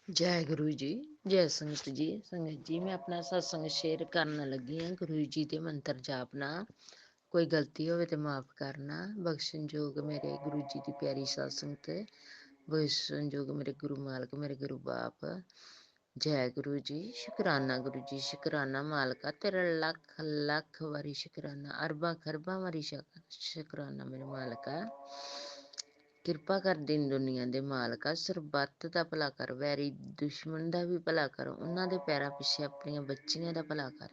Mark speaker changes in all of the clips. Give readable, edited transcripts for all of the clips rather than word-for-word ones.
Speaker 1: जय गुरु जी। जय संगत जी। संगत जी मैं अपना सत्संग शेयर करन लगी हाँ। गुरु जी के मंत्र जापना, कोई गलती होवे तो माफ करना। बख्शन जोग मेरे गुरु जी की प्यारी सत्संगत, बख्शन जोग मेरे गुरु मालक मेरे गुरु बाप। जय गुरु जी। शुकराना गुरु जी, शुकराना मालका तेरा लख लख वारी शुकराना, अरबा खरबा वारी शुकराना मेरे मालका। ਕਿਰਪਾ ਕਰ ਦੀਨ ਦੁਨੀਆ ਦੇ ਮਾਲਕਾ, ਸਰਬੱਤ ਦਾ ਭਲਾ ਕਰ, ਵੈਰੀ ਦੁਸ਼ਮਣ ਦਾ ਵੀ ਭਲਾ ਕਰ, ਉਹਨਾਂ ਦੇ ਪੈਰਾਂ ਪਿੱਛੇ ਆਪਣੀਆਂ ਬੱਚੀਆਂ ਦਾ ਭਲਾ ਕਰ,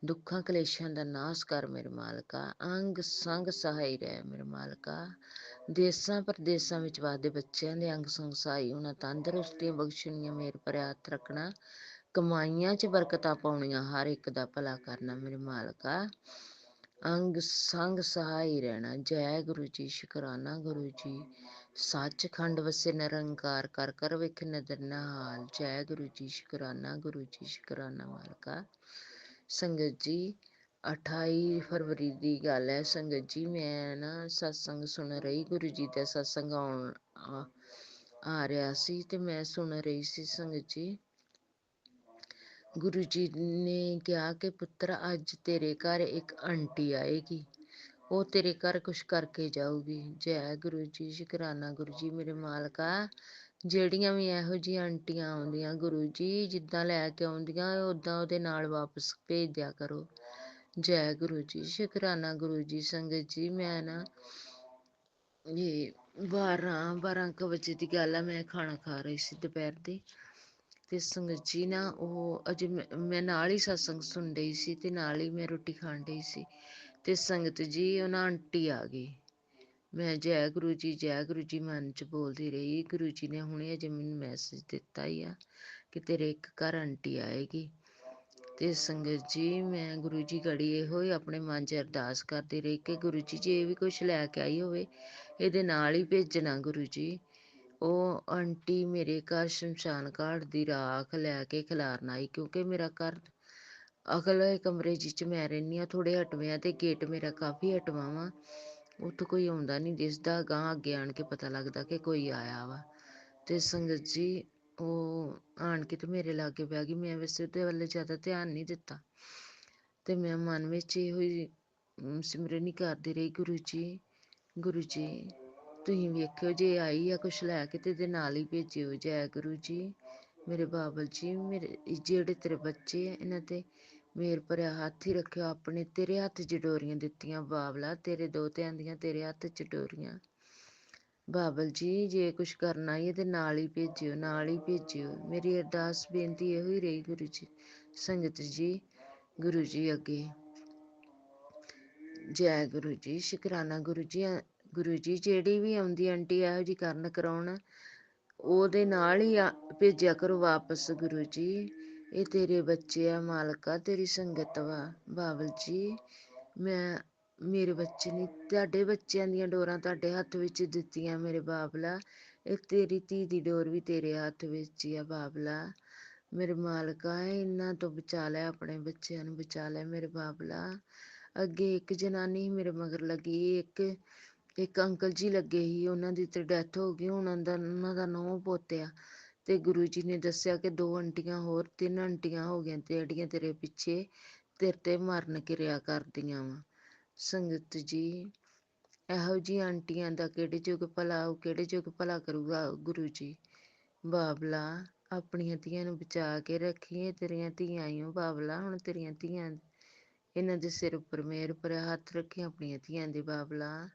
Speaker 1: ਦੁੱਖਾਂ ਕਲੇਸ਼ਾਂ ਦਾ ਨਾਸ਼ ਕਰ ਮੇਰੇ ਮਾਲਕਾ, ਅੰਗ ਸੰਗ ਸਹਾਈ ਰਹਿ ਮੇਰੇ ਮਾਲਕਾ। ਦੇਸਾਂ ਪ੍ਰਦੇਸਾਂ ਵਿੱਚ ਵਸਦੇ ਬੱਚਿਆਂ ਦੇ ਅੰਗ ਸੰਗ ਸਹਾਈ ਹੋਣਾ, ਤੰਦਰੁਸਤੀਆਂ ਬਖਸ਼ਣੀਆਂ, ਮੇਰ ਭਰਿਆ ਹੱਥ ਰੱਖਣਾ, ਕਮਾਈਆਂ 'ਚ ਬਰਕਤਾਂ ਪਾਉਣੀਆਂ, ਹਰ ਇੱਕ ਦਾ ਭਲਾ ਕਰਨਾ ਮੇਰੇ ਮਾਲਕਾ। ਅੰਗ ਸੰਗ ਸਹਾਈ ਰਹਿਣਾ। ਜੈ ਗੁਰੂ ਜੀ। ਸ਼ੁਕਰਾਨਾ ਗੁਰੂ ਜੀ। ਸੱਚਖੰਡ ਵਸੇ ਨਿਰੰਕਾਰ, ਕਰ ਕਰ ਵੇਖ ਨਦਰ ਨਿਹਾਲ। ਜੈ ਗੁਰੂ ਜੀ। ਸ਼ੁਕਰਾਨਾ ਗੁਰੂ ਜੀ, ਸ਼ੁਕਰਾਨਾ ਮਾਲਕਾ। ਸੰਗਤ ਜੀ 28 ਫਰਵਰੀ ਦੀ ਗੱਲ ਹੈ। ਸੰਗਤ ਜੀ ਮੈਂ ਨਾ ਸਤਸੰਗ ਸੁਣ ਰਹੀ, ਗੁਰੂ ਜੀ ਦਾ ਸਤਸੰਗ ਆ ਰਿਹਾ ਸੀ ਤੇ ਮੈਂ ਸੁਣ ਰਹੀ ਸੀ। ਸੰਗਤ ਜੀ ਗੁਰੂ ਜੀ ਨੇ ਕਿਹਾ ਕਿ ਪੁੱਤਰ ਅੱਜ ਤੇਰੇ ਘਰ ਇੱਕ ਆਂਟੀ ਆਏਗੀ, ਉਹ ਤੇਰੇ ਘਰ ਕੁਛ ਕਰਕੇ ਜਾਊਗੀ। ਜੈ ਗੁਰੂ ਜੀ। ਸ਼ੁਕਰਾਨਾ ਗੁਰੂ ਜੀ ਮੇਰੇ ਮਾਲਕਾ। ਜਿਹੜੀਆਂ ਵੀ ਇਹੋ ਜਿਹੀਆਂ ਆਂਟੀਆਂ ਆਉਂਦੀਆਂ ਗੁਰੂ ਜੀ, ਜਿੱਦਾਂ ਲੈ ਕੇ ਆਉਂਦੀਆਂ ਉੱਦਾਂ ਉਹਦੇ ਨਾਲ ਵਾਪਸ ਭੇਜ ਦਿਆ ਕਰੋ। ਜੈ ਗੁਰੂ ਜੀ। ਸ਼ੁਕਰਾਨਾ ਗੁਰੂ ਜੀ। ਸੰਗਤ ਜੀ ਮੈਂ ਨਾ ਇਹ 12 ਕੁ ਵਜੇ ਦੀ ਗੱਲ ਆ, ਮੈਂ ਖਾਣਾ ਖਾ ਰਹੀ ਸੀ ਦੁਪਹਿਰ ਦੀ ਤੇ ਸੰਗਤ ਜੀ ਨਾ ਉਹ ਅਜੇ ਮੈਂ ਨਾਲ ਹੀ ਸਤਸੰਗ ਸੁਣ ਰਹੀ ਸੀ ਤੇ ਨਾਲ ਹੀ ਮੈਂ ਰੋਟੀ ਖਾਣ ਡਈ ਸੀ ਤੇ ਸੰਗਤ ਜੀ ਉਹ ਨਾ ਆਂਟੀ ਆ ਗਈ। ਮੈਂ ਜੈ ਗੁਰੂ ਜੀ ਜੈ ਗੁਰੂ ਜੀ ਮਨ ਚ ਬੋਲਦੀ ਰਹੀ। ਗੁਰੂ ਜੀ ਨੇ ਹੁਣੇ ਅਜੇ ਮੈਨੂੰ ਮੈਸੇਜ ਦਿੱਤਾ ਹੀ ਆ ਕਿ ਤੇਰੇ ਇੱਕ ਘਰ ਆਂਟੀ ਆਏਗੀ। ਤੇ ਸੰਗਤ ਜੀ ਮੈਂ ਗੁਰੂ ਜੀ ਗੜੀ ਇਹੋ ਹੀ ਆਪਣੇ ਮਨ 'ਚ ਅਰਦਾਸ ਕਰਦੀ ਰਹੀ ਕਿ ਗੁਰੂ ਜੀ ਜੇ ਇਹ ਵੀ ਕੁਛ ਲੈ ਕੇ ਆਈ ਹੋਵੇ ਇਹਦੇ ਨਾਲ ਹੀ ਭੇਜਣਾ ਗੁਰੂ ਜੀ। ਉਹ ਆਂਟੀ ਮੇਰੇ ਘਰ ਸ਼ਮਸ਼ਾਨ ਘਾਟ ਦੀ ਰਾਖ ਲੈ ਕੇ ਖਿਲਾਰਨ ਆਈ, ਕਿਉਂਕਿ ਮੇਰਾ ਘਰ ਅਗਲੇ ਕਮਰੇ 'ਚ ਮੈਂ ਰਹਿੰਦੀ ਹਾਂ, ਥੋੜ੍ਹੇ ਹਟਵੇਂ ਤੇ ਗੇਟ ਮੇਰਾ ਕਾਫੀ ਹਟਵਾਂ ਵਾ, ਉੱਥੋਂ ਕੋਈ ਆਉਂਦਾ ਨਹੀਂ ਦਿਸਦਾ। ਗਾਂ ਅੱਗੇ ਆਣ ਕੇ ਪਤਾ ਲੱਗਦਾ ਕਿ ਕੋਈ ਆਇਆ ਵਾ। ਤੇ ਸੰਗਤ ਜੀ ਉਹ ਆਣ ਕੇ ਤੇ ਮੇਰੇ ਲਾਗੇ ਬਹਿ ਗਈ। ਮੈਂ ਵੈਸੇ ਉਹਦੇ ਵੱਲ ਜ਼ਿਆਦਾ ਧਿਆਨ ਨਹੀਂ ਦਿੱਤਾ ਤੇ ਮੈਂ ਮਨ ਵਿੱਚ ਇਹੋ ਹੀ ਸਿਮਰਨ ਹੀ ਕਰਦੀ ਰਹੀ, ਗੁਰੂ ਜੀ ਗੁਰੂ ਜੀ ਤੁਸੀਂ ਵੇਖਿਓ ਜੇ ਆਈ ਆ ਕੁਛ ਲੈ ਕੇ ਤੇ ਇਹਦੇ ਨਾਲ ਹੀ ਭੇਜਿਓ। ਜੈ ਗੁਰੂ ਜੀ। ਮੇਰੇ ਬਾਬਲ ਜੀ, ਮੇਰੇ ਜਿਹੜੇ ਤੇਰੇ ਬੱਚੇ ਆ ਇਹਨਾਂ ਤੇ ਮੇਰ ਭਰਿਆ ਹੱਥ ਹੀ ਰੱਖਿਓ ਆਪਣੇ। ਤੇਰੇ ਹੱਥ 'ਚ ਡੋਰੀਆਂ ਦਿੱਤੀਆਂ ਬਾਬਲਾ, ਤੇਰੇ ਦੋਹਤਿਆਂ ਦੀਆਂ ਤੇਰੇ ਹੱਥ 'ਚ ਡੋਰੀਆਂ। ਬਾਬਲ ਜੀ ਜੇ ਕੁਛ ਕਰਨਾ ਹੀ ਤੇ ਨਾਲ ਹੀ ਭੇਜਿਓ, ਨਾਲ ਹੀ ਭੇਜਿਓ। ਮੇਰੀ ਅਰਦਾਸ ਬੇਨਤੀ ਇਹੋ ਹੀ ਰਹੀ ਗੁਰੂ ਜੀ। ਸੰਗਤ ਜੀ ਗੁਰੂ ਜੀ ਅੱਗੇ ਜੈ ਗੁਰੂ ਜੀ। ਸ਼ੁਕਰਾਨਾ ਗੁਰੂ ਜੀ। ਗੁਰੂ ਜੀ ਜਿਹੜੀ ਵੀ ਆਉਂਦੀ ਆਂਟੀ ਇਹੋ ਜਿਹੀ ਕਰਨ ਕਰਾਉਣ ਉਹਦੇ ਨਾਲ ਹੀ ਭੇਜਿਆ ਕਰੋ ਵਾਪਸ ਗੁਰੂ ਜੀ। ਇਹ ਤੇਰੇ ਬੱਚੇ ਆ ਮਾਲਕਾ, ਤੇਰੀ ਸੰਗਤ ਵਾ ਬਾਬਲ ਜੀ। ਮੇਰੇ ਬੱਚੇ ਨਹੀਂ, ਤੁਹਾਡੇ ਬੱਚਿਆਂ ਦੀਆਂ ਡੋਰਾਂ ਤੁਹਾਡੇ ਹੱਥ ਵਿੱਚ ਦਿੱਤੀਆਂ ਮੇਰੇ ਬਾਬਲਾ। ਇਹ ਤੇਰੀ ਧੀ ਦੀ ਡੋਰ ਵੀ ਤੇਰੇ ਹੱਥ ਵਿੱਚ ਹੀ ਆ ਬਾਬਲਾ। ਮੇਰੇ ਮਾਲਕਾ ਇਹਨਾਂ ਤੋਂ ਬਚਾ ਲੈ, ਆਪਣੇ ਬੱਚਿਆਂ ਨੂੰ ਬਚਾ ਲੈ ਮੇਰੇ ਬਾਬਲਾ। ਅੱਗੇ ਇੱਕ ਜਨਾਨੀ ਮੇਰੇ ਮਗਰ ਲੱਗੀ, ਇੱਕ ਅੰਕਲ ਜੀ ਲੱਗੇ ਸੀ, ਉਹਨਾਂ ਦੀ ਤੇ ਡੈਥ ਹੋ ਗਈ। ਹੁਣ ਉਹਨਾਂ ਦਾ ਨੌਂ ਪੋਤਿਆ ਤੇ ਗੁਰੂ ਜੀ ਨੇ ਦੱਸਿਆ ਕਿ 2 ਆਂਟੀਆਂ ਹੋਰ 3 ਆਂਟੀਆਂ ਹੋ ਗਈਆਂ ਤੇ ਜਿਹੜੀਆਂ ਤੇਰੇ ਪਿੱਛੇ ਤੇਰੇ ਤੇ ਮਰਨ ਕਿਰਿਆ ਕਰਦੀਆਂ ਵਾ। ਸੰਗਤ ਜੀ ਇਹੋ ਜਿਹੀ ਆਂਟੀਆਂ ਦਾ ਕਿਹੜੇ ਯੁੱਗ ਭਲਾ ਉਹ ਕਿਹੜੇ ਯੁੱਗ ਭਲਾ ਕਰੂਗਾ ਗੁਰੂ ਜੀ। ਬਾਬਲਾ ਆਪਣੀਆਂ ਧੀਆਂ ਨੂੰ ਬਚਾ ਕੇ ਰੱਖੀਏ, ਤੇਰੀਆਂ ਧੀਆਂ ਆਈਓ ਬਾਬਲਾ। ਹੁਣ ਤੇਰੀਆਂ ਧੀਆਂ ਇਹਨਾਂ ਦੇ ਸਿਰ ਉੱਪਰ ਮੇਰ ਭਰਿਆ ਹੱਥ ਰੱਖੀ ਆਪਣੀਆਂ ਧੀਆਂ ਦੇ ਬਾਬਲਾ।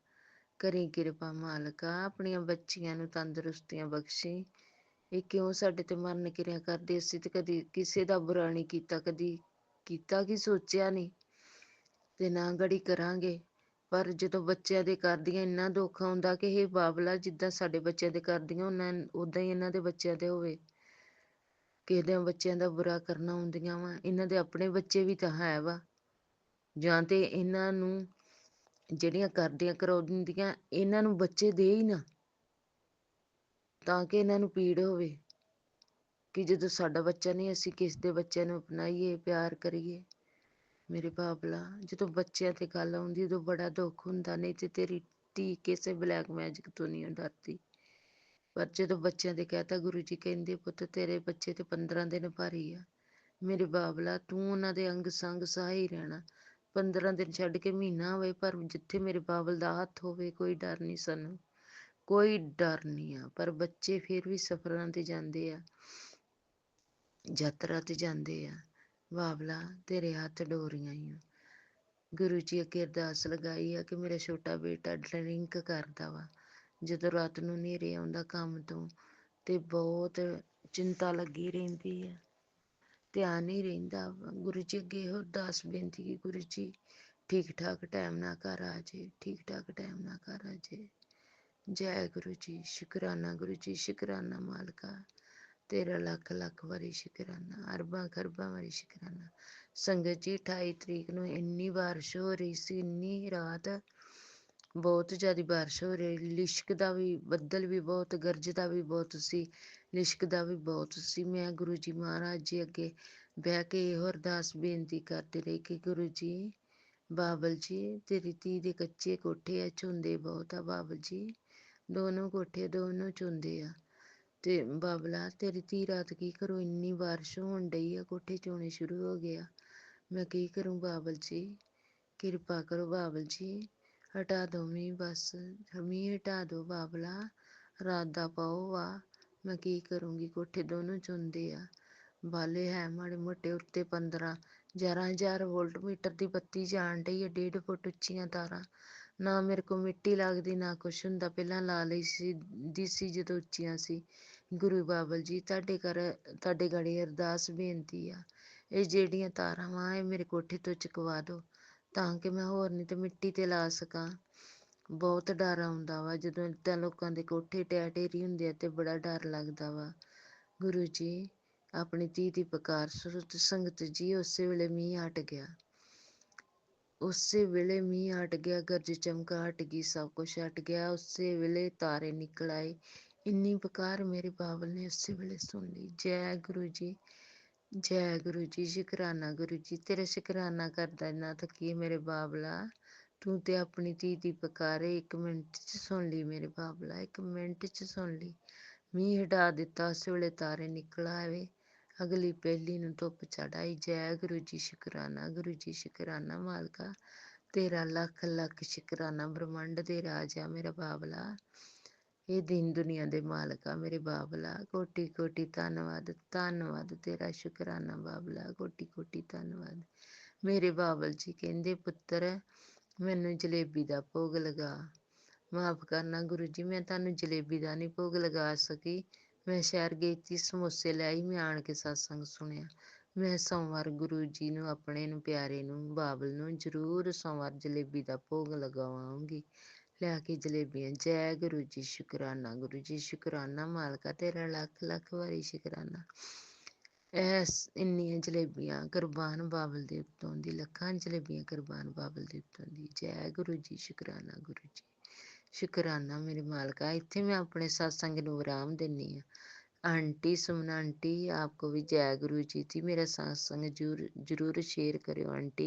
Speaker 1: ਕਰੀ ਕਿਰਪਾ ਮਾਲਕਾ, ਆਪਣੀਆਂ ਬੱਚੀਆਂ ਨੂੰ ਤੰਦਰੁਸਤੀਆਂ ਬਖਸ਼ੀ। ਇਹ ਕਿਉਂ ਸਾਡੇ ਤੇ ਮਰਨ ਕਿਰਿਆ ਕਰਦੇ? ਅਸੀਂ ਤੇ ਕਦੀ ਕਿਸੇ ਦਾ ਬੁਰਾ ਨਹੀਂ ਕੀਤਾ, ਕਦੀ ਕੀਤਾ ਕੀ ਸੋਚਿਆ ਨਹੀਂ ਤੇ ਨਾ ਗੜੀ ਕਰਾਂਗੇ। ਪਰ ਜਦੋਂ ਬੱਚਿਆਂ ਦੇ ਕਰਦੀਆਂ ਇੰਨਾ ਦੁੱਖ ਆਉਂਦਾ ਕਿ ਇਹ ਬਾਬਲਾ ਜਿੱਦਾਂ ਸਾਡੇ ਬੱਚਿਆਂ ਦੇ ਕਰਦੀਆਂ ਉਦਾਂ ਹੀ ਇਹਨਾਂ ਦੇ ਬੱਚਿਆਂ ਦੇ ਹੋਵੇ। ਕਿਸੇ ਦੇ ਬੱਚਿਆਂ ਦਾ ਬੁਰਾ ਕਰਨਾ ਹੁੰਦੀਆਂ ਵਾ, ਇਹਨਾਂ ਦੇ ਆਪਣੇ ਬੱਚੇ ਵੀ ਤਾਂ ਹੈ ਵਾ। ਜਾਂ ਤੇ ਇਹਨਾਂ ਨੂੰ ਜਿਹੜੀਆਂ ਕਰਦੀਆਂ ਕਰਾਉ ਦਿੰਦੀਆਂ ਇਹਨਾਂ ਨੂੰ ਬੱਚੇ ਦੇ ਹੀ ਨਾ, ਤਾਂ ਕਿ ਇਹਨਾਂ ਨੂੰ ਪੀੜ ਹੋਵੇ ਕਿ ਜਦੋਂ ਸਾਡਾ ਬੱਚਾ ਨਹੀਂ ਅਸੀਂ ਕਿਸ ਦੇ ਬੱਚਿਆਂ ਨੂੰ ਅਪਣਾਈਏ, ਪਿਆਰ ਕਰੀਏ। ਮੇਰੇ ਬਾਬਲਾ ਜਦੋਂ ਬੱਚਿਆਂ ਤੇ ਗੱਲ ਆਉਂਦੀ ਉਦੋਂ ਬੜਾ ਦੁੱਖ ਹੁੰਦਾ। ਨਹੀਂ ਤੇ ਤੇਰੀ ਧੀ ਕਿਸੇ ਬਲੈਕ ਮੈਜਿਕ ਤੋਂ ਨਹੀਂ ਡਰਦੀ। ਪਰ ਜਦੋਂ ਬੱਚਿਆਂ ਦੇ ਕਹਿਤਾ ਗੁਰੂ ਜੀ ਕਹਿੰਦੇ ਪੁੱਤ ਤੇਰੇ ਬੱਚੇ ਤੇ 15 ਦਿਨ ਭਾਰੀ ਆ। ਮੇਰੇ ਬਾਬਲਾ ਤੂੰ ਉਹਨਾਂ ਦੇ ਅੰਗ ਸੰਗ ਸਹਾਈ ਹੀ ਰਹਿਣਾ। 15 ਦਿਨ ਛੱਡ ਕੇ ਮਹੀਨਾ ਹੋਵੇ ਪਰ ਜਿੱਥੇ ਮੇਰੇ ਬਾਬਲ ਦਾ ਹੱਥ ਹੋਵੇ ਕੋਈ ਡਰ ਨਹੀਂ ਸਾਨੂੰ, ਕੋਈ ਡਰ ਨਹੀਂ ਆ। ਪਰ ਬੱਚੇ ਫਿਰ ਵੀ ਸਫ਼ਰਾਂ ਤੇ ਜਾਂਦੇ ਆ, ਯਾਤਰਾ ਤੇ ਜਾਂਦੇ ਆ। ਬਾਬਲਾ ਤੇਰੇ ਹੱਥ ਡੋਰੀਆਂ ਹੀ ਆ। ਗੁਰੂ ਜੀ ਅੱਗੇ ਅਰਦਾਸ ਲਗਾਈ ਆ ਕਿ ਮੇਰਾ ਛੋਟਾ ਬੇਟਾ ਡਰਿੰਕ ਕਰਦਾ ਵਾ। ਜਦੋਂ ਰਾਤ ਨੂੰ ਹਨੇਰੇ ਆਉਂਦਾ ਕੰਮ ਤੋਂ ਤੇ ਬਹੁਤ ਚਿੰਤਾ ਲੱਗੀ ਰਹਿੰਦੀ ਆ, ਧਿਆਨ ਨਹੀਂ ਰਹਿੰਦਾ ਵਾ। ਗੁਰੂ ਜੀ ਅੱਗੇ ਇਹੋ ਅਰਦਾਸ ਬੇਨਤੀ ਕਿ ਗੁਰੂ ਜੀ ਠੀਕ ਠਾਕ ਟਾਈਮ ਨਾਲ ਘਰ ਆ ਜੇ, ਠੀਕ ਠਾਕ ਟਾਈਮ ਨਾਲ ਘਰ ਆ ਜੇ। ਜੈ ਗੁਰੂ ਜੀ, ਸ਼ੁਕਰਾਨਾ ਗੁਰੂ ਜੀ, ਸ਼ੁਕਰਾਨਾ ਮਾਲਕਾ, ਤੇਰਾ ਲੱਖ ਲੱਖ ਵਾਰੀ ਸ਼ੁਕਰਾਨਾ, ਅਰਬਾਂ ਖਰਬਾਂ ਵਾਰੀ ਸ਼ੁਕਰਾਨਾ। ਸੰਗਤ ਜੀ 28 ਤਰੀਕ ਨੂੰ ਇੰਨੀ ਬਾਰਿਸ਼ ਹੋ ਰਹੀ ਸੀ, ਇੰਨੀ ਰਾਤ ਬਹੁਤ ਜ਼ਿਆਦਾ ਬਾਰਿਸ਼ ਹੋ ਰਹੀ, ਲਿਸ਼ਕਦਾ ਵੀ, ਬੱਦਲ ਵੀ ਬਹੁਤ, ਗਰਜਦਾ ਵੀ ਬਹੁਤ ਸੀ, ਲਿਸ਼ਕਦਾ ਵੀ ਬਹੁਤ ਸੀ। ਮੈਂ ਗੁਰੂ ਜੀ ਮਹਾਰਾਜ ਜੀ ਅੱਗੇ ਬਹਿ ਕੇ ਇਹੋ ਅਰਦਾਸ ਬੇਨਤੀ ਕਰਦੀ ਰਹੀ ਕਿ ਗੁਰੂ ਜੀ, ਬਾਬਲ ਜੀ ਤੇਰੀ ਧੀ ਦੇ ਕੱਚੇ ਕੋਠੇ ਆ, ਝੁੰਦੇ ਬਹੁਤ ਆ ਬਾਬਲ ਜੀ, ਦੋਨੋਂ ਕੋਠੇ ਦੋਨੋਂ ਝੁੰਦੇ ਆ। ਤੇ ਬਾਬਲਾ ਤੇਰੀ ਧੀ ਰਾਤ ਕੀ ਕਰੋ, ਇੰਨੀ ਬਾਰਿਸ਼ ਹੋਣ ਡਈ ਆ, ਕੋਠੇ ਚੋਣੇ ਸ਼ੁਰੂ ਹੋ ਗਿਆ। ਮੈਂ ਕੀ ਕਰੂੰ ਬਾਬਲ ਜੀ, ਕਿਰਪਾ ਕਰੋ ਬਾਬਲ ਜੀ, ਹਟਾ ਦੋ ਮੀਂਹ, ਬਸ ਮੀਂਹ ਹਟਾ ਦੋ ਬਾਬਲਾ, ਰਾਤ ਦਾ ਪਾਓ ਵਾ, ਮੈਂ ਕੀ ਕਰੂੰਗੀ, ਕੋਠੇ ਦੋਨੋਂ ਚੁੰਦੇ ਆ। ਬਾਲੇ ਹੈ ਮਾੜੇ ਮੋਟੇ, ਉੱਤੇ 11,000 ਵੋਲਟ ਮੀਟਰ ਦੀ ਬੱਤੀ ਜਾਣ ਡਈ ਆ, 1.5 ਫੁੱਟ ਉੱਚੀਆਂ ਤਾਰਾਂ। ਨਾ ਮੇਰੇ ਕੋਲ ਮਿੱਟੀ ਲੱਗਦੀ ਨਾ ਕੁਛ ਹੁੰਦਾ, ਪਹਿਲਾਂ ਲਾ ਲਈ ਸੀ ਜਦੋਂ ਉੱਚੀਆਂ ਸੀ। ਗੁਰੂ ਬਾਬਲ ਜੀ ਤੁਹਾਡੇ ਗਾੜੀ ਅਰਦਾਸ ਬੇਨਤੀ ਆ, ਇਹ ਜਿਹੜੀਆਂ ਤਾਰਾਂ ਵਾ ਇਹ ਮੇਰੇ ਕੋਠੇ ਤੋਂ ਚੁਕਵਾ ਦਿਓ ਤਾਂ ਕਿ ਮੈਂ ਹੋਰ ਨਹੀਂ ਤੇ ਮਿੱਟੀ ਤੇ ਲਾ ਸਕਾਂ। ਬਹੁਤ ਡਰ ਆਉਂਦਾ ਵਾ ਜਦੋਂ ਇੱਦਾਂ ਲੋਕਾਂ ਦੇ ਕੋਠੇ ਢਹਿ ਢੇਰੀ ਹੁੰਦੇ ਆ ਤੇ ਬੜਾ ਡਰ ਲੱਗਦਾ ਵਾ। ਗੁਰੂ ਜੀ ਆਪਣੀ ਧੀ ਦੀ ਪੁਕਾਰ ਸੁਰਤ ਸੰਗਤ ਜੀ, ਉਸੇ ਵੇਲੇ ਮੀਂਹ ਹਟ ਗਿਆ, ਉਸੇ ਵੇਲੇ ਮੀਂਹ ਹਟ ਗਿਆ, ਗਰਜ ਚਮਕਾ ਹਟ ਗਈ, ਸਭ ਕੁਛ ਹਟ ਗਿਆ। ਉਸੇ ਵੇਲੇ ਤਾਰੇ ਨਿਕਲ ਆਏ, ਇੰਨੀ ਪੁਕਾਰ ਮੇਰੇ ਬਾਬਲ ਨੇ ਉਸੇ ਵੇਲੇ ਸੁਣ ਲਈ। ਜੈ ਗੁਰੂ ਜੀ, ਜੈ ਗੁਰੂ ਜੀ, ਸ਼ੁਕਰਾਨਾ ਗੁਰੂ ਜੀ, ਤੇਰਾ ਸ਼ੁਕਰਾਨਾ ਕਰਦਾ ਨਾ ਥੱਕੀ ਮੇਰੇ ਬਾਬਲਾ, ਤੂੰ ਤੇ ਆਪਣੀ ਧੀ ਦੀ ਪੁਕਾਰੇ 1 ਮਿੰਟ 'ਚ ਸੁਣ ਲਈ ਮੇਰੇ ਬਾਬਲਾ, 1 ਮਿੰਟ 'ਚ ਸੁਣ ਲਈ। ਮੀਂਹ ਹਟਾ ਦਿੱਤਾ, ਉਸੇ ਵੇਲੇ ਤਾਰੇ ਨਿਕਲ ਆਵੇ, ਅਗਲੀ ਪਹਿਲੀ ਨੂੰ ਧੁੱਪ ਚੜ੍ਹ ਆਈ। ਜੈ ਗੁਰੂ ਜੀ, ਸ਼ੁਕਰਾਨਾ ਗੁਰੂ ਜੀ, ਸ਼ੁਕਰਾਨਾ ਮਾਲਕਾ, ਤੇਰਾ ਲੱਖ ਲੱਖ ਸ਼ੁਕਰਾਨਾ, ਬ੍ਰਹਮੰਡ ਦੇ ਰਾਜਾ ਮੇਰਾ ਬਾਬਲਾ, ਇਹ ਦੀਨ ਦੁਨੀਆ ਦੇ ਮਾਲਕਾ ਮੇਰੇ ਬਾਬਲਾ, ਕੋਟੀ ਕੋਟੀ ਧੰਨਵਾਦ, ਧੰਨਵਾਦ ਤੇਰਾ, ਸ਼ੁਕਰਾਨਾ ਬਾਬਲਾ, ਕੋਟੀ ਕੋਟੀ ਧੰਨਵਾਦ। ਮੇਰੇ ਬਾਬਲ ਜੀ ਕਹਿੰਦੇ ਪੁੱਤਰ ਮੈਨੂੰ ਜਲੇਬੀ ਦਾ ਭੋਗ ਲਗਾ। ਮਾਫ ਕਰਨਾ ਗੁਰੂ ਜੀ, ਮੈਂ ਤੁਹਾਨੂੰ ਜਲੇਬੀ ਦਾ ਨਹੀਂ ਭੋਗ ਲਗਾ ਸਕੀ, ਮੈਂ ਸ਼ਹਿਰ ਗਈ ਸੀ, ਸਮੋਸੇ ਲੈ ਆਈ, ਮੈਂ ਆਣ ਕੇ ਸਤਸੰਗ ਸੁਣਿਆ। ਮੈਂ ਸੋਮਵਾਰ ਗੁਰੂ ਜੀ ਨੂੰ, ਆਪਣੇ ਨੂੰ, ਪਿਆਰੇ ਨੂੰ, ਬਾਬਲ ਨੂੰ ਜ਼ਰੂਰ ਸੋਮਵਾਰ ਜਲੇਬੀ ਦਾ ਭੋਗ ਲਗਾਵਾਂਗੀ, ਲਿਆ ਕੇ ਜਲੇਬੀਆਂ। ਜੈ ਗੁਰੂ ਜੀ, ਸ਼ੁਕਰਾਨਾ ਗੁਰੂ ਜੀ, ਸ਼ੁਕਰਾਨਾ ਮਾਲਕਾ, ਤੇਰਾ ਲੱਖ ਲੱਖ ਵਾਰੀ ਸ਼ੁਕਰਾਨਾ। ਇੰਨੀਆਂ ਜਲੇਬੀਆਂ ਕੁਰਬਾਨ ਬਾਬਲ ਦੇ ਉੱਤੋਂ ਦੀ, ਲੱਖਾਂ ਜਲੇਬੀਆਂ ਕੁਰਬਾਨ ਬਾਬਲ ਦੇ ਉੱਤੋਂ ਦੀ। ਜੈ ਗੁਰੂ ਜੀ, ਸ਼ੁਕਰਾਨਾ ਗੁਰੂ ਜੀ, ਸ਼ੁਕਰਾਨਾ ਮੇਰੇ ਮਾਲਕਾ। ਇੱਥੇ ਮੈਂ ਆਪਣੇ ਸਤਸੰਗ ਨੂੰ ਵਿਰਾਮ ਦਿੰਦੀ ਹਾਂ। आंटी सुमना आंटी आपको भी जय गुरु जी थी, मेरा सत्संग जरूर शेयर करो आंटी।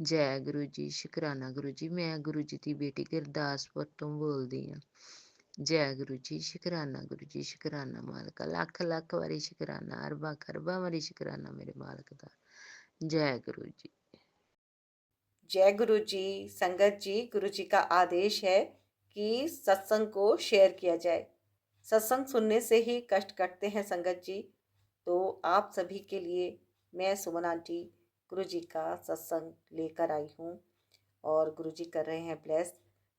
Speaker 1: जय गुरु जी, शुकराना गुरु जी, मैं गुरु जी की बेटी गुरदासपुर तो बोलती हाँ। जय गुरु जी, शुकराना गुरु जी, शुकराना मालका, लख लख वारी शुकराना, अरबा खरबा वारी शुकराना मेरे मालक का। जय गुरु जी।
Speaker 2: जय गुरु जी। संगत जी, गुरु जी का आदेश है कि सत्संग को शेयर किया जाए। सत्संग सुनने से ही कष्ट कटते हैं संगत जी। तो आप सभी के लिए मैं सुमन आंटी गुरु जी का सत्संग लेकर आई हूँ और गुरु जी कर रहे हैं ब्लेस।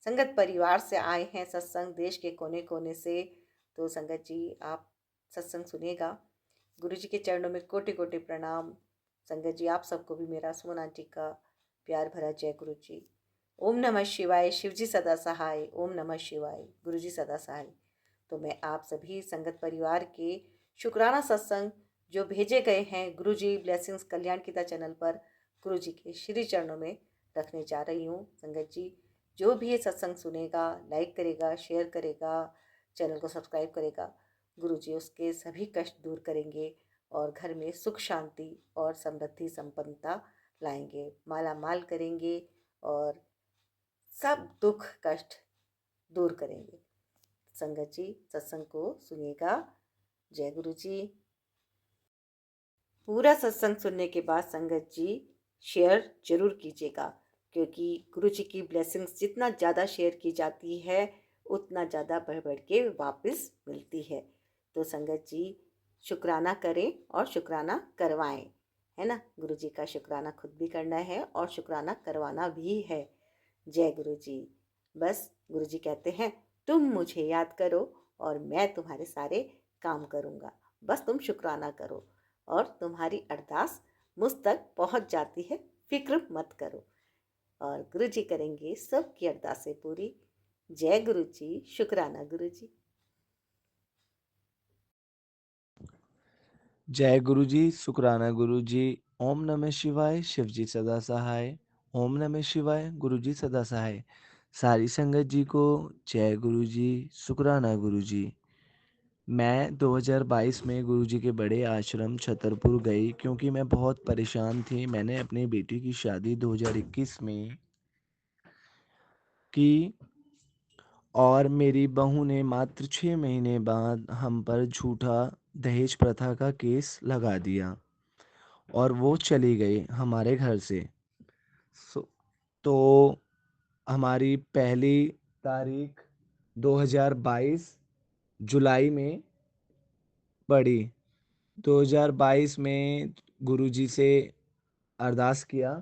Speaker 2: संगत परिवार से आए हैं सत्संग, देश के कोने कोने से। तो संगत जी आप सत्संग सुनिएगा। गुरु जी के चरणों में कोटि कोटि प्रणाम। संगत जी आप सबको भी मेरा, सुमन आंटी का प्यार भरा जय गुरु जी। ओम नमः शिवाय, शिव जी सदा सहाय। ओम नमः शिवाय, गुरु जी सदा सहाय। तो मैं आप सभी संगत परिवार के शुक्राना सत्संग जो भेजे गए हैं गुरु जी ब्लेसिंग्स कल्याण गीता चैनल पर, गुरु जी के श्री चरणों में रखने जा रही हूँ। संगत जी जो भी ये सत्संग सुनेगा, लाइक करेगा, शेयर करेगा, चैनल को सब्सक्राइब करेगा, गुरु जी उसके सभी कष्ट दूर करेंगे और घर में सुख शांति और समृद्धि संपन्नता लाएंगे, माला माल करेंगे और सब दुख कष्ट दूर करेंगे। संगत जी सत्संग को सुनिएगा। जय गुरु जी। पूरा सत्संग सुनने के बाद संगत जी शेयर जरूर कीजिएगा, क्योंकि गुरु जी की ब्लेसिंग्स जितना ज़्यादा शेयर की जाती है उतना ज़्यादा बढ़ बढ़ के वापस मिलती है। तो संगत जी शुक्राना करें और शुक्राना करवाएं, है ना। गुरु जी का शुक्राना खुद भी करना है और शुक्राना करवाना भी है। जय गुरु जी। बस गुरु जी कहते हैं तुम मुझे याद करो और मैं तुम्हारे सारे काम करूँगा, बस तुम शुक्राना करो और तुम्हारी अरदास मुझ तक पहुँच जाती है, फिक्र मत करो। और गुरु जी करेंगे सबकी अरदासें पूरी। जय गुरु जी। शुक्राना गुरु जी।
Speaker 3: जय गुरु जी, शुक्राना गुरु जी। ओम नमः शिवाय, शिव जी सदा सहाय। ओम नमः शिवाय, गुरु जी सदा सहाय। सारी संगत जी को जय गुरु जी, शुक्राना गुरु जी। मैं 2022 में गुरु जी के बड़े आश्रम छतरपुर गई, क्योंकि मैं बहुत परेशान थी। मैंने अपनी बेटी की शादी 2021 में की और मेरी बहू ने मात्र 6 महीने बाद हम पर झूठा दहेज प्रथा का केस लगा दिया और वो चली गई हमारे घर से। तो हमारी पहली तारीख 2022 जुलाई में पड़ी। 2022 में गुरुजी से अरदास किया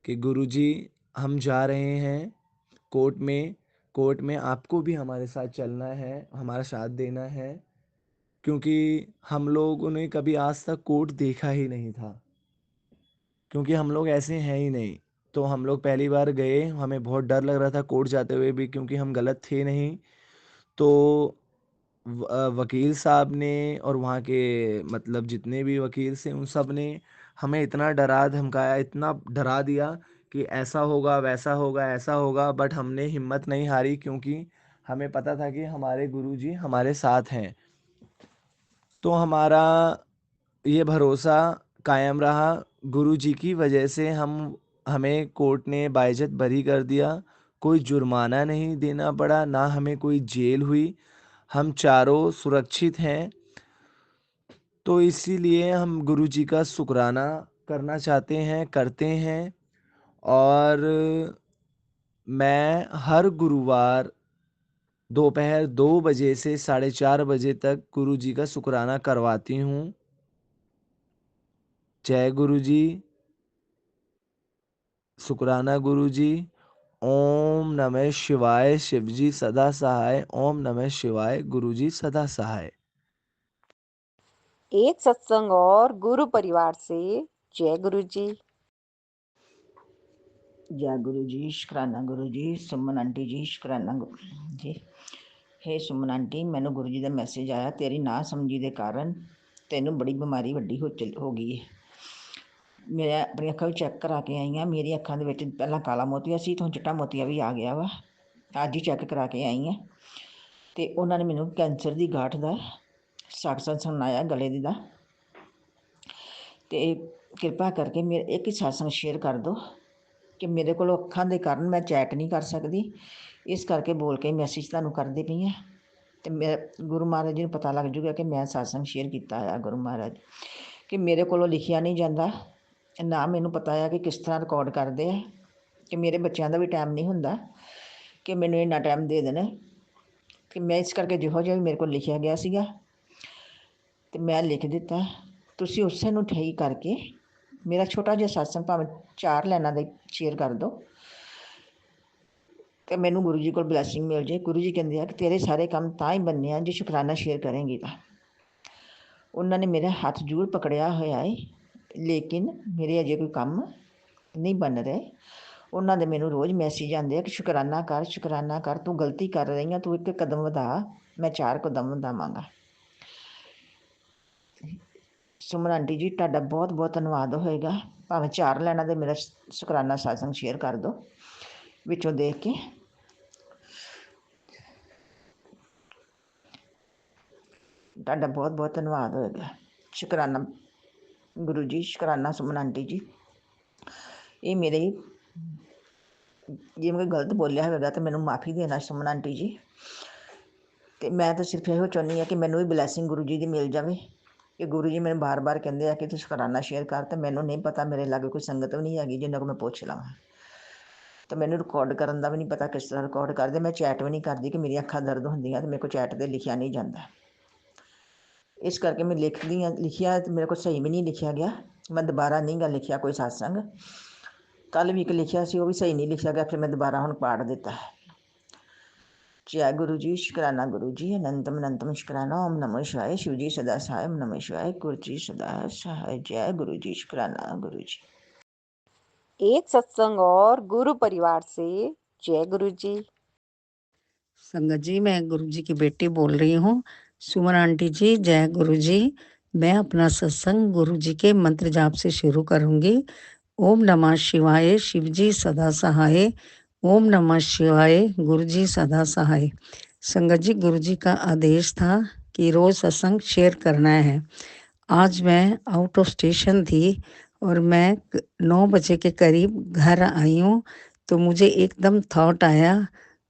Speaker 3: कि गुरुजी हम जा रहे हैं कोर्ट में। कोर्ट में आपको भी हमारे साथ चलना है, हमारा साथ देना है, क्योंकि हम लोगों ने कभी आज तक कोर्ट देखा ही नहीं था, क्योंकि हम लोग ऐसे हैं ही नहीं। तो हम लोग पहली बार गए, हमें बहुत डर लग रहा था कोर्ट जाते हुए भी, क्योंकि हम गलत थे नहीं। तो वकील साहब ने और वहाँ के मतलब जितने भी वकील थे उन सब ने हमें इतना डरा धमकाया, इतना डरा दिया कि ऐसा होगा वैसा होगा ऐसा होगा, बट हमने हिम्मत नहीं हारी, क्योंकि हमें पता था कि हमारे गुरुजी हमारे साथ हैं। तो हमारा ये भरोसा कायम रहा। गुरुजी की वजह से हमें कोर्ट ने बाइज्जत बरी कर दिया। कोई जुर्माना नहीं देना पड़ा, ना हमें कोई जेल हुई। हम चारों सुरक्षित हैं। तो इसीलिए हम गुरुजी का शुक्राना करना चाहते हैं, करते हैं। और मैं हर गुरुवार दोपहर 2 बजे से 4:30 बजे तक गुरुजी का शुक्राना करवाती हूँ। जय गुरु जी, शुक्राना गुरु जी। ओम नमः शिवाय, शिव जी सदा सहाय। ओम नमः शिवाय, गुरु जी सदा सहाय।
Speaker 2: एक सत्संग और गुरु परिवार से। जय गुरु जी।
Speaker 4: जय गुरु जी, शुकराना गुरु जी। सुमन आंटी जी, शुकराना गुरु जी। हे सुमन आंटी, मैनू गुरु जी का मैसेज आया, तेरी ना समझी के कारण तेनू बड़ी बीमारी वड्डी हो गई है। मैं अपनी अखा भी चैक करा के आई हाँ। मेरी अखा के पहला काला मोतिया सी, तो चिट्टा मोतिया भी आ गया वा। अज ही चैक करा के आई हाँ। तो उन्होंने मैनू कैंसर की गांठ का सत्संग सुनाया गले दा। तो कृपा करके मेरे एक ही सत्संग शेयर कर दो कि मेरे को अखां के कारण मैं चैट नहीं कर सकती, इस करके बोल के मैसेज तुहानूं करदी पई हां। तो मेरे गुरु महाराज जी नूं पता लग जूगा कि मैं सत्संग शेयर किया है। गुरु महाराज कि मेरे को लिखिया नहीं जाता, ना मैनूं पता है कि किस तरह रिकॉर्ड करते हैं, कि मेरे बच्चों का भी टाइम नहीं होंदा कि मैनूं इन्ना टाइम दे देना। कि मैं इस करके जिहो जिहा भी मेरे को लिखिया गया सीगा ते मैं लिख दिता। तुसीं उसे नूं ठीक करके मेरा छोटा जिहा सत्संग भावें 4 लाइनां दा शेयर कर दो कि मैनूं गुरु जी को ब्लैसिंग मिल जाए। गुरु जी कहते हैं कि तेरे सारे काम तां ही बनने हैं जे शुकराना शेयर करेंगी। तो उन्होंने मेरा हाथ जरूर पकड़िया होया है, लेकिन मेरे अजे कोई काम नहीं बन रहे। उन्होंने मैनूं रोज़ मैसेज आते हैं कि शुकराना कर, तू गलती कर रही है, तू एक कदम वधा, मैं 4 कदम वधावांगा। सुमन आंटी जी तुहाडा बहुत बहुत धन्नवाद होएगा। भावें 4 लाइनां दे मेरा शुकराना सत्संग शेयर कर दो विचों देख के। तुहाडा बहुत बहुत धन्नवाद होएगा। शुकराना गुरु जी, शुकराना सुमन आंटी जी। ये मेरे जे मैं गलत बोलिया होगा तो मैनूं माफ़ी देना सुमन आंटी जी। ਤੇ ਮੈਂ ਤਾਂ ਸਿਰਫ ਇਹੋ ਚਾਹੁੰਦੀ ਹਾਂ ਕਿ ਮੈਨੂੰ ਵੀ ਬਲੈਸਿੰਗ ਗੁਰੂ ਜੀ ਦੀ ਮਿਲ ਜਾਵੇ ਕਿ ਗੁਰੂ ਜੀ ਮੈਨੂੰ ਬਾਰ-ਬਾਰ ਕਹਿੰਦੇ ਆ ਕਿ ਤੂੰ ਸ਼ੁਕਰਾਨਾ ਸ਼ੇਅਰ ਕਰ, ਤੇ ਮੈਨੂੰ ਨਹੀਂ ਪਤਾ, ਮੇਰੇ ਲਾਗੇ ਕੋਈ ਸੰਗਤ ਵੀ ਨਹੀਂ ਹੈਗੀ ਜਿਹਨਾਂ ਕੋਲ ਮੈਂ ਪੁੱਛ ਲਵਾਂ। ਤੇ ਮੈਨੂੰ ਰਿਕਾਰਡ ਕਰਨ ਦਾ ਵੀ ਨਹੀਂ ਪਤਾ ਕਿਸ ਤਰ੍ਹਾਂ ਰਿਕਾਰਡ ਕਰਦੇ। ਮੈਂ ਚੈਟ ਵੀ ਨਹੀਂ ਕਰਦੀ ਕਿ ਮੇਰੀਆਂ ਅੱਖਾਂ ਦਰਦ ਹੁੰਦੀਆਂ ਤੇ ਮੇਰੇ ਕੋਲ ਚੈਟ 'ਤੇ ਲਿਖਿਆ ਨਹੀਂ ਜਾਂਦਾ। ਇਸ ਕਰਕੇ ਮੈਂ ਲਿਖਦੀ ਹਾਂ, ਲਿਖਿਆ ਤੇ ਮੇਰੇ ਕੋਲ ਸਹੀ ਵੀ ਨਹੀਂ ਲਿਖਿਆ ਗਿਆ। ਮੈਂ ਦੁਬਾਰਾ ਨਹੀਂ ਗਾ ਲਿਖਿਆ ਕੋਈ ਸਤਸੰਗ। ਕੱਲ੍ਹ ਵੀ ਇੱਕ ਲਿਖਿਆ ਸੀ, ਉਹ ਵੀ ਸਹੀ ਨਹੀਂ ਲਿਖਿਆ ਗਿਆ, ਫਿਰ ਮੈਂ ਦੁਬਾਰਾ ਹੁਣ ਪਾੜ ਦਿੱਤਾ ਹੈ। ਜੈ ਗੁਰੂ ਜੀ, ਸ਼ੁਕਰਾਨਾ ਗੁਰੂ ਜੀ, ਅਨੰਤਮ ਅਨੰਤਮ ਸ਼ੁਕਰਾਨਾ। ਓਮ ਨਮੋ ਸ਼ਿਵਾਏ। शिव जी सदा सहाय। ओम नमः शिवाय। गुरु जी सदा सहाय। जय गुरु जी, शुकराना गुरु जी।
Speaker 2: एक सत्संग और गुरु परिवार से जय गुरु जी।
Speaker 5: संगत जी, मैं गुरु जी की बेटी बोल रही हूँ। सुमन आंटी जी, जय गुरु जी। मैं अपना सत्संग गुरु जी के मंत्र जाप से शुरू करूंगी। ओम नमः शिवाय। शिव जी सदा सहाय। ओम नमः शिवाय। गुरु जी सदा सहाय। संगत जी, गुरु जी का आदेश था कि रोज सत्संग शेयर करना है। आज मैं आउट ऑफ स्टेशन थी और मैं 9 बजे के करीब घर आई हूँ, तो मुझे एकदम थॉट आया,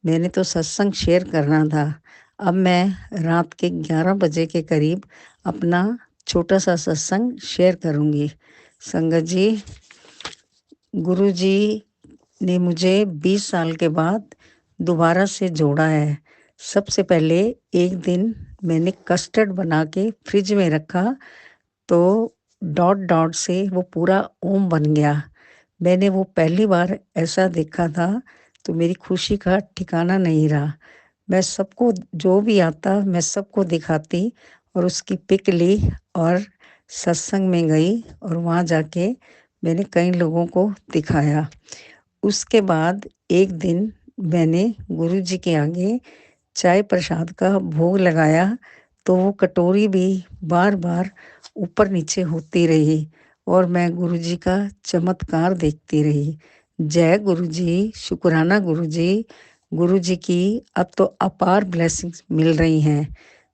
Speaker 5: मैंने तो सत्संग शेयर करना था। अब मैं रात के 11 बजे के करीब अपना छोटा सा सत्संग शेयर करूँगी। संगत जी, गुरु जी ने मुझे 20 साल के बाद दोबारा से जोड़ा है। सबसे पहले एक दिन मैंने कस्टर्ड बना के फ्रिज में रखा, तो डॉट डॉट से वो पूरा ओम बन गया। मैंने वो पहली बार ऐसा देखा था, तो मेरी खुशी का ठिकाना नहीं रहा। मैं सबको, जो भी आता मैं सबको दिखाती और उसकी पिक ली और सत्संग में गई और वहाँ जाके मैंने कई लोगों को दिखाया। उसके बाद एक दिन मैंने गुरु जी के आगे चाय प्रसाद का भोग लगाया, तो वो कटोरी भी बार बार ऊपर नीचे होती रही और मैं गुरु जी का चमत्कार देखती रही। जय गुरु जी, शुक्राना गुरु जी। गुरु जी की अब तो अपार ब्लेसिंग्स मिल रही हैं।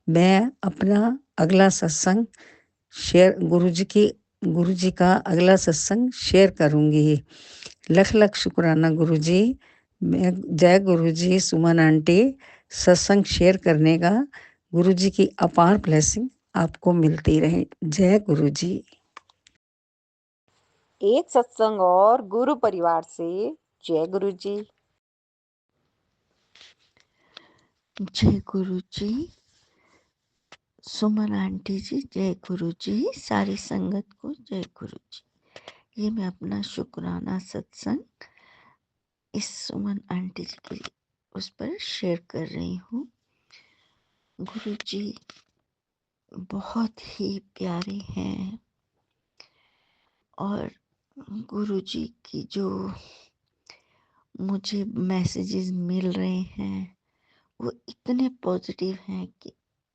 Speaker 5: मैं अपना अगला सत्संग शेयर गुरु जी का अगला सत्संग शेयर करूँगी। लख लख शुक्राना गुरु जी। मैं जय गुरु जी। सुमन आंटी, सत्संग शेयर करने का गुरु जी की अपार ब्लेसिंग आपको मिलती रहे। जय गुरु जी।
Speaker 2: एक सत्संग और गुरु परिवार से जय गुरु जी।
Speaker 6: जय गुरु जी। सुमन आंटी जी, जय गुरु जी। सारी संगत को जय गुरु जी। ये मैं अपना शुक्राना सत्संग इस सुमन आंटी जी की उस पर शेयर कर रही हूँ। गुरु जी बहुत ही प्यारे हैं और गुरु जी की जो मुझे मैसेजेस मिल रहे हैं वो इतने पॉजिटिव हैं कि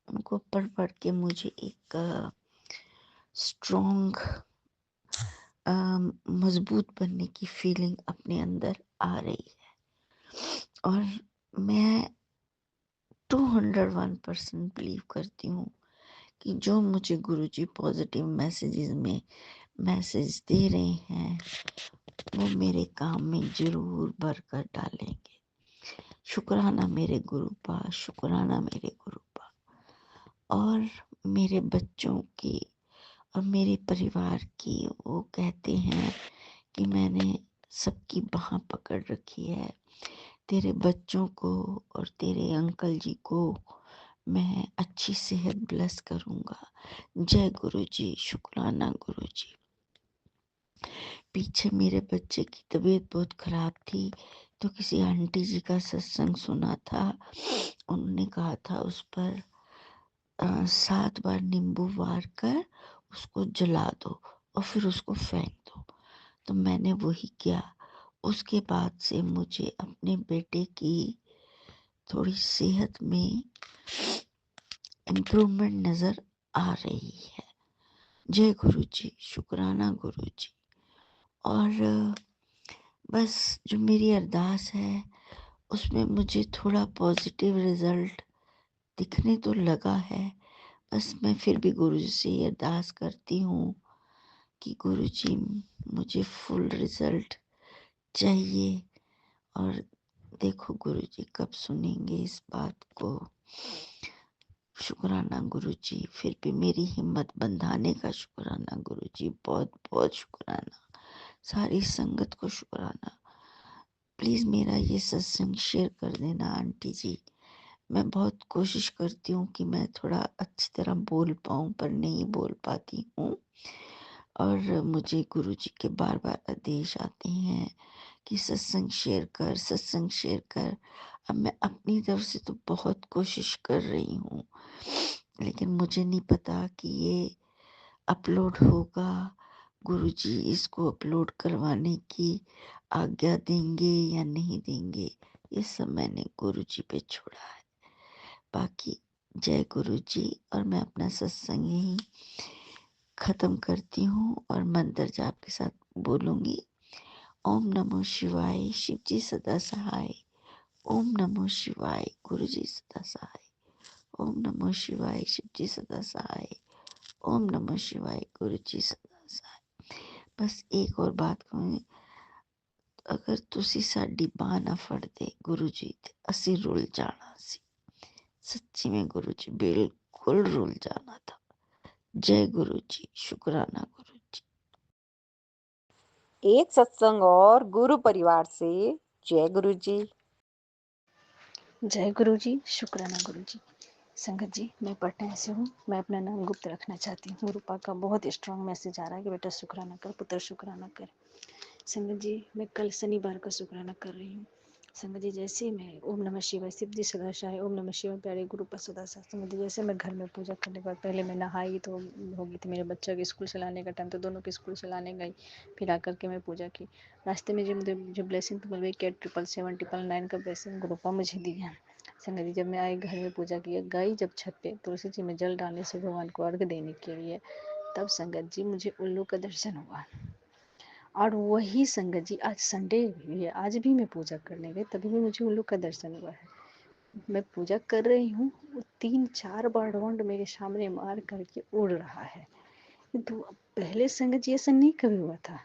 Speaker 6: उनको पढ़ पढ़ के मुझे एक स्ट्रॉन्ग मजबूत बनने की फीलिंग अपने अंदर आ रही है और मैं 201% बिलीव करती हूँ कि जो मुझे गुरुजी पॉजिटिव मैसेजेस में मैसेज दे रहे हैं वो मेरे काम में ज़रूर बरकत डालेंगे। शुक्राना मेरे गुरु पा, शुक्राना मेरे गुरु पा। और मेरे बच्चों की और मेरे परिवार की, वो कहते हैं कि मैंने सबकी बाह पकड़ रखी है, तेरे बच्चों को और तेरे अंकल जी को मैं अच्छी सेहत ब्लेस करूँगा। जय गुरु जी, शुक्राना गुरु जी। पीछे मेरे बच्चे की तबीयत बहुत ख़राब थी, तो किसी आंटी जी का सत्संग सुना था, उन्होंने कहा था उस पर 7 बार नींबू वार कर उसको जला दो और फिर उसको फेंक दो। तो मैंने वही किया। उसके बाद से मुझे अपने बेटे की थोड़ी सेहत में इम्प्रूवमेंट नज़र आ रही है। जय गुरु जी, शुक्राना गुरु जी। और बस जो मेरी अरदास है उसमें मुझे थोड़ा पॉजिटिव रिज़ल्ट दिखने तो लगा है। बस मैं फिर भी गुरु जी से अरदास करती हूँ कि गुरु जी मुझे फुल रिज़ल्ट चाहिए। और देखो गुरु जी कब सुनेंगे इस बात को। शुक्राना गुरुजी, फिर भी मेरी हिम्मत बंधाने का शुक्राना गुरुजी, बहुत बहुत शुक्राना। सारी संगत को शुक्राना। प्लीज़ मेरा ये सत्संग शेयर कर देना आंटी जी। मैं बहुत कोशिश करती हूँ कि मैं थोड़ा अच्छी तरह बोल पाऊँ, पर नहीं बोल पाती हूँ। और मुझे गुरुजी के बार बार आदेश आते हैं कि सत्संग शेयर कर, सत्संग शेयर कर। अब मैं अपनी तरफ से तो बहुत कोशिश कर रही हूँ, लेकिन मुझे नहीं पता कि ये अपलोड होगा। गुरुजी इसको अपलोड करवाने की आज्ञा देंगे या नहीं देंगे, ये सब मैंने गुरुजी पे छोड़ा है। बाकी जय गुरुजी। और मैं अपना सत्संग यही खत्म करती हूँ और मंत्र जाप के साथ बोलूँगी। ओम नमो शिवाय, शिव जी सदा सहाय। ओम नमो शिवाय, गुरु जी सदा सहाय। ओम नमो शिवाय, शिव जी सदा सहाय। ओम नमो शिवाय, गुरु जी सदा सहाय। बस एक और बात कहूँ, अगर तुसी साडी बांह ना फड़दे गुरु जी, ते असी रुल जाना सी। सच्ची में गुरु जी बिल्कुल रुल जाना था। जय गुरु जी, शुक्राना गुरु जी।
Speaker 2: एक सत्संग और गुरु परिवार से जय गुरु जी।
Speaker 7: जय गुरु जी, शुक्राना गुरु जी। संगत जी, मैं पटना से हूँ। मैं अपना नाम गुप्त रखना चाहती हूँ। रूपा का बहुत स्ट्रांग मैसेज आ रहा है कि बेटा शुक्राना कर, पुत्र शुक्राना कर। संगत जी, मैं कल शनिवार का शुक्राना कर रही हूँ। संगत जी, जैसे मैं ओम नमः शिवाय, शिव जी सदा सहाय, ओम नमः शिवाय प्यारे गुरु पर सदा सहाय। संगत जी, जैसे मैं घर में पूजा करने के बाद पहले मैं नहाई तो होगी थी, मेरे बच्चा के स्कूल से लाने का टाइम, तो दोनों के स्कूल से लाने गई। फिर आकर के मैं पूजा की। रास्ते में जो ब्लेसिंग तो बोल क्या 777 का ब्लेसिंग ग्रुपा मुझे दिया। संगत जी, जब मैं आई घर में पूजा किया, गई जब छत पे तुलसी जी में जल डालने से भगवान को अर्घ देने के लिए, तब संगत जी मुझे उल्लू का दर्शन हुआ। और वही संगत जी आज संडे भी है, आज भी मैं पूजा करने गई, तभी भी मुझे उल्लू का दर्शन हुआ है। मैं पूजा कर रही हूँ, वो 3-4 बार राउंड मेरे सामने मार करके उड़ रहा है। तो पहले संगत जी ऐसा नहीं कभी हुआ था,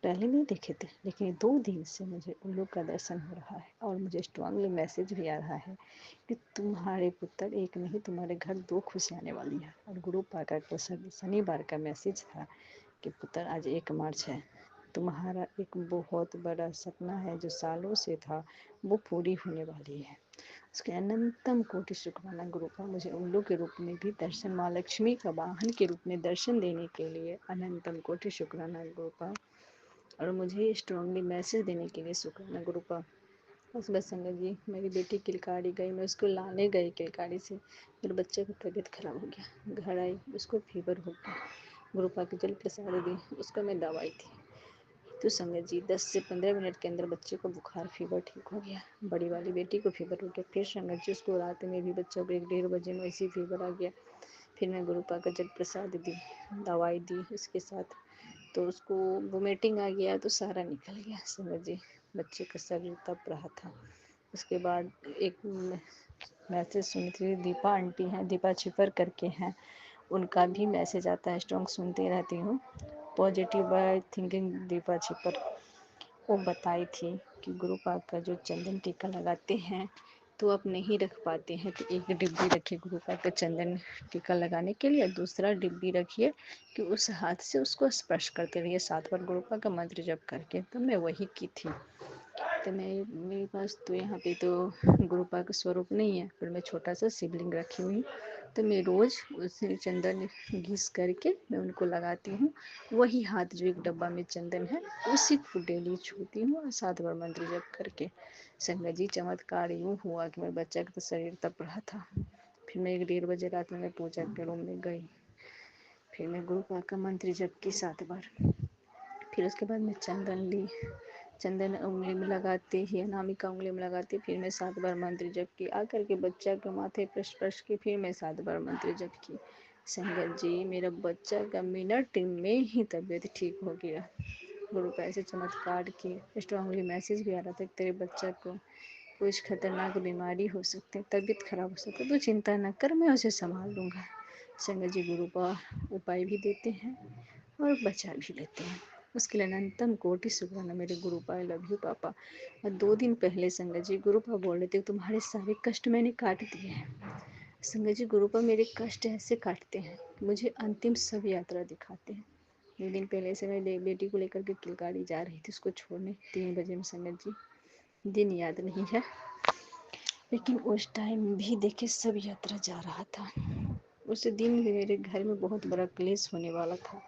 Speaker 7: पहले नहीं देखे थे, लेकिन 2 दिन से मुझे उल्लू का दर्शन हो रहा है। और मुझे स्ट्रांगली मैसेज भी आ रहा है कि तुम्हारे पुत्र एक नहीं, तुम्हारे घर 2 खुशी आने वाली है। और गुरु पाका का शनिवार का मैसेज था कि पुत्र आज 1 मार्च है, तुम्हारा एक बहुत बड़ा सपना है जो सालों से था, वो पूरी होने वाली है। उसके अनंतम कोटि शुक्राना गुरु का, मुझे उल्लू के रूप में भी दर्शन, माँ लक्ष्मी का वाहन के रूप में दर्शन देने के लिए अनंतम कोटि शुक्राना गुरु का। और मुझे स्ट्रांगली मैसेज देने के लिए शुक्राना गुरु का। बस बस संगत जी, मेरी बेटी किलकारी गई, मैं उसको लाने गई किलकारी से, मेरे बच्चे की तबीयत खराब हो गया। घर आई, उसको फीवर हो गया। गुरुपा की जल प्रसाद दी, उसको मैं दवाई थी। तो संगत जी 10 से 15 मिनट के अंदर बच्चे को बुखार फीवर ठीक हो गया। बड़ी वाली बेटी को फीवर हो गया। फिर संगत जी उसको रात में भी बच्चों को 1-1:30 बजे में ऐसी फीवर आ गया। फिर मैं गुरुपा का जल प्रसाद दी, दवाई दी उसके साथ, तो उसको वोमिटिंग आ गया, तो सारा निकल गया। संगत जी, बच्चे का शरीर तप रहा था। उसके बाद एक मैसेज सुनी थी, दीपा आंटी हैं, दीपा छिपर करके हैं, उनका भी मैसेज आता है, स्ट्रॉन्ग सुनते रहती हूँ। पॉजिटिव बाय थिंकिंग दीपा छिपर, वो बताई थी कि गुरु पाक का जो चंदन टीका लगाते हैं तो आप नहीं रख पाते हैं, तो एक डिब्बी रखिए गुरु पाक का चंदन टीका लगाने के लिए, दूसरा डिब्बी रखिए कि उस हाथ से उसको स्पर्श करते रहिए 7 बार गुरु पाक का मंत्र जप करके। तो मैं वही की थी। तो मैं, मेरे पास तो यहाँ पे तो गुरु पाक का स्वरूप नहीं है, पर मैं छोटा सा शिवलिंग रखी हुई, तो मैं रोज़ उसे चंदन घिस करके मैं उनको लगाती हूँ। वही हाथ जो एक डब्बा में चंदन है, उसी को डेली छूती हूँ और 7 बार मंत्र जप करके। संगत जी, चमत्कार यूँ हुआ कि मेरे बच्चा का तो शरीर तप रहा था। फिर मैं 1-1:30 बजे रात में मैं पूजा के रूम में गई। फिर मैं गुरु पाक का मंत्र जप की 7 बार। फिर उसके बाद मैं चंदन ली, चंदन उंगली में लगाते ही, अनामिका उंगली में लगाते, फिर मैं 7 बार मंत्र जप की। आकर के बच्चा के माथे पर स्पर्श की, फिर मैं 7 बार मंत्र जप की। संगत जी, मेरा बच्चा का मिनट में ही तबीयत ठीक हो गया। गुरु का ऐसे चमत्कार किए। स्ट्रांगली मैसेज भी आ रहा था, तेरे बच्चा को कुछ खतरनाक बीमारी हो सकती है, तबीयत खराब हो सकती है, तो चिंता न कर, मैं उसे संभाल लूँगा। संगत जी, गुरु का उपाय भी देते हैं और बचा भी लेते हैं, उसके लिए अनंतम कोटि शुक्राना मेरे गुरुपा। आई लव यू पापा। और 2 दिन पहले संगत जी गुरुपा बोल रहे थे तुम्हारे सारे कष्ट मैंने काट दिए हैं, संगत जी, गुरुपा मेरे कष्ट ऐसे काटते हैं कि मुझे अंतिम सब यात्रा दिखाते हैं। 2 दिन पहले से मैं बेटी को लेकर के किलकारी जा रही थी उसको छोड़ने 3 बजे में। संगत जी, दिन याद नहीं है, लेकिन उस टाइम भी देखे सब यात्रा जा रहा था। उस दिन भी मेरे घर में बहुत बड़ा क्लेश होने वाला था,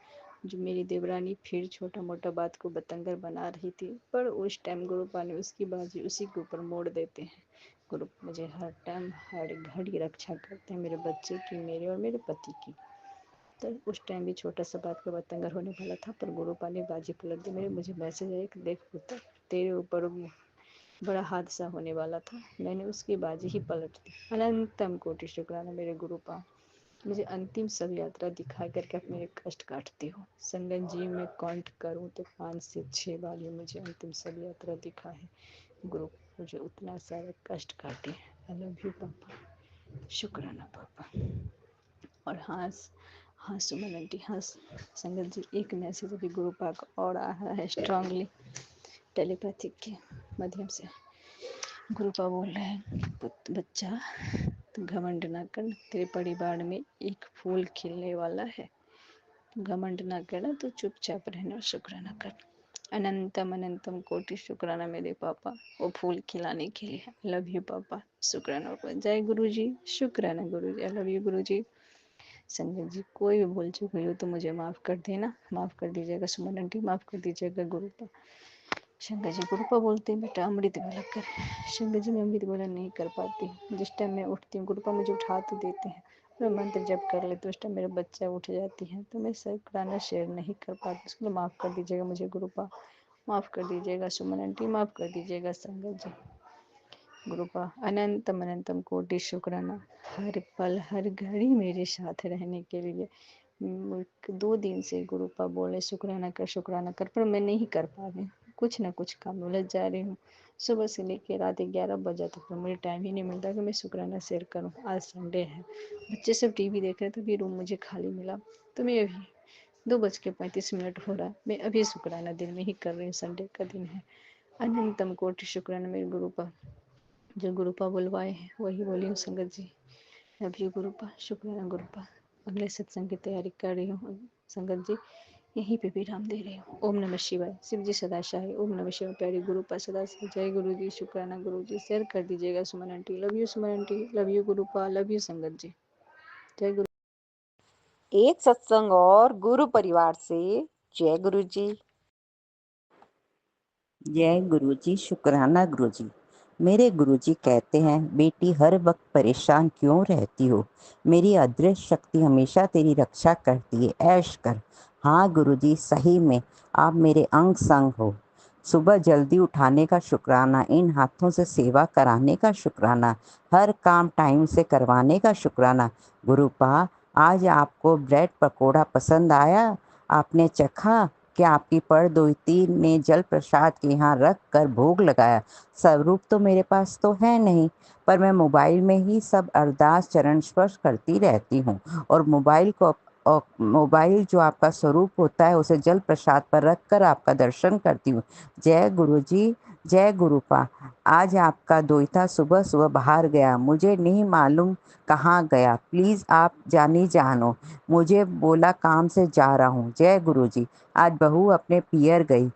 Speaker 7: जो मेरी देवरानी फिर छोटा मोटा बात को बतंगर बना रही थी, पर उस टाइम गुरुपा ने उसकी बाजी उसी के ऊपर मोड़ देते हैं। गुरु मुझे हर टाइम हर घड़ी रक्षा करते हैं, मेरे बच्चे की, मेरे और मेरे पति की। तो उस टाइम भी छोटा सा बात का बतंगर होने वाला था, पर गुरुपा ने बाजी पलट दी। मेरे मुझे मैसेज आया कि देख पुत्र, तेरे ऊपर बड़ा हादसा होने वाला था, मैंने उसकी बाजी ही पलट दी। अनंतम कोटि शुक्राना मेरे गुरुपा, मुझे अंतिम सब यात्रा दिखा करके आप मेरे कष्ट काटते हो। संगत जी, मैं काउंट करूँ तो 5 से 6 बार ये मुझे अंतिम सब यात्रा दिखा है। गुरु मुझे उतना सारा कष्ट काटे। आई लव यू पापा, शुक्राना पापा। और हाँ सुमन आंटी, हाँ संगत जी, एक मैसेज अभी गुरुपा का और आया है स्ट्रांगली टेलीपैथिक के माध्यम से। गुरुपा बोल रहे हैं, बच्चा तू घमंड ना कर, तेरे परिवार में एक फूल खिलने वाला है। घमंड ना करना, तो चुपचाप रहना, शुक्राना कर। अनंतम अनंतम कोटि शुक्राना मेरे पापा, वो फूल खिलाने के लिए। लव यू पापा, शुक्राना पापा। जय गुरु जी, शुक्राना गुरु जी, आई लव यू गुरु जी। संगत जी, कोई भी भूल चूक हुई हो तो मुझे माफ़ कर देना, माफ़ कर दीजिएगा। सुमन आंटी, माफ़ कर दीजिएगा। गुरुपा शंकर जी, गुरुपा बोलते हैं बेटा अमृत वेला कर। शंकर जी, मैं अमृत वेला नहीं कर पाती। जिस टाइम मैं उठती हूँ गुरुपा मुझे उठा तो देते हैं, मैं मंत्र जब कर लेती हूँ उस टाइम मेरे बच्चा उठ जाती है, तो मैं शुक्राना शेयर नहीं कर पाती। उसके लिए माफ़ कर दीजिएगा मुझे गुरुपा, माफ़ कर दीजिएगा। सुमन आंटी, माफ़ कर दीजिएगा। संगत जी, गुरुपा अनंतम अनंतम कोटि शुक्राना, हर पल हर घड़ी मेरे साथ रहने के लिए। 2 दिन से गुरुपा बोले शुक्राना कर, पर मैं नहीं कर पा रही हूँ, कुछ ना कुछ काम में उलझ जा रही हूँ। सुबह से लेकर रात 11 बजे तक तो मुझे टाइम ही नहीं मिलता कि मैं शुक्राना शेयर करूँ। आज संडे है, बच्चे सब टीवी देख रहे थे, तभी रूम मुझे खाली मिला, तो मैं अभी 2:35 हो रहा है, मैं अभी शुक्राना दिन में ही कर रही हूँ, संडे का दिन है। अनंतम कोटि शुक्राना मेरे गुरुपा, जो गुरुपा बुलवाए हैं वही बोली हूँ। संगत जी, अभी गुरुपा, शुक्राना गुरुपा। अगले सत्संग की तैयारी कर रही हूँ संगत जी, यहीं पे विराम दे रही हूँ। ओम नमः शिवाय, शिव जी सदा शाही। ओम नमः शिवाय, प्यारी गुरुपा सदा से। जय गुरु जी, शुक्राना गुरु जी। शेयर कर दीजिएगा Suman aunty. Love you Suman aunty, love you Gurupa, love you संगत जी। जय गुरु।
Speaker 2: एक सत्संग और गुरु परिवार से। जय गुरु जी।
Speaker 8: जय गुरु जी, शुक्राना गुरु जी। मेरे गुरु जी कहते हैं, बेटी हर वक्त परेशान क्यों रहती हो, मेरी अदृश्य शक्ति हमेशा तेरी रक्षा करती है, ऐश कर। हाँ गुरु जी, सही में आप मेरे अंग संग हो। सुबह जल्दी उठाने का शुक्राना, इन हाथों से सेवा कराने का शुक्राना, हर काम टाइम से करवाने का शुक्राना। गुरुपा, आज आपको ब्रेड पकोड़ा पसंद आया, आपने चखा? क्या आपकी परदोती ने जल प्रसाद के यहाँ रख कर भोग लगाया? स्वरूप तो मेरे पास तो है नहीं, पर मैं मोबाइल में ही सब अरदास चरण स्पर्श करती रहती हूँ, और मोबाइल जो आपका स्वरूप होता है उसे जल प्रसाद पर रख कर आपका दर्शन करती हूँ। जय गुरु जी, जय गुरुपा। आज आपका दोहिता सुबह सुबह बाहर गया, मुझे नहीं मालूम कहाँ गया, प्लीज़ आप जानी जानो। मुझे बोला काम से जा रहा हूँ। जय गुरु जी। आज बहू अपने पियर गई,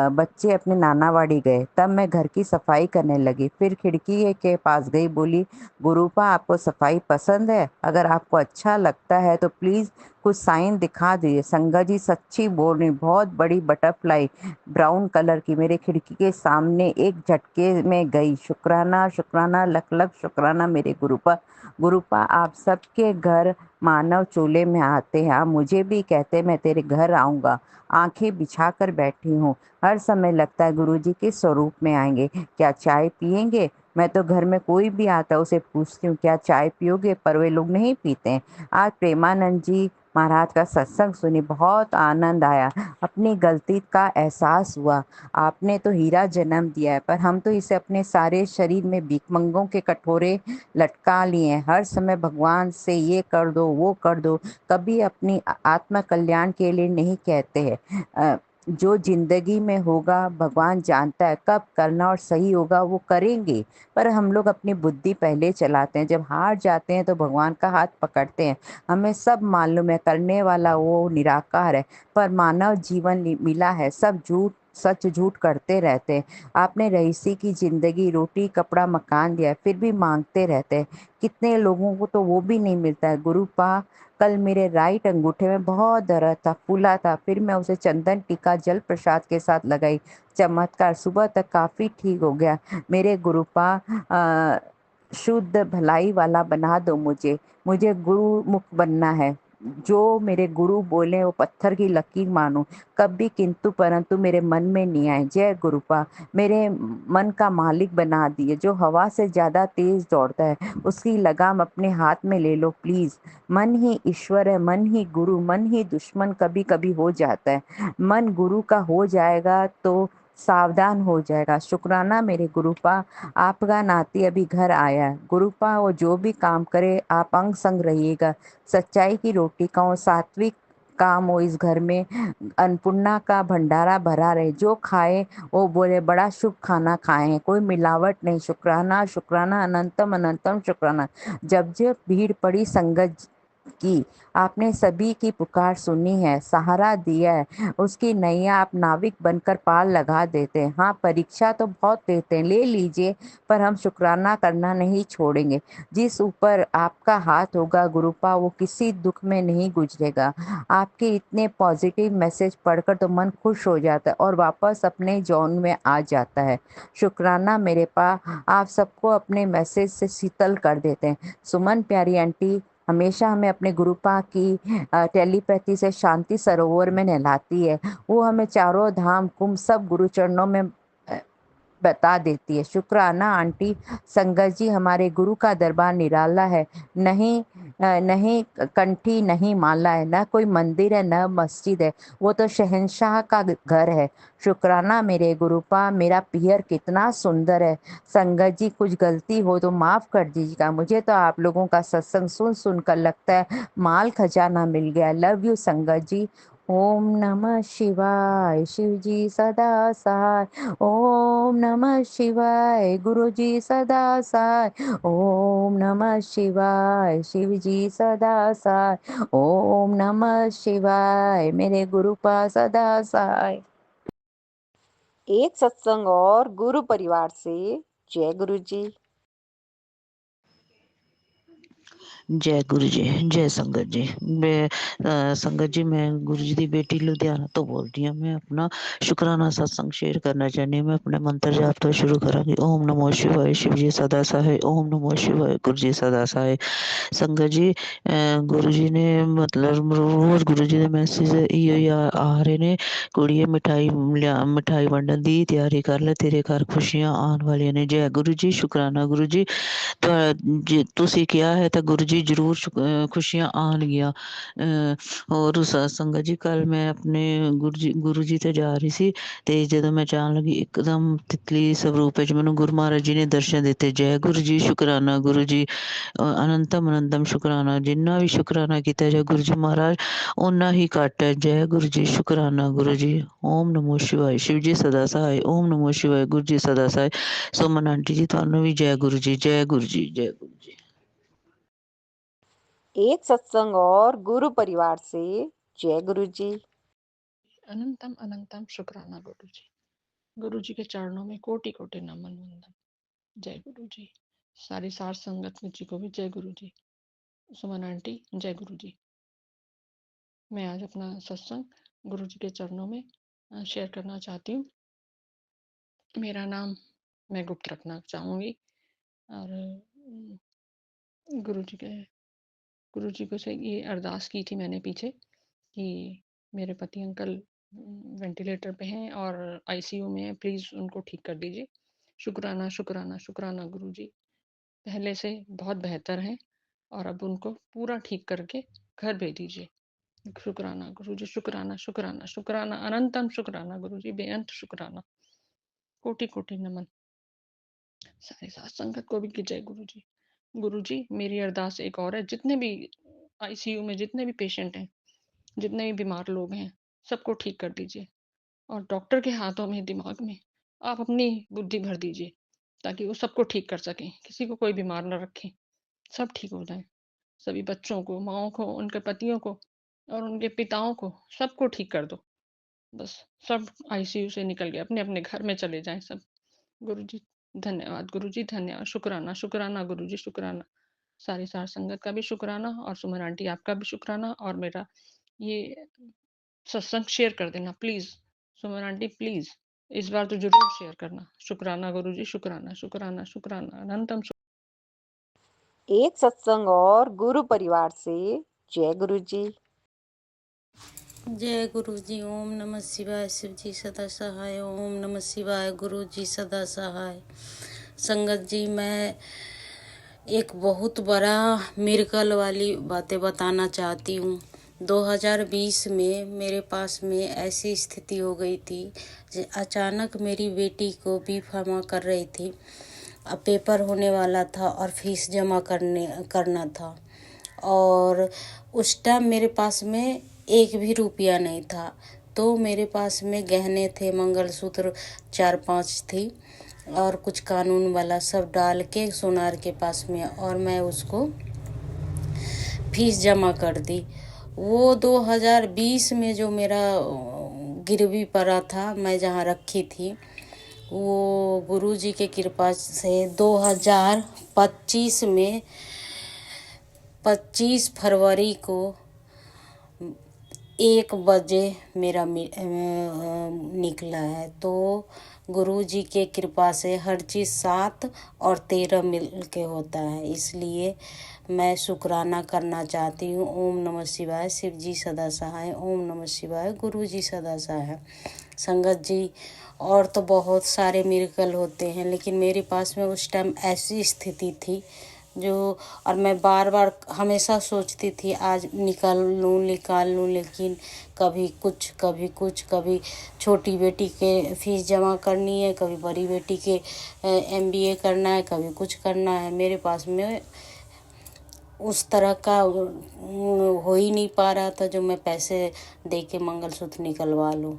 Speaker 8: बच्चे अपने नानावाड़ी गए, तब मैं घर की सफाई करने लगी, फिर खिड़की के पास गई, बोली गुरुपा आपको सफाई पसंद है? अगर आपको अच्छा लगता है तो प्लीज़ कुछ साइन दिखा दीजिए। संगत जी, सच्ची बोल रही, बहुत बड़ी बटरफ्लाई ब्राउन कलर की मेरे खिड़की के सामने एक झटके में गई। शुक्राना शुक्राना, लख लख शुक्राना मेरे गुरुपा। गुरुपा, आप सबके घर मानव चूल्हे में आते हैं, आप मुझे भी कहते मैं तेरे घर आऊँगा। आंखें बिछा कर बैठी हूँ, हर समय लगता है गुरुजी किस स्वरूप में आएंगे, क्या चाय पियेंगे? मैं तो घर में कोई भी आता है उसे पूछती हूँ क्या चाय पियोगे, पर वे लोग नहीं पीते हैं। आज प्रेमानंद जी महाराज का सत्संग सुनी, बहुत आनंद आया, अपनी गलती का एहसास हुआ। आपने तो हीरा जन्म दिया है, पर हम तो इसे अपने सारे शरीर में भीखमंगों के कटोरे लटका लिए हैं। हर समय भगवान से ये कर दो वो कर दो, कभी अपनी आत्म कल्याण के लिए नहीं कहते हैं। जो ज़िंदगी में होगा भगवान जानता है, कब करना और सही होगा वो करेंगे, पर हम लोग अपनी बुद्धि पहले चलाते हैं। जब हार जाते हैं तो भगवान का हाथ पकड़ते हैं। हमें सब मालूम है करने वाला वो निराकार है, पर मानव जीवन मिला है, सब सच झूठ करते रहते हैं। आपने रईसी की ज़िंदगी, रोटी, कपड़ा, मकान दिया है, फिर भी माँगते रहते हैं। कितने लोगों को तो वो भी नहीं मिलता है। गुरुपा, कल मेरे राइट अंगूठे में बहुत दर्द था, फूला था, फिर मैं उसे चंदन टीका जल प्रसाद के साथ लगाई। चमत्कार, सुबह तक काफ़ी ठीक हो गया। मेरे गुरुपा शुद्ध भलाई वाला बना दो मुझे। मुझे गुरुमुख बनना है। जो मेरे गुरु बोले वो पत्थर की लकीर मानूँ। कभी किंतु परंतु मेरे मन में नहीं आए। जय गुरुपा, मेरे मन का मालिक बना दिए। जो हवा से ज़्यादा तेज़ दौड़ता है, उसकी लगाम अपने हाथ में ले लो प्लीज़। मन ही ईश्वर है, मन ही गुरु, मन ही दुश्मन कभी-कभी हो जाता है। मन गुरु का हो जाएगा तो सावधान हो जाएगा। शुक्राना मेरे गुरुपा, आपका नाती अभी घर आया है। गुरुपा, वो जो भी काम करे आप अंग संग रहिएगा। सच्चाई की रोटी खाओ, सात्विक काम हो इस घर में, अन्नपूर्णा का भंडारा भरा रहे। जो खाए वो बोले बड़ा शुभ खाना खाए हैं, कोई मिलावट नहीं। शुक्राना शुक्राना, अनंतम अनंतम शुक्राना। जब जब भीड़ पड़ी संगत की, आपने सभी की पुकार सुनी है, सहारा दिया है। उसकी नैया आप नाविक बनकर पार लगा देते हैं। हाँ, परीक्षा तो बहुत देते हैं, ले लीजिए, पर हम शुक्राना करना नहीं छोड़ेंगे। जिस ऊपर आपका हाथ होगा गुरुपा, वो किसी दुख में नहीं गुजरेगा। आपके इतने पॉजिटिव मैसेज पढ़कर तो मन खुश हो जाता है और वापस अपने जोन में आ जाता है। शुक्राना मेरे पा, आप सबको अपने मैसेज से शीतल कर देते हैं। सुमन प्यारी आंटी हमेशा हमें अपने गुरुपा की टेलीपैथी से शांति सरोवर में नहलाती है। वो हमें चारों धाम कुंभ सब गुरु चरणों में बता देती है। शुक्राना आंटी, संगत जी हमारे गुरु का दरबार निराला है। नहीं कंठी, नहीं माला है, न कोई मंदिर है, न मस्जिद है। वो तो शहंशाह का घर है। शुक्राना मेरे गुरुपा, मेरा पियर कितना सुंदर है। संगत जी कुछ गलती हो तो माफ़ कर दीजिएगा। मुझे तो आप लोगों का सत्संग सुन सुनकर लगता है माल खजाना मिल गया। लव यू संगत जी। ओम नमः शिवाय, शिव जी सदा सहाय। ओम नमः शिवाय, गुरु जी सदा सहाय। ओम नमः शिवाय, शिव जी सदा सहाय। ओम नमः शिवाय, मेरे गुरुपा सदा सहाय।
Speaker 2: एक सत्संग और गुरु परिवार से। जय गुरु जी।
Speaker 6: जय गुरु जी, जय संगत जी। संगत जी मैं गुरु जी की बेटी लुधियाना तो बोल रही हूँ। मैं अपना शुक्राना सत्संग शेयर करना चाहनी हूँ। मैं अपने मंत्र जाप तो शुरू करांगी। ओम नमो शिवाय, शिव जी सदा सहाय। ओम नमो शिवाय, गुरु जी सदा सहाय। संगत जी गुरु जी ने मतलब रोज गुरु जी के मैसेज इयो आ रहे ने, कुड़िए मिठाई वंडन दी तैयारी कर ले, तेरे घर खुशियां आने वाली ने। जय गुरु जी, शुक्राना गुरु जी। ਤੁਸੀਂ ਕਿਹਾ ਹੈ ਤਾਂ ਗੁਰੂ ਜੀ ਜ਼ਰੂਰ ਖੁਸ਼ੀਆਂ ਆਉਣਗੀਆਂ। ਹੋਰ ਸੰਗਤ ਜੀ ਕੱਲ ਮੈਂ ਆਪਣੇ ਗੁਰੂ ਜੀ ਤੇ ਜਾ ਰਹੀ ਸੀ ਤੇ ਜਦੋਂ ਮੈਂ ਜਾਣ ਲੱਗੀ ਇੱਕਦਮ ਤਿਤਲੀ ਸਰੂਪ ਵਿੱਚ ਮੈਨੂੰ ਗੁਰੂ ਮਹਾਰਾਜ ਜੀ ਨੇ ਦਰਸ਼ਨ ਦਿੱਤੇ। ਜੈ ਗੁਰੂ ਜੀ, ਸ਼ੁਕਰਾਨਾ ਗੁਰੂ ਜੀ, ਅਨੰਤਮ ਅਨੰਤਮ ਸ਼ੁਕਰਾਨਾ। ਜਿੰਨਾ ਵੀ ਸ਼ੁਕਰਾਨਾ ਕੀਤਾ ਜਾਏ ਗੁਰੂ ਜੀ ਮਹਾਰਾਜ ਓਨਾ ਹੀ ਘੱਟ ਹੈ। ਜੈ ਗੁਰੂ ਜੀ, ਸ਼ੁਕਰਾਨਾ ਗੁਰੂ ਜੀ। ਓਮ ਨਮੋ शिवाय, शिव जी सदा सहाय। ओम नमो शिवाय, गुरु जी सदा सहाय। सुमन आंटी जी ਤੁਹਾਨੂੰ भी जय गुरु जी, जय गुरु जी, जय गुरु जी।
Speaker 2: एक सत्संग और गुरु परिवार से। जय गुरु जी।
Speaker 9: अनंतम अनंतम शुक्राना गुरु जी। गुरु जी के चरणों में कोटि कोटि नमन वंदन। जय गुरु जी। सारी सार संगत जी को भी जय गुरु जी। सुमन आंटी जय गुरु जी। मैं आज अपना सत्संग गुरु जी के चरणों में शेयर करना चाहती हूँ। मेरा नाम मैं गुप्त रखना चाहूँगी और गुरु जी को से ये अरदास की थी मैंने पीछे कि मेरे पति अंकल वेंटिलेटर पे हैं और आईसीयू में हैं, प्लीज़ उनको ठीक कर दीजिए। शुक्राना शुक्राना शुक्राना गुरु जी, पहले से बहुत बेहतर हैं और अब उनको पूरा ठीक करके घर भेज दीजिए। शुक्राना गुरु जी, शुक्राना शुक्राना शुक्राना, अनंतम शुक्राना गुरु जी, बेअंत शुक्राना, कोटि कोटि नमन। सारे साथ संगत को भी की जय गुरु जी। गुरु जी मेरी अरदास एक और है, जितने भी आईसीयू में जितने भी पेशेंट हैं, जितने भी बीमार लोग हैं, सबको ठीक कर दीजिए। और डॉक्टर के हाथों में, दिमाग में आप अपनी बुद्धि भर दीजिए, ताकि वो सबको ठीक कर सकें, किसी को कोई बीमार ना रखें, सब ठीक हो जाए। सभी बच्चों को, माँओं को, उनके पतियों को और उनके पिताओं को, सबको ठीक कर दो। बस सब आईसीयू से निकल गए, अपने-अपने घर में चले जाएँ सब। गुरुजी धन्यवाद, गुरुजी धन्यवाद, शुक्राना, शुक्राना गुरुजी, शुक्राना। सारी सार संगत का भी शुक्राना और सुमन आंटी आपका भी शुक्राना और मेरा ये सत्संग शेयर कर देना प्लीज़। सुमन आंटी प्लीज़, इस बार तो ज़रूर शेयर करना। शुक्राना गुरुजी, शुक्राना, शुक्राना, शुक्राना, अनंतम
Speaker 2: एक सत्संग और गुरु परिवार से। जय गुरु जी।
Speaker 1: जय गुरु जी। ओम नमः शिवाय। शिव जी सदा सहाय। ओम नमः शिवाय। गुरु जी सदा सहाय। संगत जी, मैं एक बहुत बड़ा मिरेकल वाली बातें बताना चाहती हूँ। 2020 में मेरे पास में ऐसी स्थिति हो गई थी, अचानक मेरी बेटी को बी फार्मा कर रही थी, अब पेपर होने वाला था और फीस जमा करना था, और उस टाइम मेरे पास में एक भी रुपया नहीं था। तो मेरे पास में गहने थे, मंगलसूत्र 4-5 थी और कुछ कानून वाला सब डाल के सोनार के पास में, और मैं उसको फीस जमा कर दी। वो 2020 में जो मेरा गिरवी पड़ा था, मैं जहाँ रखी थी, वो गुरुजी के कृपा से 2025 में 25 फरवरी को 1 बजे मेरा निकला है। तो गुरुजी के कृपा से हर चीज़ 7 और 13 मिल के होता है, इसलिए मैं शुक्राना करना चाहती हूँ। ओम नमः शिवाय। शिव जी सदा सहाय। ओम नमः शिवाय। गुरु जी सदा सहाय। संगत जी, और तो बहुत सारे मिरेकल होते हैं, लेकिन मेरे पास में उस टाइम ऐसी स्थिति थी जो, और मैं बार बार हमेशा सोचती थी आज निकाल लूँ, लेकिन कभी कुछ कभी कुछ, कभी छोटी बेटी के फीस जमा करनी है, कभी बड़ी बेटी के MBA करना है, कभी कुछ करना है। मेरे पास में उस तरह का हो ही नहीं पा रहा था जो मैं पैसे दे के मंगलसूत्र निकलवा लूँ।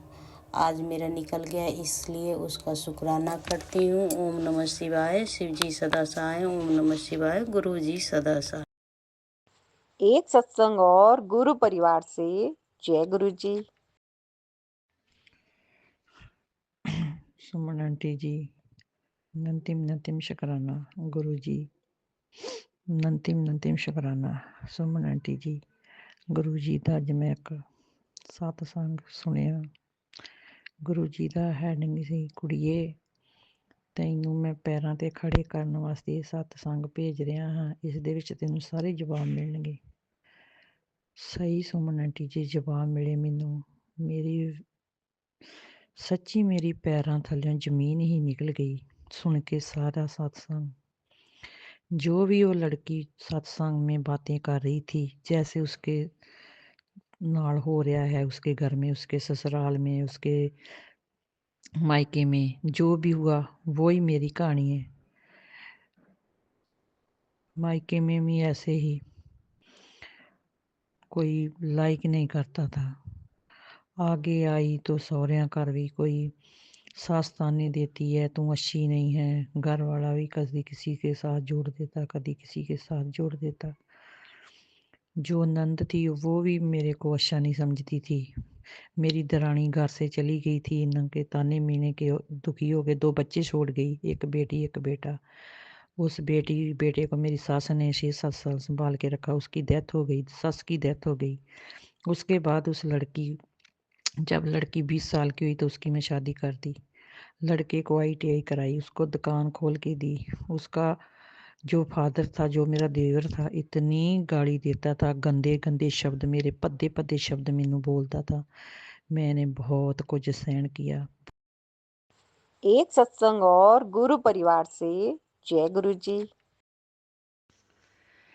Speaker 1: आज मेरा निकल गया, इसलिए उसका शुक्राना करती हूँ। ओम नमः शिवाय। शिव जी सदा सहाय। ओम नमः शिवाय। गुरु जी सदा सहाय।
Speaker 2: एक सत्संग और गुरु परिवार से। जय गुरु जी।
Speaker 10: सुमन आंटी जी, नंतिम शुक्राना। गुरु जी, नंतिम शुक्राना। सुमन आंटी जी, गुरु जी ਦਾ ਅੱਜ ਮੈਂ ਇੱਕ ਸਤਸੰਗ ਸੁਣਿਆ। ਗੁਰੂ ਜੀ ਦਾ ਹੈਡਿੰਗ ਸੀ, ਕੁੜੀਏ ਤੈਨੂੰ ਮੈਂ ਪੈਰਾਂ ਤੇ ਖੜੇ ਕਰਨ ਵਾਸਤੇ ਇਹ ਸਤਸੰਗ ਭੇਜ ਰਿਹਾ ਹਾਂ, ਇਸ ਦੇ ਵਿੱਚ ਤੈਨੂੰ ਸਾਰੇ ਜਵਾਬ ਮਿਲਣਗੇ। ਸਹੀ ਸੁਮਨ ਆਂਟੀ ਜੀ, ਜਵਾਬ ਮਿਲੇ ਮੈਨੂੰ। ਮੇਰੀ ਸੱਚੀ ਮੇਰੀ ਪੈਰਾਂ ਥੱਲੇ ਜ਼ਮੀਨ ਹੀ ਨਿਕਲ ਗਈ सुन के सारा सत्संग। जो भी वो लड़की सत्संग में बातें कर रही थी, जैसे उसके नाल हो रहा है, उसके घर में, उसके ससुराल में, उसके मायके में जो भी हुआ वो ही मेरी कहानी है। मायके में भी ऐसे ही कोई लाइक नहीं करता था। आगे आई तो सौहरिया घर भी कोई सास ताने देती है, तू अच्छी नहीं है। घर वाला भी कभी किसी के साथ जोड़ देता, कभी किसी के साथ जोड़ देता। जो नंद थी वो भी मेरे को अच्छा नहीं समझती थी। मेरी दरानी घर से चली गई थी, नंगे ताने मीने के दुखी हो गए, 2 बच्चे छोड़ गई, एक बेटी एक बेटा। उस बेटे को मेरी सास ने 6-7 साल संभाल के रखा, उसकी डेथ हो गई, सस की डेथ हो गई। उसके बाद उस लड़की, जब लड़की 20 साल की हुई तो उसकी मैं शादी कर दी। लड़के को ITI कराई, उसको दुकान खोल के दी। उसका जो फादर था, जो मेरा देवर था, इतनी गाली देता था, गंदे गंदे शब्द, मेरे पद्दे पद्दे शब्द मैनू बोलता था। मैंने बहुत कुछ सहन किया।
Speaker 2: एक सत्संग और गुरु परिवार से। जय गुरु जी।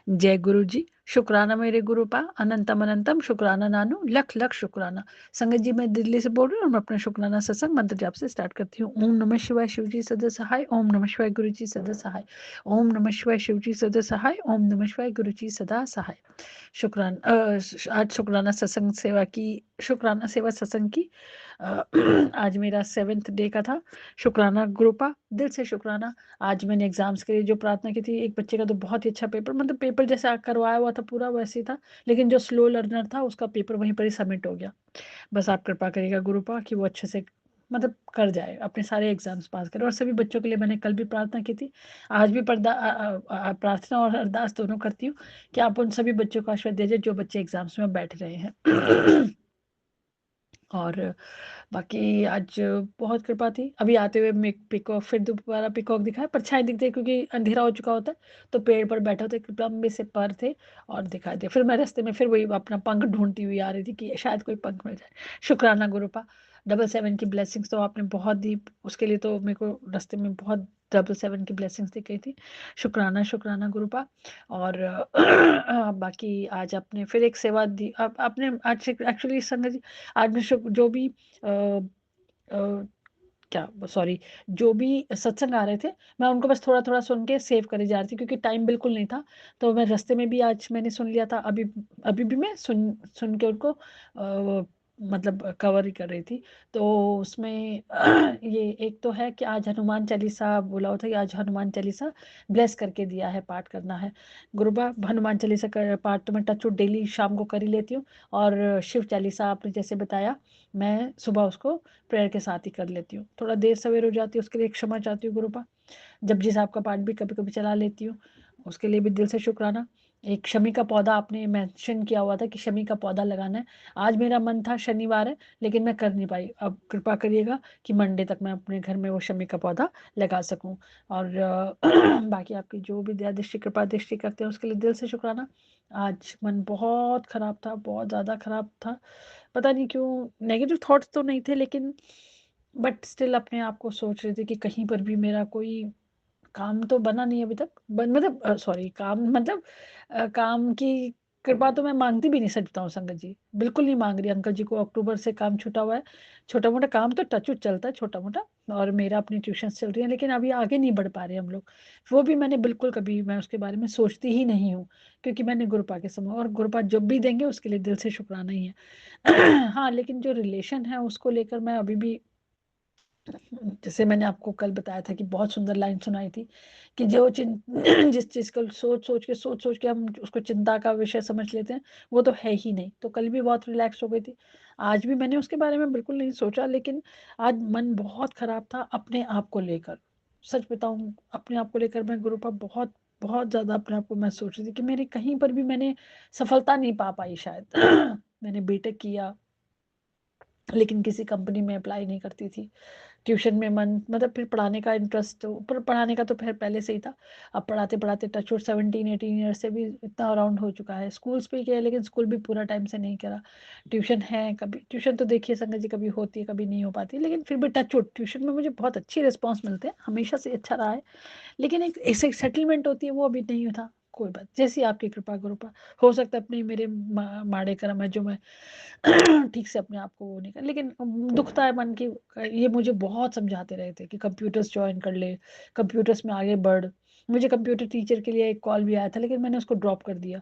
Speaker 7: जय गुरु जी। शुक्राना मेरे गुरु पा, अनंतम अनंतम शुक्राना नानू, लख लख शुक्राना। संगत जी, मैं दिल्ली से बोल रही हूँ और मैं अपना शुक्राना सत्संग मंत्र जाप से स्टार्ट करती हूँ। ओम नमः शिवाय। शिव जी सदा सहाय। ओम नमः शिवाय। गुरु जी सदा सहाय। ओम नमः शिवाय। शिव जी सदा सहाय। ओम नमः शिवाय। गुरु जी सदा सहाय। शुक्राना। आज शुक्राना सत्संग सेवा की शुक्राना सेवा सत्संग की आज मेरा 7th डे का था। शुक्राना ग्रुपा, दिल से शुक्राना। आज मैंने एग्जाम्स के लिए जो प्रार्थना की थी, एक बच्चे का तो बहुत ही अच्छा पेपर, मतलब पेपर जैसे करवाया हुआ था पूरा वैसे ही था, लेकिन जो स्लो लर्नर था उसका पेपर वहीं पर ही सबमिट हो गया। बस आप कृपा करिएगा गुरुपा कि वो अच्छे से मतलब कर जाए, अपने सारे एग्जाम्स पास करे। और सभी बच्चों के लिए मैंने कल भी प्रार्थना की थी, आज भी प्रार्थना और अरदास दोनों करती हूँ कि आप उन सभी बच्चों को आशीर्वाद दीजिए जो बच्चे एग्जाम्स में बैठ रहे हैं। और बाकी आज बहुत कृपा थी। अभी आते हुए मैं पिकॉक, फिर दोबारा पिकॉक दिखाया, परछाई दिखते क्योंकि अंधेरा हो चुका होता है, तो पेड़ पर बैठे होते लंबे से पर थे और दिखाई दे। फिर मैं रास्ते में फिर वही अपना पंख ढूंढती हुई आ रही थी कि शायद कोई पंख मिल जाए। शुक्राना गुरुपा, 777 की ब्लेसिंग्स तो आपने बहुत दी, उसके लिए तो मेरे को रास्ते में बहुत 777 की ब्लेसिंग्स दी गई थी। शुक्राना शुक्राना गुरुपा। और बाकी आज आपने फिर एक सेवा दी, आपने आज एक्चुअली संगत जी, आज मैं जो भी क्या सॉरी, जो भी सत्संग आ रहे थे, मैं उनको बस थोड़ा-थोड़ा सुन के सेव करे जा रही थी क्योंकि टाइम बिल्कुल नहीं था। तो मैं रास्ते में भी आज मैंने सुन लिया था, अभी अभी भी मैं सुन सुन के उनको मतलब कवर ही कर रही थी। तो उसमें ये एक तो है कि आज हनुमान चालीसा बोला हुआ था कि आज हनुमान चालीसा ब्लेस करके दिया है, पाठ करना है। गुरुबा, हनुमान चालीसा का पाठ तो मैं टच वुड डेली शाम को कर ही लेती हूँ, और शिव चालीसा आपने जैसे बताया, मैं सुबह उसको प्रेयर के साथ ही कर लेती हूँ। थोड़ा देर सवेर हो जाती है, उसके लिए क्षमा चाहती हूँ गुरुपा। जपजी साहब का पाठ भी कभी-कभी चला लेती हूँ, उसके लिए भी दिल से शुक्राना। एक शमी का पौधा आपने मेंशन किया हुआ था कि शमी का पौधा लगाना है। आज मेरा मन था, शनिवार है, लेकिन मैं कर नहीं पाई। अब कृपा करिएगा कि मंडे तक मैं अपने घर में वो शमी का पौधा लगा सकूँ। और बाकी आपकी जो भी दया दृष्टि, कृपा दृष्टि करते हैं उसके लिए दिल से शुक्राना। आज मन बहुत खराब था, बहुत ज़्यादा खराब था। पता नहीं क्यों, नेगेटिव थॉट्स तो नहीं थे, लेकिन बट स्टिल अपने आप को सोच रही थी कि कहीं पर भी मेरा कोई काम तो बना नहीं अभी तक, मतलब सॉरी, काम मतलब काम की कृपा तो मैं मांगती भी नहीं, सच बताऊं संगत जी, बिल्कुल नहीं मांग रही। अंकल जी को अक्टूबर से काम छूटा हुआ है, छोटा मोटा काम तो टच वुड चलता है छोटा मोटा, और मेरा अपनी ट्यूशन चल रही है, लेकिन अभी आगे नहीं बढ़ पा रहे हम लोग। वो भी मैंने बिल्कुल कभी मैं उसके बारे में सोचती ही नहीं हूँ, क्योंकि मैंने गुरुपा के समय, और गुरुपा जब भी देंगे उसके लिए दिल से शुक्राना ही है। हाँ, लेकिन जो रिलेशन है उसको लेकर मैं अभी भी, जैसे मैंने आपको कल बताया था कि बहुत सुंदर लाइन सुनाई थी कि जो जिस चीज को सोच सोच के हम उसको चिंता का विषय समझ लेते हैं, वो तो है ही नहीं। तो कल भी बहुत रिलैक्स हो गई थी, आज भी मैंने उसके बारे में बिल्कुल नहीं सोचा, लेकिन आज मन बहुत खराब था अपने आप को लेकर। सच बताऊं, अपने आप को लेकर मैं गुरु पर बहुत बहुत ज्यादा अपने आप को मैं सोच रही थी कि मेरे कहीं पर भी मैंने सफलता नहीं पा पाई शायद। मैंने बीटेक किया, लेकिन किसी कंपनी में अप्लाई नहीं करती थी। ट्यूशन में मन, मतलब फिर पढ़ाने का इंटरेस्ट, तो ऊपर पढ़ाने का तो फिर पहले से ही था। अब पढ़ाते पढ़ाते टचवुड 17-18 ईयर से भी इतना अराउंड हो चुका है। स्कूल्स पे किया, लेकिन स्कूल भी पूरा टाइम से नहीं करा। ट्यूशन है, कभी ट्यूशन तो देखिए संगत जी, कभी होती है कभी नहीं हो पाती, लेकिन फिर भी टचवुड ट्यूशन में मुझे बहुत अच्छी रिस्पॉन्स मिलते हैं, हमेशा से अच्छा रहा है। लेकिन एक ऐसे सेटलमेंट होती है, वो अभी नहीं था। कोई बात, जैसी आपकी कृपा गुरुपा, हो सकता है अपने मेरे माड़े कर्म है जो मैं ठीक से अपने आप को वो नहीं कर, लेकिन दुखता है मन की। ये मुझे बहुत समझाते रहे थे कि कंप्यूटर्स ज्वाइन कर ले, कंप्यूटर्स में आगे बढ़। मुझे कंप्यूटर टीचर के लिए एक कॉल भी आया था, लेकिन मैंने उसको ड्रॉप कर दिया।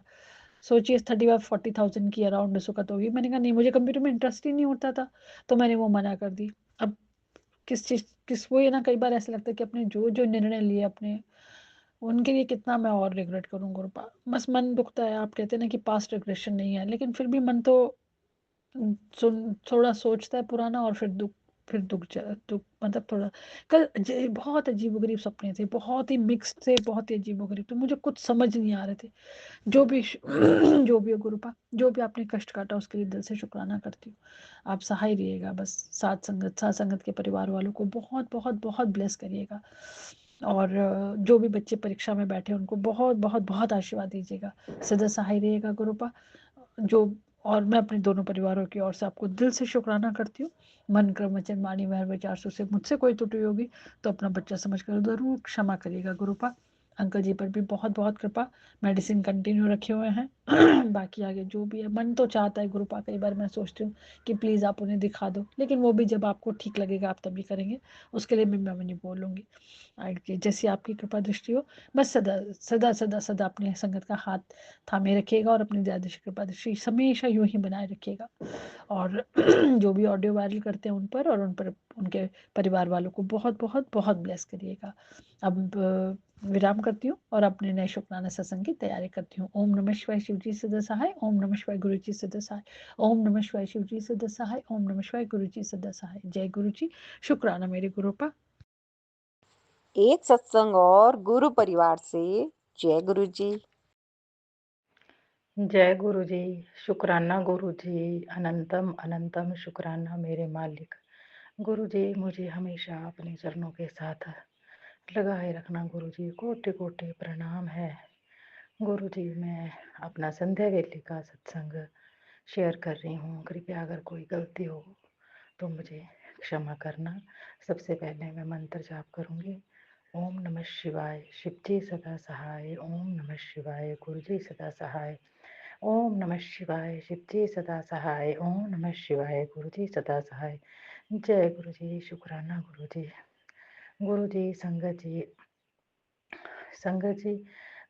Speaker 7: सोचिए 35-40,000 की अराउंड सुकत होगी, मैंने कहा नहीं, मुझे कंप्यूटर में इंटरेस्ट ही नहीं होता था, तो मैंने वो मना कर दी। अब किस चीज किस वो ये ना, कई बार ऐसा लगता है कि अपने जो जो निर्णय लिए अपने, उनके लिए कितना मैं और रिग्रेट करूँ गुरुपा। बस मन दुखता है। आप कहते हैं ना कि पास्ट रिग्रेशन नहीं है, लेकिन फिर भी मन तो सुन थोड़ा सोचता है पुराना, और फिर दुख मतलब थोड़ा। कल बहुत अजीबोगरीब सपने थे, बहुत ही मिक्स्ड थे, बहुत ही अजीबोगरीब, तो मुझे कुछ समझ नहीं आ रहे थे। जो भी जो भी हो गुरुपा, जो भी आपने कष्ट काटा उसके लिए दिल से शुक्राना करती हूँ। आप सहाय रहिएगा, बस साथ संगत के परिवार वालों को बहुत बहुत बहुत ब्लेस करिएगा। और जो भी बच्चे परीक्षा में बैठे उनको बहुत बहुत बहुत आशीर्वाद दीजिएगा, सदा सहाय रहिएगा गुरुपा। जो और मैं अपने दोनों परिवारों की ओर से आपको दिल से शुक्राना करती हूँ। मन क्रम वचन वाणी व्यवहार विचार से मुझसे कोई त्रुटि होगी तो अपना बच्चा समझकर जरूर क्षमा करिएगा गुरुपा। अंकल जी पर भी बहुत बहुत कृपा, मेडिसिन कंटिन्यू रखे हुए हैं, बाकी आगे जो भी है, मन तो चाहता है गुरुपा, कई बार मैं सोचती हूँ कि प्लीज़ आप उन्हें दिखा दो, लेकिन वो भी जब आपको ठीक लगेगा आप तभी करेंगे, उसके लिए भी मैं नहीं बोलूँगी। आगे जैसी आपकी कृपा दृष्टि हो, बस सदा सदा सदा सदा अपने संगत का हाथ थामे रखिएगा और अपनी दया दृष्टि कृपा दृष्टि हमेशा यूं ही बनाए रखिएगा। और जो भी ऑडियो वायरल करते हैं उन पर और उन पर उनके परिवार वालों को बहुत बहुत बहुत ब्लेस करिएगा। अब विराम करती हूँ और अपने नए शुक्राना सत्संग की तैयारी करती हूँ। ओम नमः शिवाय शिव जी सदा सहाय, ओम नमः शिवाय गुरु जी सदा सहाय, ओम नमः शिवाय शिव जी सदा सहाय, ओम नमः शिवाय गुरु जी सदा सहाय। जय गुरु जी। शुक्राना मेरे गुरुपा।
Speaker 8: एक सत्संग और गुरु परिवार से जय गुरु जी।
Speaker 10: जय गुरु जी। शुक्राना गुरु जी, अनंतम अनंतम शुक्राना मेरे मालिक। गुरु जी मुझे हमेशा अपने चरणों के साथ लगाए रखना गुरु जी, कोटि कोटि प्रणाम है। गुरु जी मैं अपना संध्या वेले का सत्संग शेयर कर रही हूँ, कृपया अगर कोई गलती हो तो मुझे क्षमा करना। सबसे पहले मैं मंत्र जाप करूँगी। ओम नमः शिवाय, शिव जी सदा सहाय, ओम नमः शिवाय, गुरु जी सदा सहाय, ओम नमः शिवाय, शिव जी सदा सहाय, ओम नमः शिवाय, गुरु जी सदा सहाय। जय गुरु जी। शुक्राना गुरु जी। गुरु जी संगत जी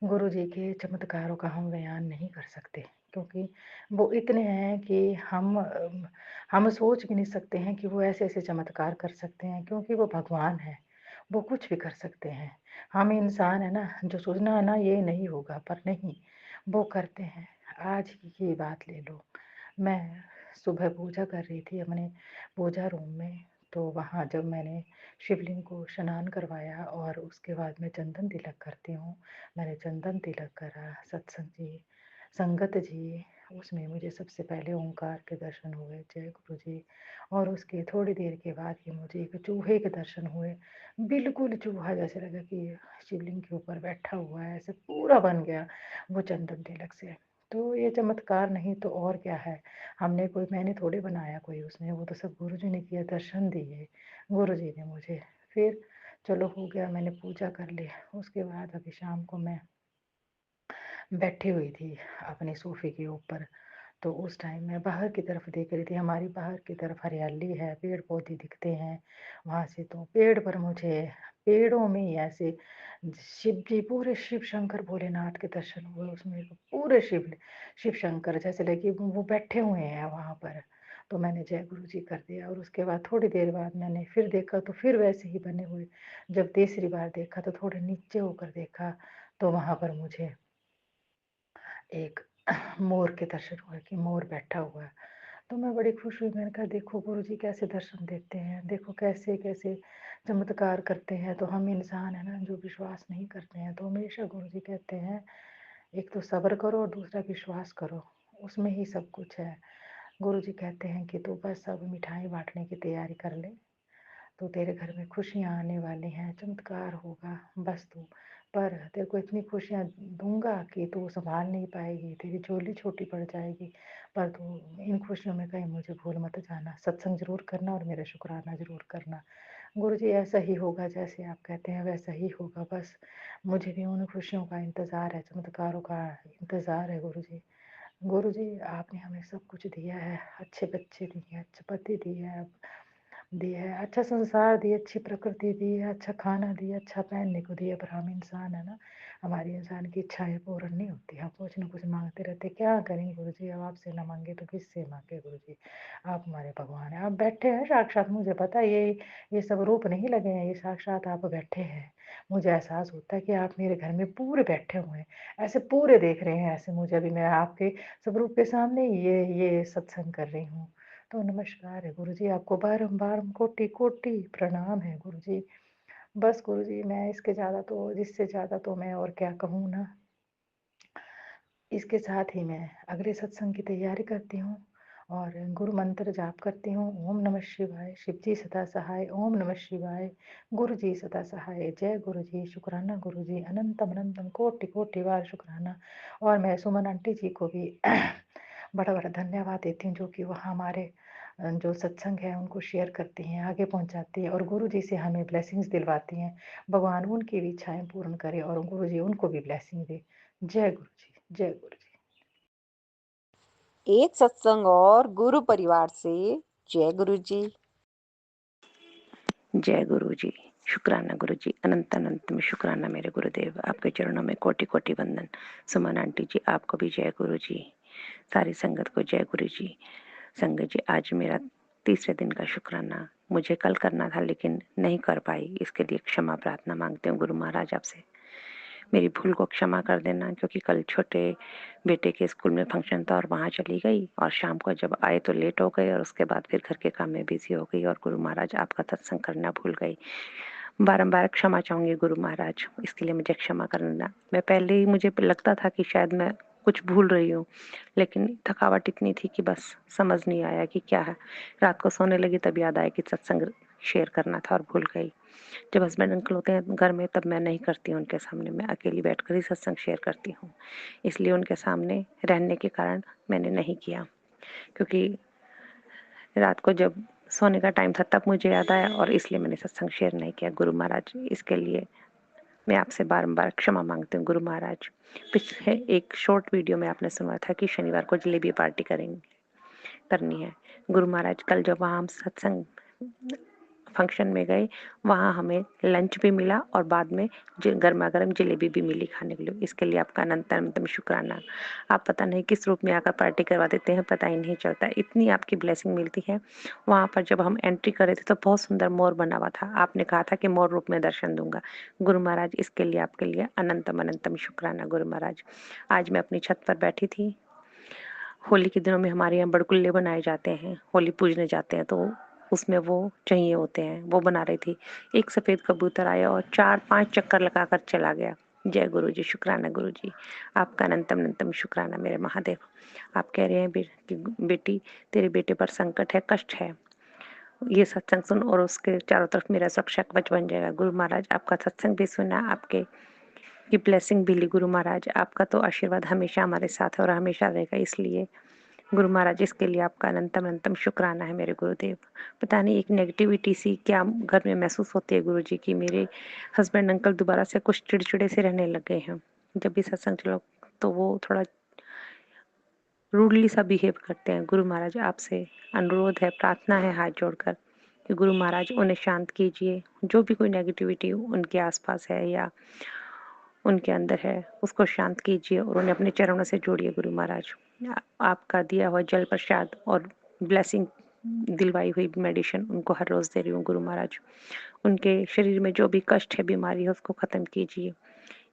Speaker 10: गुरु जी के चमत्कारों का हम बयान नहीं कर सकते, क्योंकि वो इतने हैं कि हम सोच भी नहीं सकते हैं कि वो ऐसे ऐसे चमत्कार कर सकते हैं, क्योंकि वो भगवान है, वो कुछ भी कर सकते हैं। हम इंसान है ना, जो सोचना है ना ये नहीं होगा, पर नहीं, वो करते हैं। आज की बात ले लो, मैं सुबह पूजा कर रही थी अपने पूजा रूम में, तो वहाँ जब मैंने शिवलिंग को स्नान करवाया और उसके बाद मैं चंदन तिलक करती हूँ, मैंने चंदन तिलक करा, सत्संग जी संगत जी, उसमें मुझे सबसे पहले ओंकार के दर्शन हुए, जय गुरु जी। और उसके थोड़ी देर के बाद ही मुझे एक चूहे के दर्शन हुए, बिल्कुल चूहा जैसे लगा कि शिवलिंग के ऊपर बैठा हुआ है, ऐसे पूरा बन गया वो चंदन तिलक से। तो ये चमत्कार नहीं तो और क्या है। मैंने थोड़े बनाया कोई उसमें, वो तो सब गुरु जी ने किया, दर्शन दिए गुरु जी ने मुझे। फिर चलो हो गया, मैंने पूजा कर ली। उसके बाद अभी शाम को मैं बैठी हुई थी अपने सोफे के ऊपर, तो उस टाइम मैं बाहर की तरफ देख रही थी। हमारी बाहर की तरफ हरियाली है, पेड़ पौधे दिखते हैं वहाँ से, तो पेड़ पर मुझे पेड़ों में ही ऐसे शिव जी, पूरे शिव शंकर भोलेनाथ के दर्शन हुए उसमें। पूरे शिव शंकर जैसे लगे वो बैठे हुए हैं वहाँ पर। तो मैंने जय गुरु जी कर दिया, और उसके बाद थोड़ी देर बाद मैंने फिर देखा तो फिर वैसे ही बने हुए। जब तीसरी बार देखा तो थोड़े नीचे होकर देखा, तो वहाँ पर मुझे एक मोर के दर्शन हुए कि मोर बैठा हुआ है। तो मैं बड़ी खुश हुई, मैंने कहा देखो गुरु जी कैसे दर्शन देते हैं, देखो कैसे कैसे चमत्कार करते हैं। तो हम इंसान है ना, जो विश्वास नहीं करते हैं, तो हमेशा गुरु जी कहते हैं एक तो सब्र करो और दूसरा विश्वास करो, उसमें ही सब कुछ है। गुरु जी कहते हैं कि तू बस अब मिठाई बांटने की तैयारी कर ले, तो तेरे घर में खुशियाँ आने वाली हैं, चमत्कार होगा, बस तू पर तेरे को इतनी खुशियाँ दूंगा कि तू संभाल नहीं पाएगी, तेरी झोली छोटी पड़ जाएगी, पर तू इन खुशियों में कहीं मुझे भूल मत जाना, सत्संग जरूर करना और मेरा शुक्राना जरूर करना। गुरु जी ऐसा ही होगा, जैसे आप कहते हैं वैसा ही होगा, बस मुझे भी उन खुशियों का इंतज़ार है, चमत्कारों का इंतज़ार है। गुरु जी आपने हमें सब कुछ दिया है, अच्छे बच्चे दिए, अच्छे पति दिए है, दिया है, अच्छा संसार दिया, अच्छी प्रकृति दी है, अच्छा खाना दिया, अच्छा पहनने को दिया, पर हम इंसान है ना, हमारी इंसान की इच्छाएं पूर्ण नहीं होती, हम कुछ न कुछ मांगते रहते। क्या करें गुरु जी, अब आपसे ना मांगे तो किससे मांगे गुरु जी, आप हमारे भगवान हैं, आप बैठे हैं साक्षात, मुझे पता है ये सब रूप नहीं लगे हैं, ये साक्षात आप बैठे हैं। मुझे एहसास होता है कि आप मेरे घर में पूरे बैठे हुए हैं, ऐसे पूरे देख रहे हैं, ऐसे मुझे अभी मैं आपके स्वरूप के सामने ये सत्संग कर रही हूँ। तो नमस्कार है गुरु जी, आपको बारंबार कोटि कोटि प्रणाम है गुरु जी। बस गुरु जी मैं इसके ज़्यादा तो, जिससे ज़्यादा तो मैं और क्या कहूँ ना। इसके साथ ही मैं अगले सत्संग की तैयारी करती हूँ और गुरु मंत्र जाप करती हूँ। ओम नमः शिवाय, शिव जी सदा सहाय, ओम नमः शिवाय, गुरु जी सदा सहाय, जय गुरु जी। शुक्राना गुरु जी, अनंतम अनंतम कोटि कोटि बार शुक्राना। और मैं सुमन आंटी जी को भी बड़ा बड़ा धन्यवाद देती हूँ, जो कि वह हमारे जो सत्संग है उनको शेयर करती हैं, आगे पहुँचाती हैं, और गुरु जी से हमें ब्लेसिंग्स दिलवाती हैं। भगवान उनकी भी इच्छाएं पूर्ण करे और गुरु जी उनको भी ब्लेसिंग दे। जय गुरु जी, जय गुरु जी।
Speaker 2: एक सत्संग और गुरु परिवार से। जय गुरु जी।
Speaker 11: जय गुरु जी। शुक्राना गुरु जी, अनंत अनंत में शुक्राना मेरे गुरुदेव, आपके चरणों में कोटि कोटि वंदन। सुमन आंटी जी, आपको भी जय गुरु जी, सारी संगत को जय गुरु जी। संगत जी, आज मेरा तीसरे दिन का शुक्राना, मुझे कल करना था लेकिन नहीं कर पाई, इसके लिए क्षमा प्रार्थना मांगते हूँ गुरु महाराज आपसे। मेरी भूल को क्षमा कर देना, क्योंकि कल छोटे बेटे के स्कूल में फंक्शन था और वहाँ चली गई, और शाम को जब आए तो लेट हो गए, और उसके बाद फिर घर के काम में बिजी हो गई, और गुरु महाराज आपका सत्संग करना भूल गई। बारंबार क्षमा चाहूंगी गुरु महाराज, इसके लिए मुझे क्षमा करना। मैं पहले ही, मुझे लगता था कि शायद मैं कुछ भूल रही हूँ, लेकिन थकावट इतनी थी कि बस समझ नहीं आया कि क्या है। रात को सोने लगी तब याद आया कि सत्संग शेयर करना था और भूल गई। जब हस्बैंड अंकल होते हैं घर में तब मैं नहीं करती हूँ उनके सामने, मैं अकेली बैठकर ही सत्संग शेयर करती हूँ, इसलिए उनके सामने रहने के कारण मैंने नहीं किया। क्योंकि रात को जब सोने का टाइम था तब मुझे याद आया, और इसलिए मैंने सत्संग शेयर नहीं किया गुरु महाराज। इसके लिए मैं आपसे बारंबार क्षमा मांगती हूँ गुरु महाराज। पिछले एक शॉर्ट वीडियो में आपने सुना था कि शनिवार को जलेबी पार्टी करनी है। गुरु महाराज, कल जब वहाँ हम सत्संग फंक्शन में गए, वहाँ हमें लंच भी मिला और बाद में गर्मा गर्म जलेबी भी मिली खाने के लिए। इसके लिए आपका अनंत अनंतम शुक्राना। आप पता नहीं किस रूप में आकर पार्टी करवा देते हैं, पता ही नहीं चलता, इतनी आपकी ब्लेसिंग मिलती है। वहाँ पर जब हम एंट्री कर रहे थे तो बहुत सुंदर मोर बना हुआ था, आपने कहा था कि मोर रूप में दर्शन दूंगा। गुरु महाराज, इसके लिए आपके लिए अनंतम अनंतम शुक्राना गुरु महाराज। आज मैं अपनी छत पर बैठी थी, होली के दिनों में हमारे यहाँ बड़कुल्ले बनाए जाते हैं, होली पूजने जाते हैं, तो उसमें वो चाहिए होते हैं, वो बना रही थी। एक सफेद कबूतर आया और 4-5 चक्कर लगाकर चला गया। जय गुरु जी, शुक्राना गुरु जी, आपका अनंतम अनंतम शुक्राना मेरे महादेव। आप कह रहे हैं कि बेटी तेरे बेटे पर संकट है, कष्ट है, ये सत्संग सुन और उसके चारों तरफ मेरा सुरक्षा कवच बन जाएगा। गुरु महाराज, आपका सत्संग भी सुना, आपके की ब्लेसिंग भी ली गुरु महाराज, आपका तो आशीर्वाद हमेशा हमारे साथ है और हमेशा रहेगा, इसलिए गुरु महाराज इसके लिए आपका अनंतम अनंतम शुक्राना है मेरे गुरुदेव। पता नहीं एक नेगेटिविटी सी क्या घर में महसूस होती है गुरु जी की, मेरे हस्बैंड अंकल दोबारा से कुछ चिड़चिड़े से रहने लग गए हैं। जब भी सत्संग चलो तो वो थोड़ा रूडली सा बिहेव करते हैं। गुरु महाराज आपसे अनुरोध है, प्रार्थना है हाथ जोड़कर कि गुरु महाराज उन्हें शांत कीजिए, जो भी कोई नेगेटिविटी उनके आसपास है या उनके अंदर है उसको शांत कीजिए और उन्हें अपने चरणों से जोड़िए गुरु महाराज। आपका दिया हुआ जल प्रसाद और ब्लेसिंग दिलवाई हुई मेडिसिन उनको हर रोज दे रही हूँ गुरु महाराज। उनके शरीर में जो भी कष्ट है, बीमारी है, उसको खत्म कीजिए।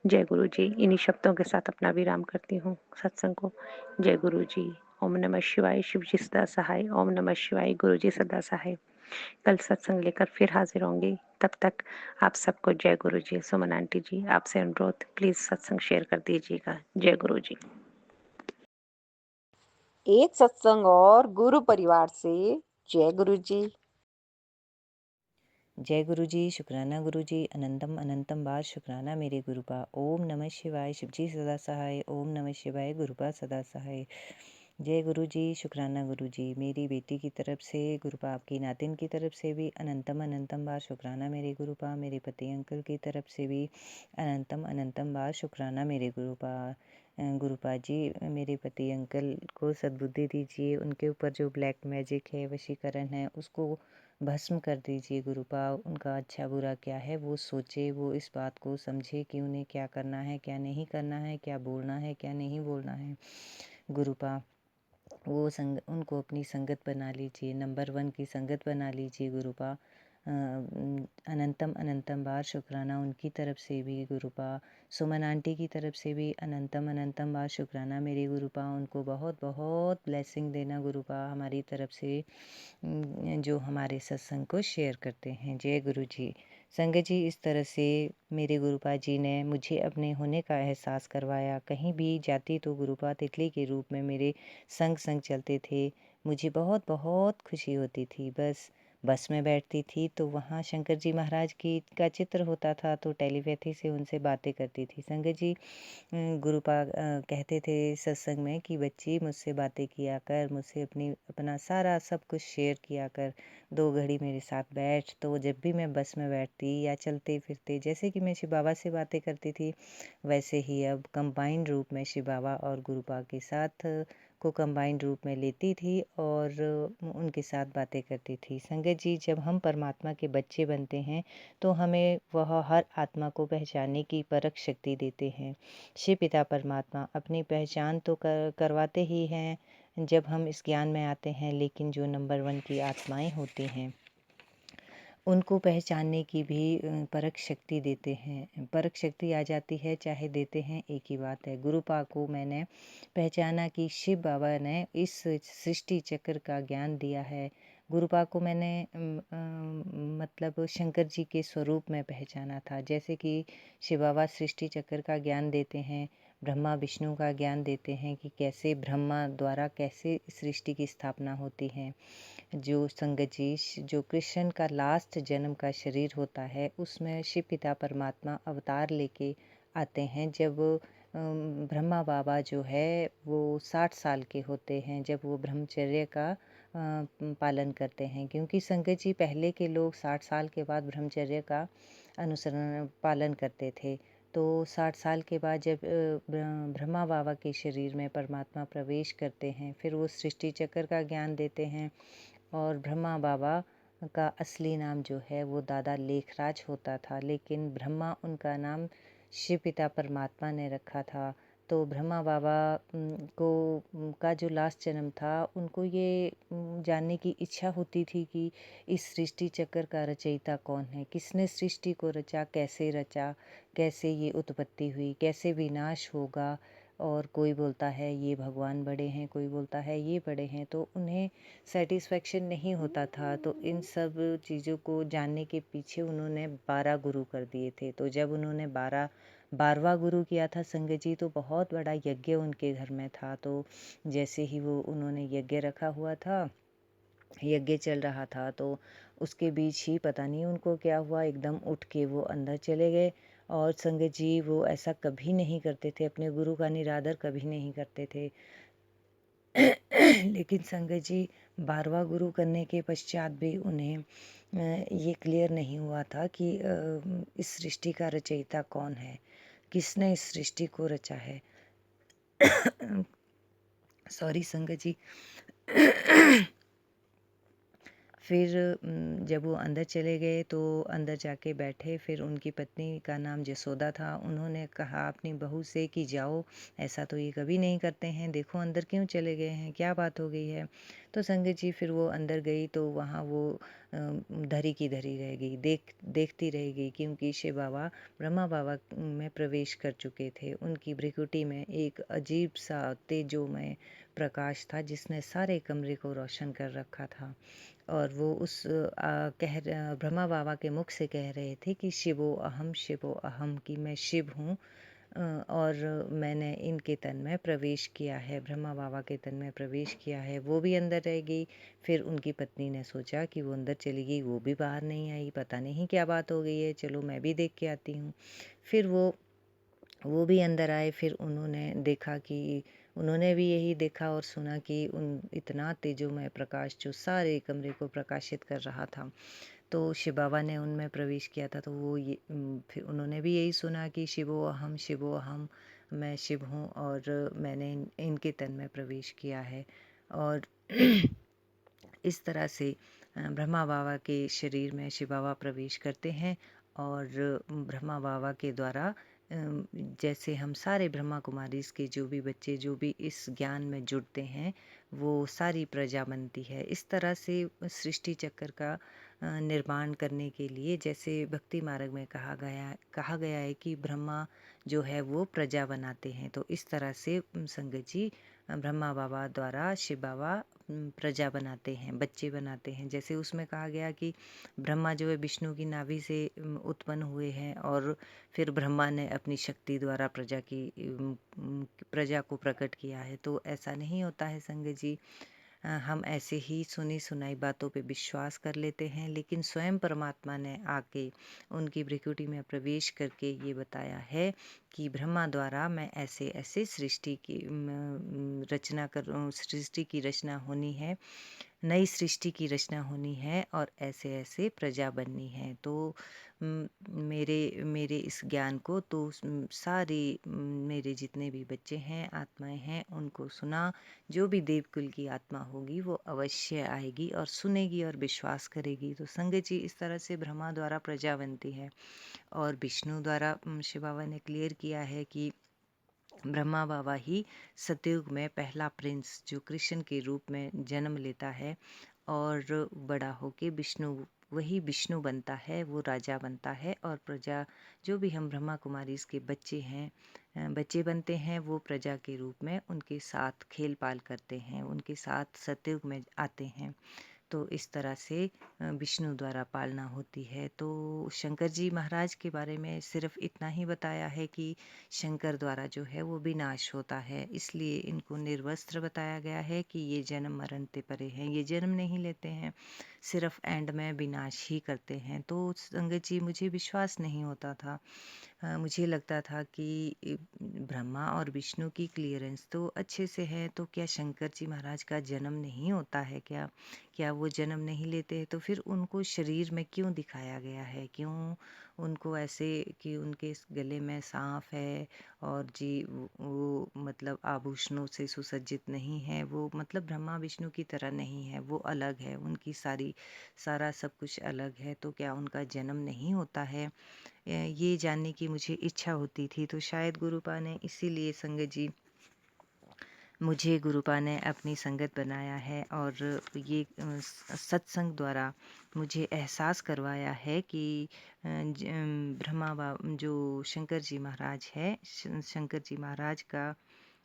Speaker 11: जय गुरु जी। इन्हीं शब्दों के साथ अपना विराम करती हूँ सत्संग को। जय गुरु जी। ओम नमः शिवाय, शिव जी सदा सहाय। ओम नमः शिवाय, गुरु जी सदा सहाय। कल सत्संग लेकर फिर हाजिर होंगी, तब तक आप सबको जय गुरु जी। सुमन आंटी जी, आपसे अनुरोध, प्लीज सत्संग शेयर कर दीजिएगा। जय गुरु जी।
Speaker 2: एक सत्संग और गुरु परिवार से। जय गुरु जी।
Speaker 12: जय गुरु जी, शुक्राना गुरु जी, अनंतम अनंतम बार शुक्राना मेरे गुरुपा। ओम नमः शिवाय, शिवजी सदा सहाय। ओम नमः शिवाय, गुरुपा सदा सहाय। जय गुरु जी, शुक्राना गुरु जी। मेरी बेटी की तरफ से गुरुपा, आपकी नातिन की तरफ से भी अनंतम अनंतम बार शुक्राना मेरे गुरुपा। मेरे पति अंकल की तरफ से भी अनंतम अनंतम बार शुक्राना मेरे गुरुपा। गुरुपा जी, मेरे पति अंकल को सद्बुद्धि दीजिए, उनके ऊपर जो ब्लैक मैजिक है, वशीकरण है, उसको भस्म कर दीजिए गुरुपा। उनका अच्छा बुरा क्या है वो सोचे, वो इस बात को समझे कि उन्हें क्या करना है, क्या नहीं करना है, क्या बोलना है, क्या नहीं बोलना है गुरुपा। वो उनको अपनी संगत बना लीजिए, नंबर 1 की संगत बना लीजिए गुरुपा। अनंतम अनंतम बार शुक्राना उनकी तरफ से भी गुरुपा। सुमन आंटी की तरफ से भी अनंतम अनंतम बार शुक्राना मेरे गुरुपा। उनको बहुत बहुत ब्लेसिंग देना गुरुपा हमारी तरफ से, जो हमारे सत्संग को शेयर करते हैं। जय गुरु जी। संगत जी, इस तरह से मेरे गुरुपा जी ने मुझे अपने होने का एहसास करवाया। कहीं भी जाती तो गुरुपा तितली के रूप में मेरे संग संग चलते थे। मुझे बहुत बहुत खुशी होती थी। बस में बैठती थी तो वहाँ शंकर जी महाराज की का चित्र होता था, तो टेलीपैथी से उनसे बातें करती थी। संगत जी, गुरुपा कहते थे सत्संग में कि बच्ची मुझसे बातें किया कर, मुझसे अपना सारा सब कुछ शेयर किया कर, 2 घड़ी मेरे साथ बैठ। तो जब भी मैं बस में बैठती या चलते फिरते, जैसे कि मैं शिव बाबा से बातें करती थी, वैसे ही अब कंबाइंड रूप में शिव बाबा और गुरुपा के साथ को कंबाइंड रूप में लेती थी और उनके साथ बातें करती थी। संगत जी, जब हम परमात्मा के बच्चे बनते हैं तो हमें वह हर आत्मा को पहचानने की परख शक्ति देते हैं। शिव पिता परमात्मा अपनी पहचान तो करवाते ही हैं जब हम इस ज्ञान में आते हैं, लेकिन जो नंबर 1 की आत्माएं होती हैं उनको पहचानने की भी परख शक्ति देते हैं। परख शक्ति आ जाती है, चाहे देते हैं, एक ही बात है। गुरुपा को मैंने पहचाना कि शिव बाबा ने इस सृष्टि चक्र का ज्ञान दिया है। गुरुपा को मैंने मतलब शंकर जी के स्वरूप में पहचाना था। जैसे कि शिव बाबा सृष्टि चक्र का ज्ञान देते हैं, ब्रह्मा विष्णु का ज्ञान देते हैं कि कैसे ब्रह्मा द्वारा कैसे सृष्टि की स्थापना होती है। जो संगत जी, जो कृष्ण का लास्ट जन्म का शरीर होता है उसमें शिव पिता परमात्मा अवतार लेके आते हैं जब ब्रह्मा बाबा जो है वो 60 साल के होते हैं, जब वो ब्रह्मचर्य का पालन करते हैं। क्योंकि संगत जी, पहले के लोग 60 साल के बाद ब्रह्मचर्य का अनुसरण पालन करते थे। तो 60 साल के बाद जब ब्रह्मा बाबा के शरीर में परमात्मा प्रवेश करते हैं, फिर वो सृष्टि चक्र का ज्ञान देते हैं। और ब्रह्मा बाबा का असली नाम जो है वो दादा लेखराज होता था, लेकिन ब्रह्मा उनका नाम शिव पिता परमात्मा ने रखा था। तो ब्रह्मा बाबा का जो लास्ट जन्म था, उनको ये जानने की इच्छा होती थी कि इस सृष्टि चक्र का रचयिता कौन है, किसने सृष्टि को रचा, कैसे ये उत्पत्ति हुई, कैसे विनाश होगा। और कोई बोलता है ये भगवान बड़े हैं, कोई बोलता है ये बड़े हैं, तो उन्हें सेटिस्फेक्शन नहीं होता था। तो इन सब चीज़ों को जानने के पीछे उन्होंने 12 गुरु कर दिए थे। तो जब उन्होंने 12वां गुरु किया था संगत जी, तो बहुत बड़ा यज्ञ उनके घर में था। तो जैसे ही वो उन्होंने यज्ञ रखा हुआ था, यज्ञ चल रहा था, तो उसके बीच ही पता नहीं उनको क्या हुआ, एकदम उठ के वो अंदर चले गए। और संगत जी, वो ऐसा कभी नहीं करते थे, अपने गुरु का निरादर कभी नहीं करते थे। लेकिन संगत जी, 12वां गुरु करने के पश्चात भी उन्हें ये क्लियर नहीं हुआ था कि इस सृष्टि का रचयिता कौन है, किसने इस सृष्टि को रचा है। सॉरी संगत जी। फिर जब वो अंदर चले गए तो अंदर जाके बैठे, फिर उनकी पत्नी का नाम जसोदा था। उन्होंने कहा अपनी बहू से कि जाओ, ऐसा तो ये कभी नहीं करते हैं, देखो अंदर क्यों चले गए हैं, क्या बात हो गई है। तो संगत जी, फिर वो अंदर गई तो वहाँ वो धरी की धरी रह गई, देखती रह गई, क्योंकि शिव बाबा ब्रह्मा बाबा में प्रवेश कर चुके थे। उनकी भ्रिकुटी में एक अजीब सा तेजोमय प्रकाश था जिसने सारे कमरे को रोशन कर रखा था। और वो उस ब्रह्मा बाबा के मुख से कह रहे थे कि शिवो अहम, कि मैं शिव हूँ और मैंने इनके तन में प्रवेश किया है, ब्रह्मा बाबा के तन में प्रवेश किया है। वो भी अंदर रह गई। फिर उनकी पत्नी ने सोचा कि वो अंदर चली गई, वो भी बाहर नहीं आई, पता नहीं क्या बात हो गई है, चलो मैं भी देख के आती हूँ। फिर वो भी अंदर आए। फिर उन्होंने भी यही देखा और सुना कि इतना तेजोमय प्रकाश जो सारे कमरे को प्रकाशित कर रहा था। तो शिव बाबा ने उनमें प्रवेश किया था। तो फिर उन्होंने भी यही सुना कि शिवो अहम, मैं शिव हूँ और मैंने इनके तन में प्रवेश किया है। और इस तरह से ब्रह्मा बाबा के शरीर में शिव बाबा प्रवेश करते हैं और ब्रह्मा बाबा के द्वारा जैसे हम सारे ब्रह्मा कुमारी के जो भी बच्चे जो भी इस ज्ञान में जुड़ते हैं, वो सारी प्रजा बनती है। इस तरह से सृष्टि चक्र का निर्माण करने के लिए, जैसे भक्ति मार्ग में कहा गया है कि ब्रह्मा जो है वो प्रजा बनाते हैं। तो इस तरह से संगत जी, ब्रह्मा बाबा द्वारा शिव बाबा प्रजा बनाते हैं, बच्चे बनाते हैं। जैसे उसमें कहा गया कि ब्रह्मा जो है विष्णु की नाभि से उत्पन्न हुए हैं और फिर ब्रह्मा ने अपनी शक्ति द्वारा प्रजा को प्रकट किया है। तो ऐसा नहीं होता है संगत जी। हम ऐसे ही सुनी सुनाई बातों पे विश्वास कर लेते हैं, लेकिन स्वयं परमात्मा ने आके उनकी भ्रिकुटी में प्रवेश करके ये बताया है कि ब्रह्मा द्वारा मैं ऐसे ऐसे सृष्टि की रचना होनी है। नई सृष्टि की रचना होनी है और ऐसे ऐसे प्रजा बननी है। तो मेरे मेरे इस ज्ञान को तो सारे मेरे जितने भी बच्चे हैं, आत्माएं हैं, उनको सुना। जो भी देवकुल की आत्मा होगी वो अवश्य आएगी और सुनेगी और विश्वास करेगी। तो संगत जी, इस तरह से ब्रह्मा द्वारा प्रजा बनती है और विष्णु द्वारा शिव बाबा ने क्लियर किया है कि ब्रह्मा बाबा ही सतयुग में पहला प्रिंस जो कृष्ण के रूप में जन्म लेता है और बड़ा होके वही विष्णु बनता है, वो राजा बनता है और प्रजा जो भी हम ब्रह्मा कुमारी इसके बच्चे हैं, बच्चे बनते हैं, वो प्रजा के रूप में उनके साथ खेल पाल करते हैं, उनके साथ सतयुग में आते हैं। तो इस तरह से विष्णु द्वारा पालना होती है। तो शंकर जी महाराज के बारे में सिर्फ इतना ही बताया है कि शंकर द्वारा जो है वो विनाश होता है, इसलिए इनको निर्वस्त्र बताया गया है कि ये जन्म मरण ते परे हैं, ये जन्म नहीं लेते हैं, सिर्फ एंड में विनाश ही करते हैं। तो संगत जी, मुझे विश्वास नहीं होता था। मुझे लगता था कि ब्रह्मा और विष्णु की क्लियरेंस तो अच्छे से है, तो क्या शंकर जी महाराज का जन्म नहीं होता है क्या? क्या वो जन्म नहीं लेते हैं? तो फिर उनको शरीर में क्यों दिखाया गया है? क्यों उनको ऐसे कि उनके गले में सांप है और जी वो मतलब आभूषणों से सुसज्जित नहीं है, वो मतलब ब्रह्मा विष्णु की तरह नहीं है, वो अलग है, उनकी सारा सब कुछ अलग है। तो क्या उनका जन्म नहीं होता है? ये जानने की मुझे इच्छा होती थी। तो शायद गुरुपा ने इसीलिए संगत जी मुझे गुरुपा ने अपनी संगत बनाया है और ये सत्संग द्वारा मुझे एहसास करवाया है कि ब्रह्मा बाबा जो शंकर जी महाराज है, शंकर जी महाराज का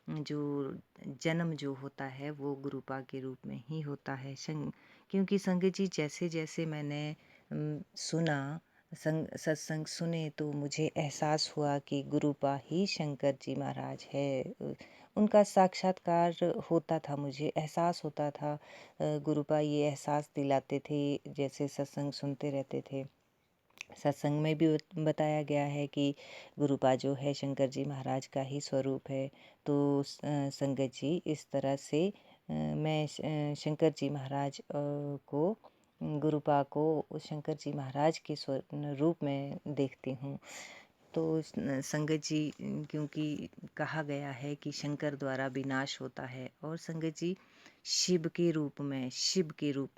Speaker 12: जो जन्म जो होता है वो गुरुपा के रूप में ही होता है। क्योंकि संगत जी, जैसे जैसे मैंने सुना सत्संग सुने तो मुझे एहसास हुआ कि गुरुपा ही शंकर जी महाराज है। उनका साक्षात्कार होता था, मुझे एहसास होता था। गुरुपा ये एहसास दिलाते थे जैसे सत्संग सुनते रहते थे। सत्संग में भी बताया गया है कि गुरुपा जो है शंकर जी महाराज का ही स्वरूप है। तो संगत जी, इस तरह से मैं शंकर जी महाराज को गुरुपा को शंकर जी महाराज के रूप में देखती हूँ। तो संगत जी, क्योंकि कहा गया है कि शंकर द्वारा विनाश होता है और संगत जी शिव के रूप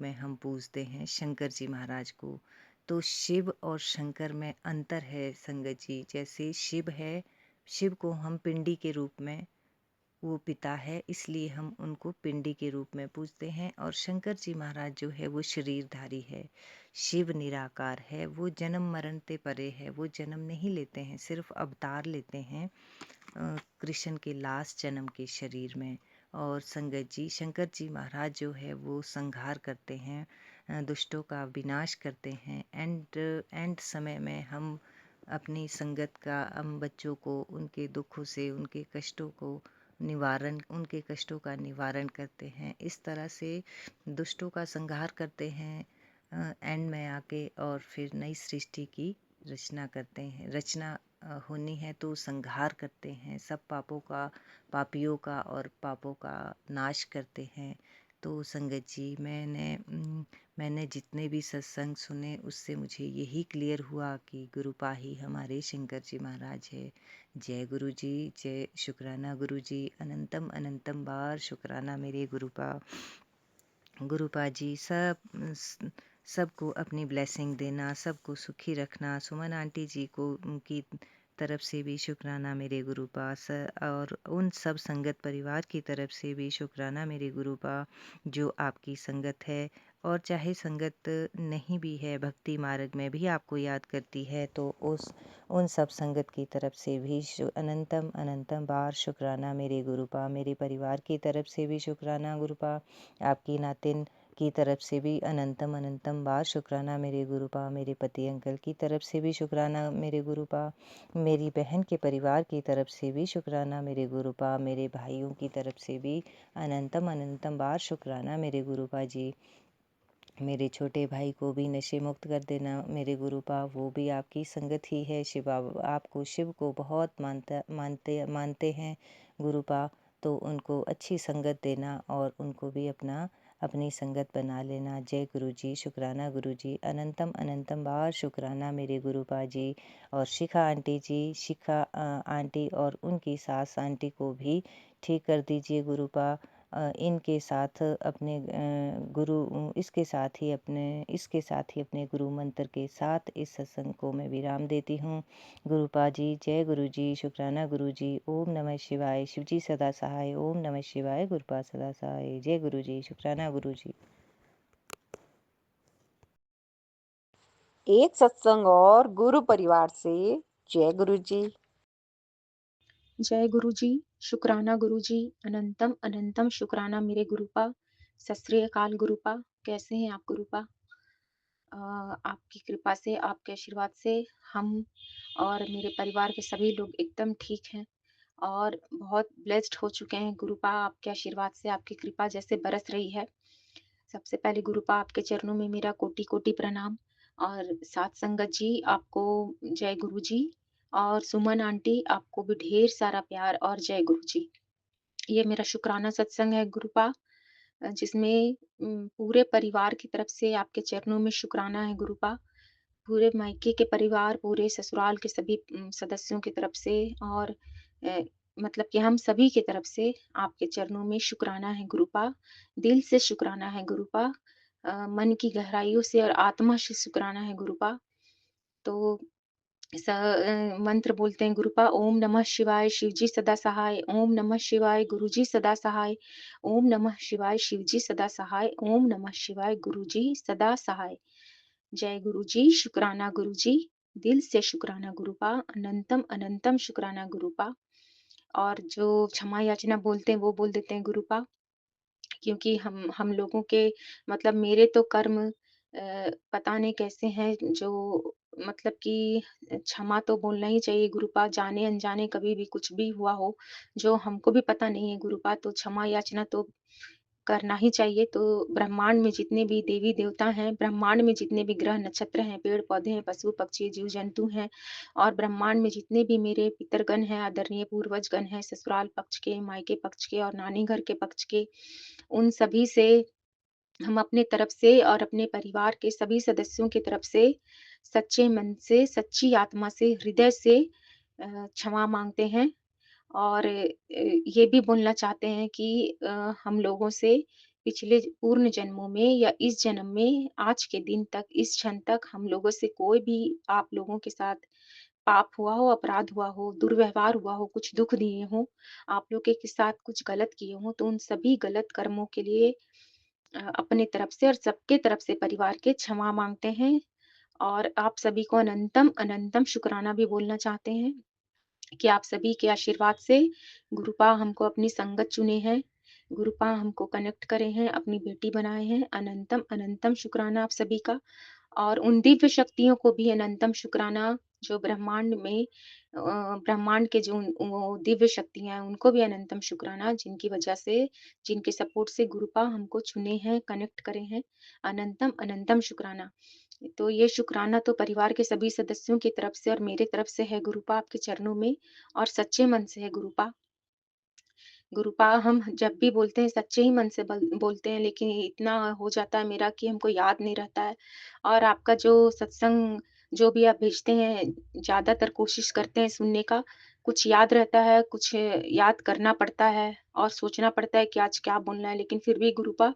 Speaker 12: में हम पूजते हैं शंकर जी महाराज को। तो शिव और शंकर में अंतर है संगत जी। जैसे शिव है, शिव को हम पिंडी के रूप में, वो पिता है इसलिए हम उनको पिंडी के रूप में पूजते हैं। और शंकर जी महाराज जो है वो शरीरधारी है, शिव निराकार है, वो जन्म मरण ते परे है, वो जन्म नहीं लेते हैं, सिर्फ अवतार लेते हैं कृष्ण के लास्ट जन्म के शरीर में। और संगत जी, शंकर जी महाराज जो है वो संहार करते हैं, दुष्टों का विनाश करते हैं। एंड समय में हम अपनी संगत का, हम बच्चों को उनके दुखों से, उनके कष्टों का निवारण करते हैं। इस तरह से दुष्टों का संहार करते हैं एंड में आके, और फिर नई सृष्टि की रचना करते हैं। होनी है तो संहार करते हैं, सब पापियों का और पापों का नाश करते हैं। तो संगत जी, मैंने जितने भी सत्संग सुने उससे मुझे यही क्लियर हुआ कि गुरुपा ही हमारे शंकर जी महाराज है। जय गुरु जी, जय शुक्राना गुरु जी, अनंतम अनंतम बार शुक्राना मेरे गुरुपा जी। सबको अपनी ब्लेसिंग देना, सबको सुखी रखना। सुमन आंटी जी को उनकी तरफ से भी शुक्राना मेरे गुरुपा, और उन सब संगत परिवार की तरफ से भी शुक्राना मेरे गुरुपा जो आपकी संगत है। और चाहे संगत नहीं भी है, भक्ति मार्ग में भी आपको याद करती है, तो उन सब संगत की तरफ से भी अनंतम अनंतम बार शुक्राना मेरे गुरुपा। मेरे परिवार की तरफ से भी शुक्राना गुरुपा, आपकी नातिन की तरफ से भी अनंतम अनंतम बार शुक्राना मेरे गुरुपा। मेरे पति अंकल की तरफ से भी शुक्राना मेरे गुरुपा। मेरी बहन के परिवार की तरफ से भी शुक्राना मेरे गुरुपा। मेरे भाइयों की तरफ से भी अनंतम अनंतम बार शुक्राना मेरे गुरुपा जी। मेरे छोटे भाई को भी नशे मुक्त कर देना मेरे गुरुपा, वो भी आपकी संगत ही है। आपको शिव को बहुत मानते हैं गुरुपा, तो उनको अच्छी संगत देना और उनको भी अपना अपनी संगत बना लेना। जय गुरु जी, शुक्राना गुरु जी, अनंतम अनंतम बार शुक्राना मेरे गुरुपा जी और शिखा आंटी जी, शिखा आंटी और उनकी सास आंटी को भी ठीक कर दीजिए गुरुपा। इनके साथ अपने इसके साथ ही अपने गुरु मंत्र के साथ इस सत्संग को मैं विराम देती हूँ। गुरुपा जी, जय गुरु जी, शुक्राना गुरु जी, ओम नमः शिवाय, शिव जी सदा सहाय, ओम नमः शिवाय, गुरुपा सदा सहाय। जय गुरु जी, शुक्राना गुरु जी।
Speaker 2: एक सत्संग और गुरु परिवार से। जय गुरु जी।
Speaker 13: जय गुरु जी, शुक्राना गुरु जी, अनंतम अनंतम शुक्राना मेरे गुरुपा। सत श्री अकाल गुरुपा, कैसे हैं आप गुरुपा? आपकी कृपा से, आपके आशीर्वाद से हम और मेरे परिवार के सभी लोग एकदम ठीक हैं और बहुत ब्लेस्ड हो चुके हैं गुरुपा। आपके आशीर्वाद से, आपकी कृपा जैसे बरस रही है। सबसे पहले गुरुपा आपके चरणों में मेरा कोटि कोटि प्रणाम और साथ संगत जी आपको जय गुरु जी और सुमन आंटी आपको भी ढेर सारा प्यार और जय गुरु जी। ये मेरा शुक्राना सत्संग है गुरुपा, जिसमें पूरे परिवार की तरफ से आपके चरणों में शुक्राना है गुरुपा। पूरे मायके के परिवार, पूरे ससुराल के सभी सदस्यों की तरफ से और अ, मतलब कि हम सभी की तरफ से आपके चरणों में शुक्राना है गुरुपा। दिल से शुक्राना है गुरुपा। मन की गहराइयों से और आत्मा से शुक्राना है गुरुपा। तो मंत्र बोलते हैं गुरुपा, ओम नमः शिवाय, शिवजी सदा सहाय, ओम नमः शिवाय, गुरुजी सदा सहाय, ओम नमः शिवाय, शिवजी सदा सहाय, ओम नमः शिवाय, गुरुजी सदा सहाय। जय गुरु जी, शुक्राना गुरु जी, दिल से शुक्राना गुरुपा, अनंतम अनंतम शुक्राना गुरुपा। और जो क्षमा याचना बोलते हैं वो बोल देते हैं गुरुपा, क्योंकि हम लोगों के मतलब मेरे तो कर्म पता नहीं कैसे हैं, जो मतलब कि क्षमा तो बोलना ही चाहिए गुरुपा, जाने अनजाने कभी भी कुछ भी हुआ हो जो हमको भी पता नहीं है गुरुपा, तो क्षमा याचना तो करना ही चाहिए। तो ब्रह्मांड में जितने भी देवी देवता हैं, ब्रह्मांड में जितने भी ग्रह नक्षत्र हैं, पेड़ पौधे हैं, पशु पक्षी जीव जंतु हैं और ब्रह्मांड में जितने भी मेरे पितरगण हैं, आदरणीय पूर्वजगण हैं, ससुराल पक्ष के, मायके पक्ष के और नानी घर के पक्ष के, उन सभी से हम अपने तरफ से और अपने परिवार के सभी सदस्यों की तरफ से सच्चे मन से, सच्ची आत्मा से, हृदय से क्षमा माँगते हैं और ये भी बोलना चाहते हैं कि हम लोगों से पिछले पूर्ण जन्मों में या इस जन्म में आज के दिन तक, इस क्षण तक हम लोगों से कोई भी आप लोगों के साथ पाप हुआ हो, अपराध हुआ हो, दुर्व्यवहार हुआ हो, कुछ दुःख दिए हों, आप लोग के साथ कुछ गलत किए हों, तो उन सभी गलत कर्मों के लिए अपने तरफ से और सबके तरफ से परिवार के क्षमा माँगते हैं और आप सभी को अनंतम अनंतम शुक्राना भी बोलना चाहते हैं कि आप सभी के आशीर्वाद से गुरुपा हमको अपनी संगत चुने हैं, गुरुपा हमको कनेक्ट करे हैं, अपनी बेटी बनाए हैं। अनंतम अनंतम शुक्राना आप सभी का और उन दिव्य शक्तियों को भी अनंतम शुक्राना जो ब्रह्मांड में ब्रह्मांड के जो वो दिव्य शक्तियाँ हैं, उनको भी अनंतम शुक्राना जिनकी वजह से, जिनके सपोर्ट से गुरुपा हमको चुने हैं, कनेक्ट करे हैं। अनंतम अनंतम शुक्राना। तो ये शुक्राना तो परिवार के सभी सदस्यों की तरफ से और मेरे तरफ से है गुरुपा आपके चरणों में और सच्चे मन से है गुरुपा। गुरुपा हम जब भी बोलते हैं सच्चे ही मन से बोलते हैं, लेकिन इतना हो जाता है मेरा कि हमको याद नहीं रहता है और आपका जो सत्संग जो भी आप भेजते हैं ज़्यादातर कोशिश करते हैं सुनने का, कुछ याद रहता है, कुछ याद करना पड़ता है और सोचना पड़ता है कि आज क्या बोलना है, लेकिन फिर भी गुरुपा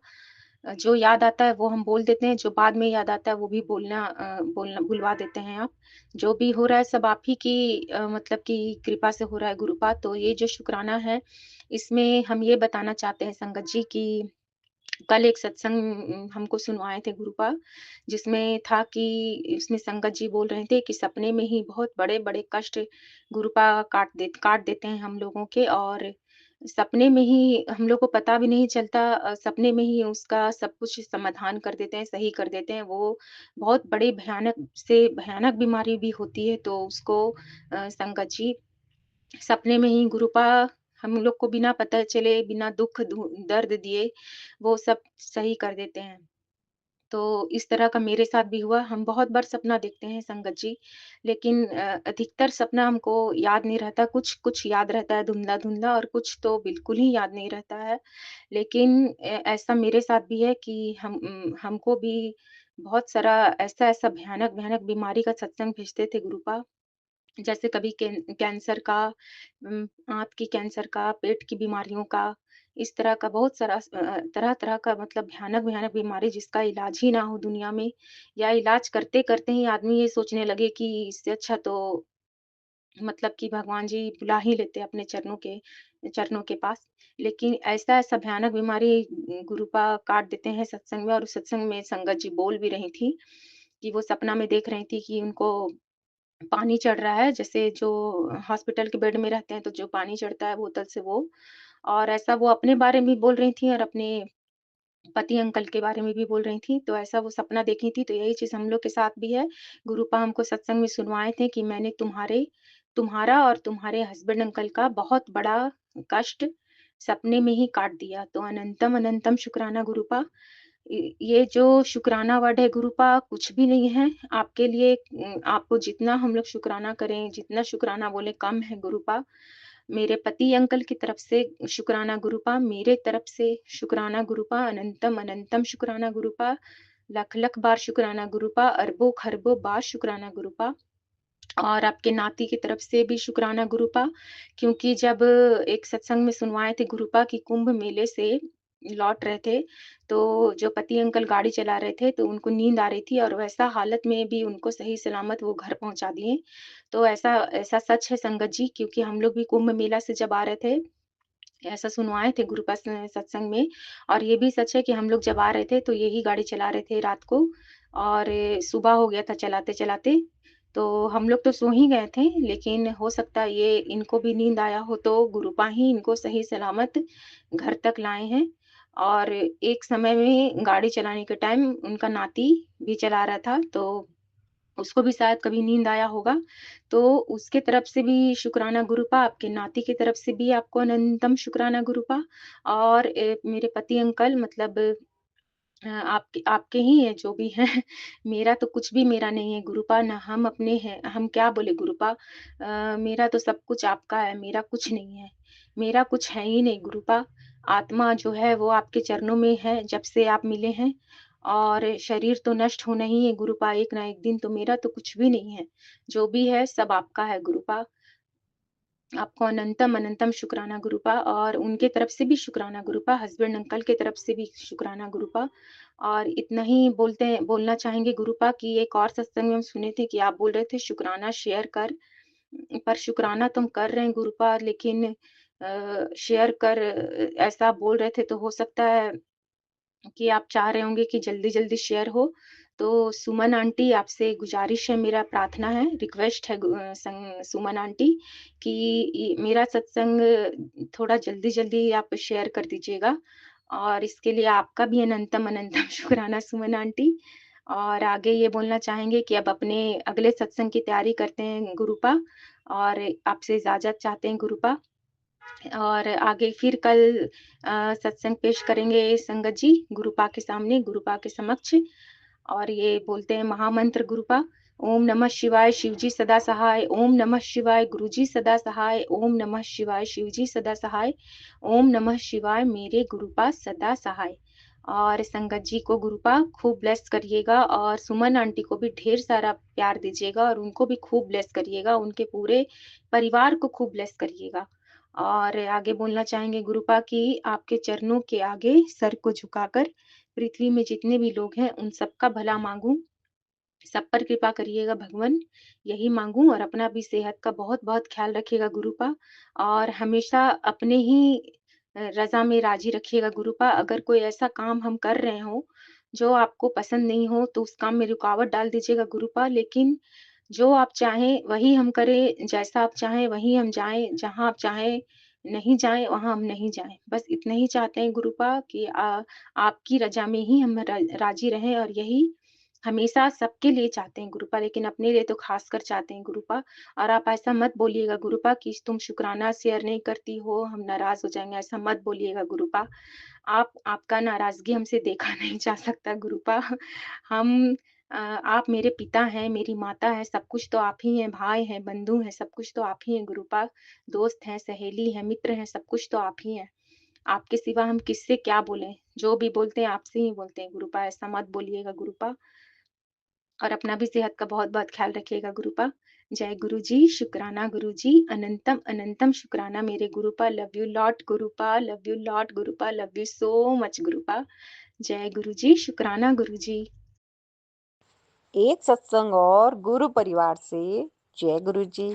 Speaker 13: जो याद आता है वो हम बोल देते हैं, जो बाद में याद आता है वो भी बोलना भुलवा देते हैं आप। जो भी हो रहा है सब आप ही की मतलब कि कृपा से हो रहा है गुरुपा। तो ये जो शुक्राना है, इसमें हम ये बताना चाहते हैं संगत जी कि कल एक सत्संग हमको सुनवाए थे गुरुपा, जिसमें था कि इसमें संगत जी बोल रहे थे कि सपने में ही बहुत बड़े-बड़े कष्ट गुरुपा काट देते हैं हम लोगों के और सपने में ही हम लोग को पता भी नहीं चलता, सपने में ही उसका सब कुछ समाधान कर देते हैं, सही कर देते हैं। वो बहुत बड़े भयानक से भयानक बीमारी भी होती है, तो उसको संगत जी सपने में ही गुरुपा हम लोग को बिना पता चले, बिना दुःख दर्द दिए वो सब सही कर देते हैं। तो इस तरह का मेरे साथ भी हुआ। हम बहुत बार सपना देखते हैं संगत जी, लेकिन अधिकतर सपना हमको याद नहीं रहता, कुछ याद रहता है धुंधला-धुंधला और कुछ तो बिल्कुल ही याद नहीं रहता है। लेकिन ऐसा मेरे साथ भी है कि हमको भी बहुत सारा ऐसा-ऐसा भयानक-भयानक बीमारी का सत्संग भेजते थे गुरुपा। जैसे कभी कैंसर का, आँत की कैंसर का, पेट की बीमारियों का, इस तरह का बहुत सारा तरह-तरह का मतलब भयानक-भयानक बीमारी जिसका इलाज ही ना हो दुनिया में, या इलाज करते-करते ही आदमी ये सोचने लगे कि इससे अच्छा तो मतलब कि भगवान जी बुला ही लेते अपने चरणों के पास। लेकिन ऐसा-ऐसा भयानक बीमारी गुरुपा काट देते हैं सत्संग में, और उस सत्संग में संगत जी बोल भी रही थी, कि वो सपना में देख रही थी कि उनको पानी चढ़ रहा है, जैसे जो हॉस्पिटल के बेड में रहते हैं तो जो पानी चढ़ता है बोतल से वो। और ऐसा वो अपने बारे में बोल रही थी और अपने पति अंकल के बारे में भी बोल रही थी, तो ऐसा वो सपना देखी थी, तो यही चीज़ हम लोग के साथ भी है। गुरुपा हमको सत्संग में सुनवाए थे कि मैंने तुम्हारा और तुम्हारे हस्बैंड अंकल का बहुत बड़ा कष्ट सपने में ही काट दिया। तो अनंतम अनंतम शुक्राना गुरुपा। ये जो शुक्राना वर्ड है गुरुपा कुछ भी नहीं है। आपके लिए आपको जितना हम लोग शुक्राना करें, जितना शुक्राना बोले कम है गुरुपा। मेरे पति अंकल की तरफ से शुक्राना गुरुपा, मेरे तरफ से शुक्राना गुरुपा, अनंतम अनंतम शुक्राना गुरुपा, लख-लख बार शुक्राना गुरुपा, अरबों-खरबों बार शुक्राना गुरुपा। और आपके नाती की तरफ से भी शुक्राना गुरुपा, क्योंकि जब एक सत्संग में सुनवाए थे गुरुपा कि कुंभ मेले से लौट रहे थे, तो जो पति अंकल गाड़ी चला रहे थे, तो उनको नींद आ रही थी और वैसा हालत में भी उनको सही सलामत वो घर पहुँचा दिए। तो ऐसा ऐसा सच है संगत जी, क्योंकि हम लोग भी कुंभ मेला से जब आ रहे थे, ऐसा सुनवाए थे गुरुपा सत्संग में। और ये भी सच है कि हम लोग जब आ रहे थे, तो यही गाड़ी चला रहे थे रात को, और सुबह हो गया था चलाते-चलाते। तो हम लोग तो सो ही गए थे, लेकिन हो सकता है ये इनको भी नींद आया हो, तो गुरुपा ही इनको सही सलामत घर तक लाए हैं। और एक समय में गाड़ी चलाने के टाइम उनका नाती भी चला रहा था, तो उसको भी शायद कभी नींद आया होगा, तो उसके तरफ से भी शुक्राना गुरुपा, आपके नाती की तरफ से भी आपको अनंतम शुक्राना गुरुपा। और मेरे पति अंकल मतलब आपके आपके ही हैं जो भी हैं। मेरा तो कुछ भी मेरा नहीं है गुरुपा, ना हम अपने हैं, हम क्या बोले गुरुपा। मेरा तो सब कुछ आपका है, मेरा कुछ नहीं है। मेरा कुछ है ही नहीं गुरुपा। आत्मा जो है वो आपके चरणों में है जब से आप मिले हैं, और शरीर तो नष्ट होना ही है गुरुपा एक ना एक दिन, तो मेरा तो कुछ भी नहीं है। जो भी है सब आपका है गुरुपा। आपको अनंतम अनंतम शुक्राना गुरुपा, और उनके तरफ से भी शुक्राना गुरुपा, हस्बैंड अंकल की तरफ से भी शुक्राना गुरुपा। और इतना ही बोलना चाहेंगे गुरुपा कि एक और सत्संग में हम सुने थे कि आप बोल रहे थे शुक्राना शेयर कर, पर शुक्राना तो हम कर रहे हैं गुरुपा, लेकिन शेयर कर ऐसा बोल रहे थे, तो हो सकता है कि आप चाह रहे होंगे कि जल्दी-जल्दी शेयर हो। तो सुमन आंटी आपसे गुज़ारिश है, मेरा प्रार्थना है, रिक्वेस्ट है सुमन आंटी कि मेरा सत्संग थोड़ा जल्दी-जल्दी आप शेयर कर दीजिएगा, और इसके लिए आपका भी अनंतम अनंतम शुक्राना सुमन आंटी। और आगे ये बोलना चाहेंगे कि अब अपने अगले सत्संग की तैयारी करते हैं गुरुपा, और आपसे इजाज़त चाहते हैं गुरुपा। और आगे फिर कल सत्संग पेश करेंगे संगत जी गुरुपा के सामने, गुरुपा के समक्ष। और ये बोलते हैं महामंत्र गुरुपा। ओम नमः शिवाय शिवजी सदा सहाय, ओम नमः शिवाय गुरुजी सदा सहाय, ओम नमः शिवाय शिवजी सदा सहाय, ओम नमः शिवाय मेरे गुरुपा सदा सहाय। और संगत जी को गुरुपा खूब ब्लेस करिएगा, और सुमन आंटी को भी ढेर सारा प्यार दीजिएगा, और उनको भी खूब ब्लेस करिएगा, उनके पूरे परिवार को खूब ब्लेस करिएगा। और आगे बोलना चाहेंगे गुरुपा कि आपके चरणों के आगे सर को झुकाकर पृथ्वी में जितने भी लोग हैं उन सबका भला मांगूं, सब पर कृपा करिएगा भगवन, यही मांगूं। और अपना भी सेहत का बहुत-बहुत ख्याल रखिएगा गुरुपा, और हमेशा अपने ही रज़ा में राज़ी रखिएगा गुरुपा। अगर कोई ऐसा काम हम कर रहे हों, जो आपको पसंद नहीं हो, तो उस काम में रुकावट डाल दीजिएगा गुरुपा। लेकिन जो आप चाहें वही हम करें, जैसा आप चाहें वहीं हम जाएँ, जहाँ आप चाहें नहीं जाएँ, वहाँ हम नहीं जाएँ। बस इतना ही चाहते हैं गुरुपा कि आपकी रज़ा में ही हम राज़ी रहें, और यही हमेशा सबके लिए चाहते हैं गुरुपा, लेकिन अपने लिए तो ख़ासकर चाहते हैं गुरुपा। और आप ऐसा मत बोलिएगा गुरुपा कि तुम शुक्राना शेयर नहीं करती हो, हम नाराज़ हो जाएँगे, ऐसा मत बोलिएगा गुरुपा। आपका नाराज़गी हमसे देखा नहीं जा सकता गुरुपा। हम आप मेरे पिता हैं, मेरी माता है, सब कुछ तो आप ही हैं, भाई हैं, बंधु हैं, सब कुछ तो आप ही हैं गुरुपा। दोस्त हैं, सहेली हैं, मित्र हैं, सब कुछ तो आप ही हैं। आपके सिवा हम किससे क्या बोलें? जो भी बोलते हैं आपसे ही बोलते हैं गुरुपा, ऐसा मत बोलिएगा गुरुपा। और अपना भी सेहत का बहुत-बहुत ख़्याल रखिएगा गुरुपा। जय गुरुजी, शुक्राना गुरुजी, अनंतम अनंतम शुक्राना मेरे Gurupa, love you lot Gurupa, love you lot Gurupa, love you so much Gurupa. जय गुरुजी, शुक्राना गुरुजी।
Speaker 8: एक सत्संग और गुरु परिवार से जय गुरु जी।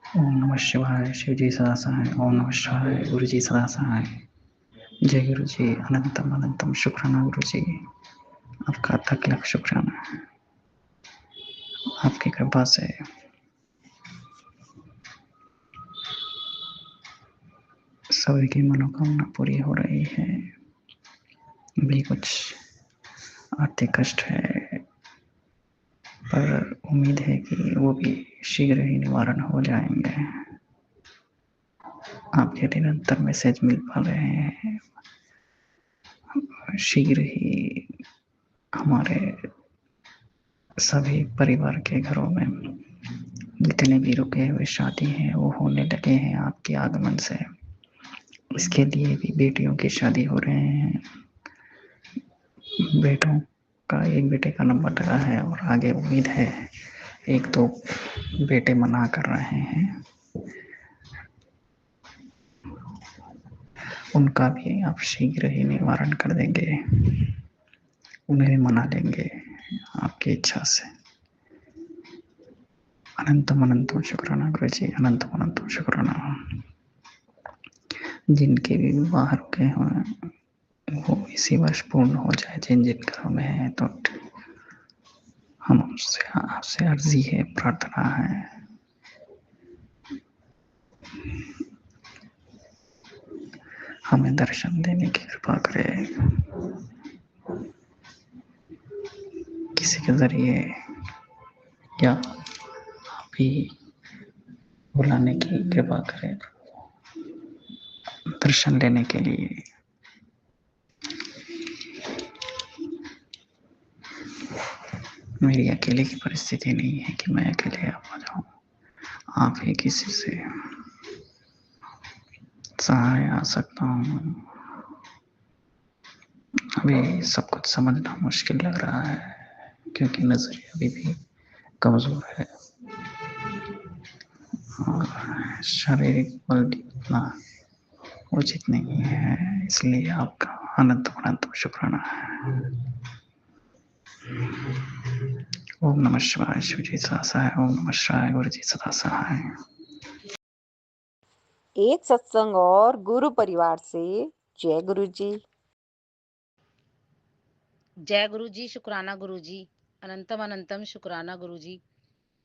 Speaker 14: ओम नमः शिवाय, शिव जी सदा सहाय। ओम नमः शिवाय, गुरु जी सदा सहाय। जय गुरु जी, अनंतम अनंतम शुक्राना गुरु जी, आपका अथक लख शुक्राना है। आपकी कृपा से सभी की मनोकामना पूरी हो रही है। भी कुछ आर्थिक कष्ट है, पर उम्मीद है कि वो भी शीघ्र ही निवारण हो जाएंगे। आपके निरंतर मैसेज मिल पा रहे हैं। शीघ्र ही हमारे सभी परिवार के घरों में जितने भी रुके हुए शादी हैं वो होने लगे हैं आपके आगमन से। इसके लिए भी बेटियों की शादी हो रहे हैं। बेटों का एक बेटे का नंबर लगा है और आगे उम्मीद है एक दो बेटे मना कर रहे हैं, उनका भी आप शीघ्र ही निवारण कर देंगे, उन्हें मना लेंगे आपकी इच्छा से। अनंतम अनंतम शुक्राना गुरु जी, अनंतम अनंतम शुक्राना। जिनके भी विवाह रुके हैं वो इसी वर्ष पूर्ण हो जाए, जिन जिन घरों में है। तो हम आपसे अर्जी है, प्रार्थना है, हमें दर्शन देने की कृपा करे, किसी के जरिए या भी बुलाने की कृपा करे दर्शन लेने के लिए। मेरी अकेले की परिस्थिति नहीं है कि मैं अकेले आ जाऊं, आप ही किसी से सहाय आ सकता हूँ। अभी सब कुछ समझना मुश्किल लग रहा है क्योंकि नजरिया अभी भी कमजोर है और शारीरिक बल भी उतना उचित नहीं है, इसलिए आपका अनंत अनंत शुक्राना है। ओम नमः शिवाय, शिव जी सदा सहाय। ओम नमः शिवाय, गुरु जी सदा सहाय।
Speaker 8: एक सत्संग और गुरु परिवार से जय गुरु जी।
Speaker 1: जय गुरु जी, शुक्राना गुरु जी, अनंतम अनंतम शुक्राना गुरु जी।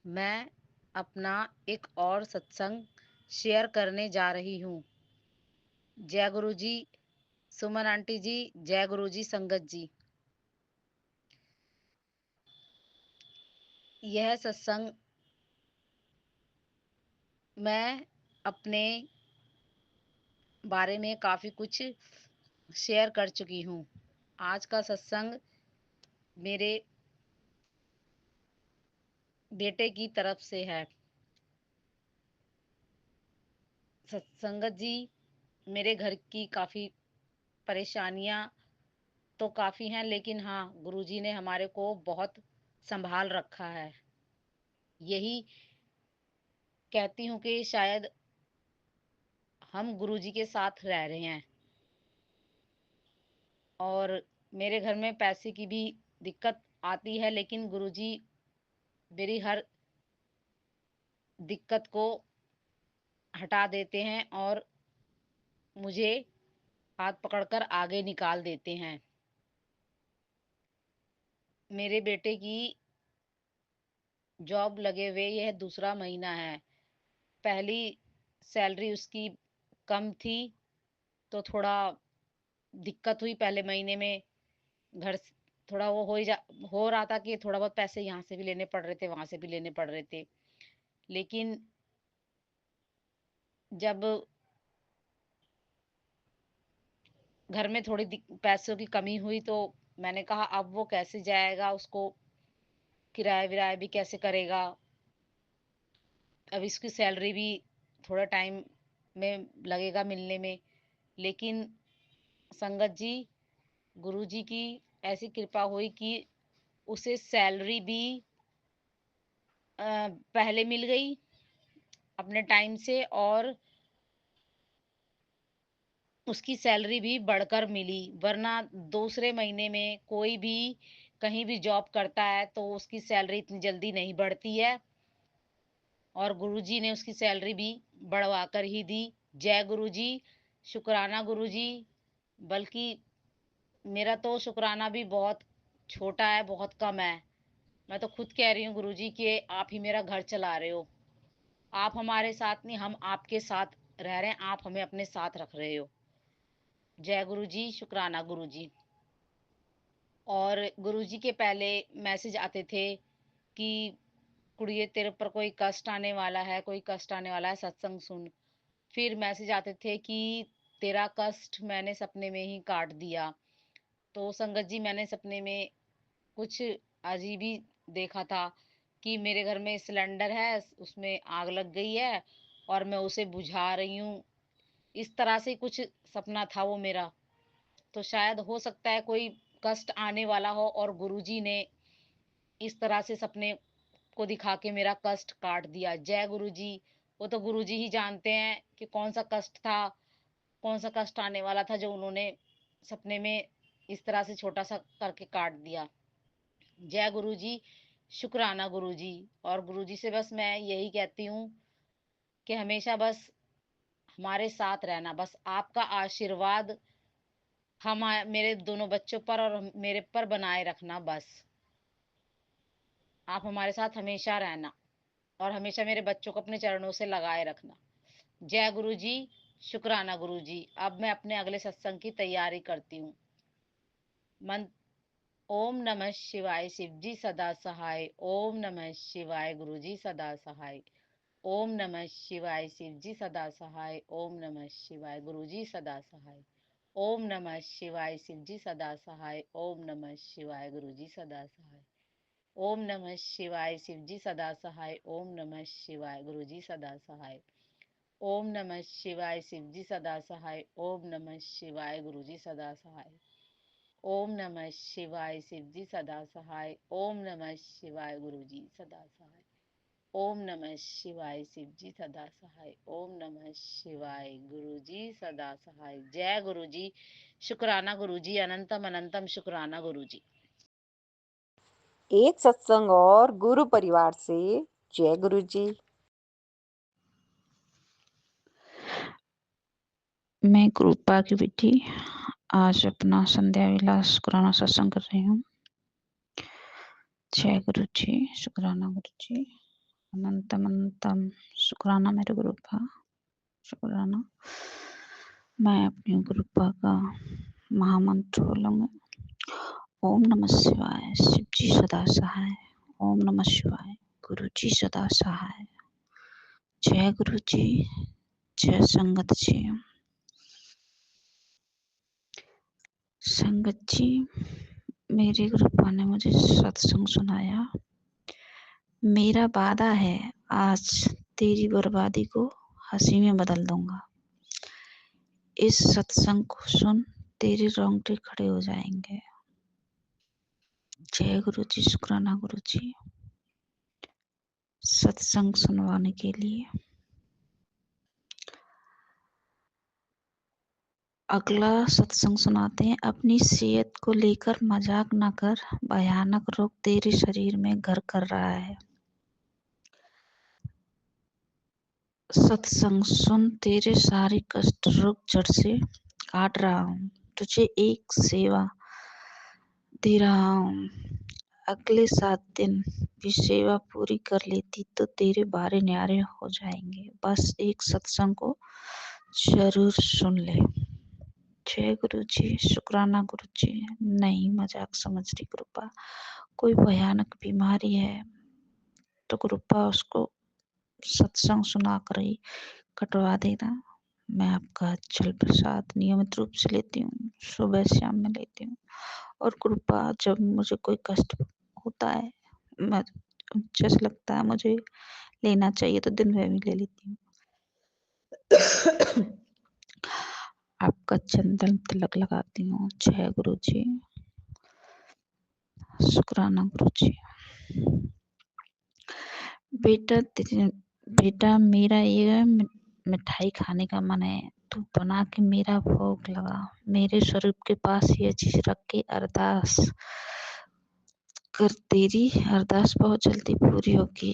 Speaker 1: मैं अपना एक और सत्संग शेयर करने जा रही हूँ। जय गुरु जी सुमन आंटी जी, जय गुरु जी संगत जी। यह सत्संग मैं अपने बारे में काफ़ी कुछ शेयर कर चुकी हूँ। आज का सत्संग मेरे बेटे की तरफ से है। संगत जी, मेरे घर की काफ़ी परेशानियाँ तो काफ़ी हैं, लेकिन हाँ, गुरुजी ने हमारे को बहुत संभाल रखा है। यही कहती हूँ कि शायद हम गुरुजी के साथ रह रहे हैं। और मेरे घर में पैसे की भी दिक्कत आती है, लेकिन गुरुजी मेरी हर दिक्कत को हटा देते हैं और मुझे हाथ पकड़कर आगे निकाल देते हैं। मेरे बेटे की जॉब लगे हुए यह दूसरा महीना है। पहली सैलरी उसकी कम थी तो थोड़ा दिक्कत हुई पहले महीने में। घर थोड़ा वो हो रहा था कि थोड़ा बहुत पैसे यहाँ से भी लेने पड़ रहे थे, वहां से भी लेने पड़ रहे थे। लेकिन जब
Speaker 15: घर में थोड़ी पैसों की कमी हुई तो मैंने कहा अब वो कैसे जाएगा, उसको किराया विराया भी कैसे करेगा। अब इसकी सैलरी भी थोड़ा टाइम में लगेगा मिलने में। लेकिन संगत जी, गुरु जी की ऐसी कृपा हुई कि उसे सैलरी भी पहले मिल गई अपने टाइम से, और उसकी सैलरी भी बढ़कर मिली। वरना दूसरे महीने में कोई भी कहीं भी जॉब करता है तो उसकी सैलरी इतनी जल्दी नहीं बढ़ती है, और गुरुजी ने उसकी सैलरी भी बढ़वा कर ही दी। जय गुरुजी, शुक्राना गुरुजी। बल्कि मेरा तो शुक्राना भी बहुत छोटा है, बहुत कम है। मैं तो खुद कह रही हूँ गुरुजी कि आप ही मेरा घर चला रहे हो। आप हमारे साथ नहीं, हम आपके साथ रह रहे हैं, आप हमें अपने साथ रख रहे हो। जय गुरुजी, शुक्राना गुरुजी। और गुरुजी के पहले मैसेज आते थे कि कुड़िए तेरे पर कोई कष्ट आने वाला है, कोई कष्ट आने वाला है, सत्संग सुन। फिर मैसेज आते थे कि तेरा कष्ट मैंने सपने में ही काट दिया। तो संगत जी, मैंने सपने में कुछ अजीब ही देखा था कि मेरे घर में सिलेंडर है, उसमें आग लग गई है और मैं उसे बुझा रही हूँ। इस तरह से कुछ सपना था वो मेरा। तो शायद हो सकता है कोई कष्ट आने वाला हो और गुरुजी ने इस तरह से सपने को दिखा के मेरा कष्ट काट दिया। जय गुरुजी। वो तो गुरुजी ही जानते हैं कि कौन सा कष्ट था, कौन सा कष्ट आने वाला था जो उन्होंने सपने में इस तरह से छोटा सा करके काट दिया। जय गुरुजी, शुक्राना गुरुजी। और गुरुजी से बस मैं यही कहती हूँ कि हमेशा बस हमारे साथ रहना, बस आपका आशीर्वाद हम मेरे दोनों बच्चों पर और मेरे पर बनाए रखना। बस आप हमारे साथ हमेशा रहना और हमेशा मेरे बच्चों को अपने चरणों से लगाए रखना। जय गुरु जी, शुक्राना गुरु जी। अब मैं अपने अगले सत्संग की तैयारी करती हूँ। मन ओम नमः शिवाय, शिव जी सदा सहाय। ओम नमः शिवाय, गुरु जी सदा सहाय। ओम नमः शिवाय, शिव जी सदा सहाय। ओम नमः शिवाय, गुरु जी सदा सहाय। ओम नमः शिवाय, शिव जी सदा सहाय। ओम नमः शिवाय, गुरु जी सदा सहाय। ओम नमः शिवाय, शिव जी सदा सहाय। ओम नमः शिवाय, गुरु जी सदा सहाय। ओम नमः शिवाय, शिव जी सदा सहाय। ओम नमः शिवाय, गुरु जी सदा सहाय। ओम नमः शिवाय, शिव जी सदा सहाय। ओम नमः शिवाय, गुरु जी सदा सहाय। ओम नमः शिवाय, शिव जी सदा सहाय। ओम नमः शिवाय, गुरु जी सदा सहाय। जय गुरु जी, शुक्राना गुरु जी, अनंतम अनंतम शुक्राना गुरु जी।
Speaker 8: एक सत्संग और गुरु परिवार से। जय गुरु जी।
Speaker 16: मैं कृपा की बेटी आज अपना संध्या विलास शुक्राना सत्संग कर रही हूँ। जय गुरु जी, शुक्राना गुरु जी, अनंतम अनंतम शुक्राना मेरे गुरुपा, शुक्राना। मैं अपनी गुरुपा का महामंत्र बोलूंगा। ओम नमः शिवाय, शिव जी सदा सहाय। ओम नमः शिवाय, गुरु जी सदा सहाय। जय गुरु जी, जय संगत जी। संगत जी, मेरे गुरुपा ने मुझे सत्संग सुनाया। मेरा वादा है आज तेरी बर्बादी को हंसी में बदल दूंगा। इस सत्संग को सुन तेरे रोंगटे खड़े हो जाएंगे। जय गुरु जी, शुक्राना गुरु जी सत्संग सुनवाने के लिए। अगला सत्संग सुनाते हैं। अपनी सेहत को लेकर मजाक न कर, भयानक रोग तेरे शरीर में घर कर रहा है। सत्संग सुन, तेरे सारे कष्ट रोग जड़ से काट रहा हूँ। तुझे एक सेवा दे रहा हूँ। अगले 7 दिन भी सेवा पूरी कर लेती तो तेरे बारे न्यारे हो जाएंगे। बस एक सत्संग को जरूर सुन ले। जय गुरु जी, शुक्राना गुरु जी। नहीं मजाक समझ रही कृपा। कोई भयानक बीमारी है तो कृपा उसको सत्संग सुना कर ही कटवा देना। मैं आपका जल प्रसाद नियमित रूप से लेती हूँ, सुबह शाम में लेती हूँ। और कृपा जब मुझे कोई कष्ट होता है, मैं जैसे लगता है मुझे लेना चाहिए तो दिन में भी ले लेती हूँ। आपका चंदन तिलक लगाती हूँ। जय गुरु जी। शुक्राना गुरु जी। बेटा मेरा ये मिठाई खाने का मन है, तू बना के मेरा भोग लगा। मेरे स्वरूप के पास ये चीज रख के अरदास कर, तेरी अरदास बहुत जल्दी पूरी होगी।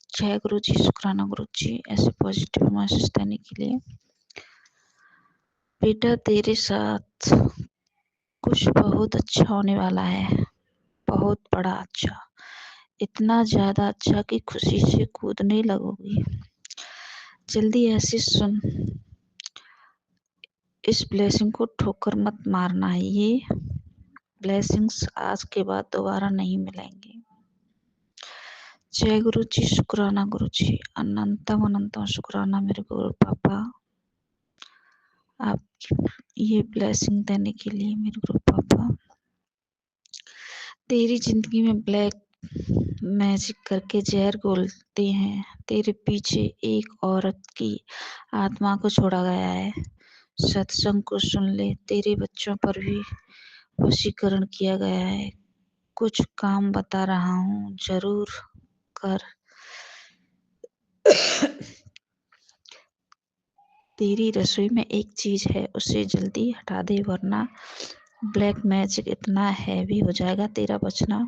Speaker 16: जय गुरु जी। शुक्राना गुरु जी ऐसे पॉजिटिव मैसेज देने के लिए। बेटा तेरे साथ कुछ बहुत अच्छा होने वाला है, बहुत बड़ा अच्छा, इतना ज्यादा अच्छा कि खुशी से कूदने लगोगी। जल्दी ऐसे सुन, इस ब्लेसिंग को ठोकर मत मारना है। ये ब्लेसिंग्स आज के बाद दोबारा नहीं मिलेंगे। जय गुरु जी। शुक्राना गुरु जी। अनंतम अनंतम शुक्राना मेरे गुरु पापा, आप ये ब्लेसिंग देने के लिए मेरे गुरु पापा। तेरी जिंदगी में ब्लैक मैजिक करके जहर घोलते हैं। तेरे पीछे एक औरत की आत्मा को छोड़ा गया है। सत्संग को सुन ले, तेरे बच्चों पर भी वशीकरण किया गया है। कुछ काम बता रहा हूँ, जरूर कर। तेरी रसोई में एक चीज है, उसे जल्दी हटा दे, वरना ब्लैक मैजिक इतना हैवी हो जाएगा, तेरा बचना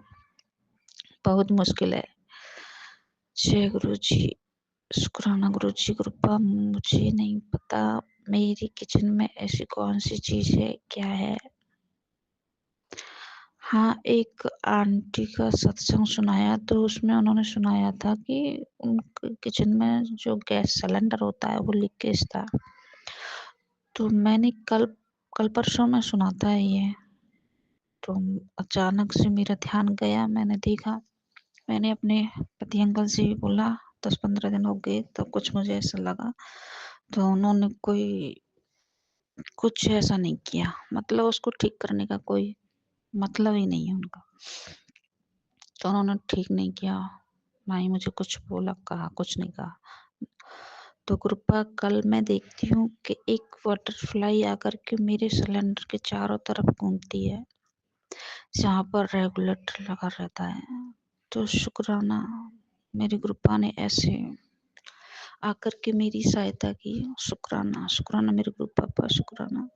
Speaker 16: बहुत मुश्किल है। जय गुरु जी। शुक्राना गुरु जी। कृपा मुझे नहीं पता मेरी किचन में ऐसी कौन सी चीज है, क्या है। हाँ, एक आंटी का सत्संग सुनाया तो उसमें उन्होंने सुनाया था कि उनके किचन में जो गैस सिलेंडर होता है वो लीकेज था। तो मैंने कल परसों में सुना था ये, तो अचानक से मेरा ध्यान गया, मैंने देखा। मैंने अपने पति अंकल से भी बोला, 10-15 दिन हो गए तब कुछ मुझे ऐसा लगा, तो उन्होंने कुछ ऐसा नहीं किया, मतलब उसको ठीक करने का कोई मतलब ही नहीं है उनका। तो उन्होंने ठीक नहीं किया, ना ही मुझे कुछ बोला, कहा, कुछ नहीं कहा। तो कृपा कल मैं देखती हूँ कि एक बटरफ्लाई आकर के मेरे सिलेंडर के चारों तरफ घूमती है, जहाँ पर रेगुलेटर लगा रहता है। तो शुक्राना मेरी कृपा ने ऐसे आकर के मेरी सहायता की। शुक्राना शुक्राना मेरे गुरु पापा, शुक्राना।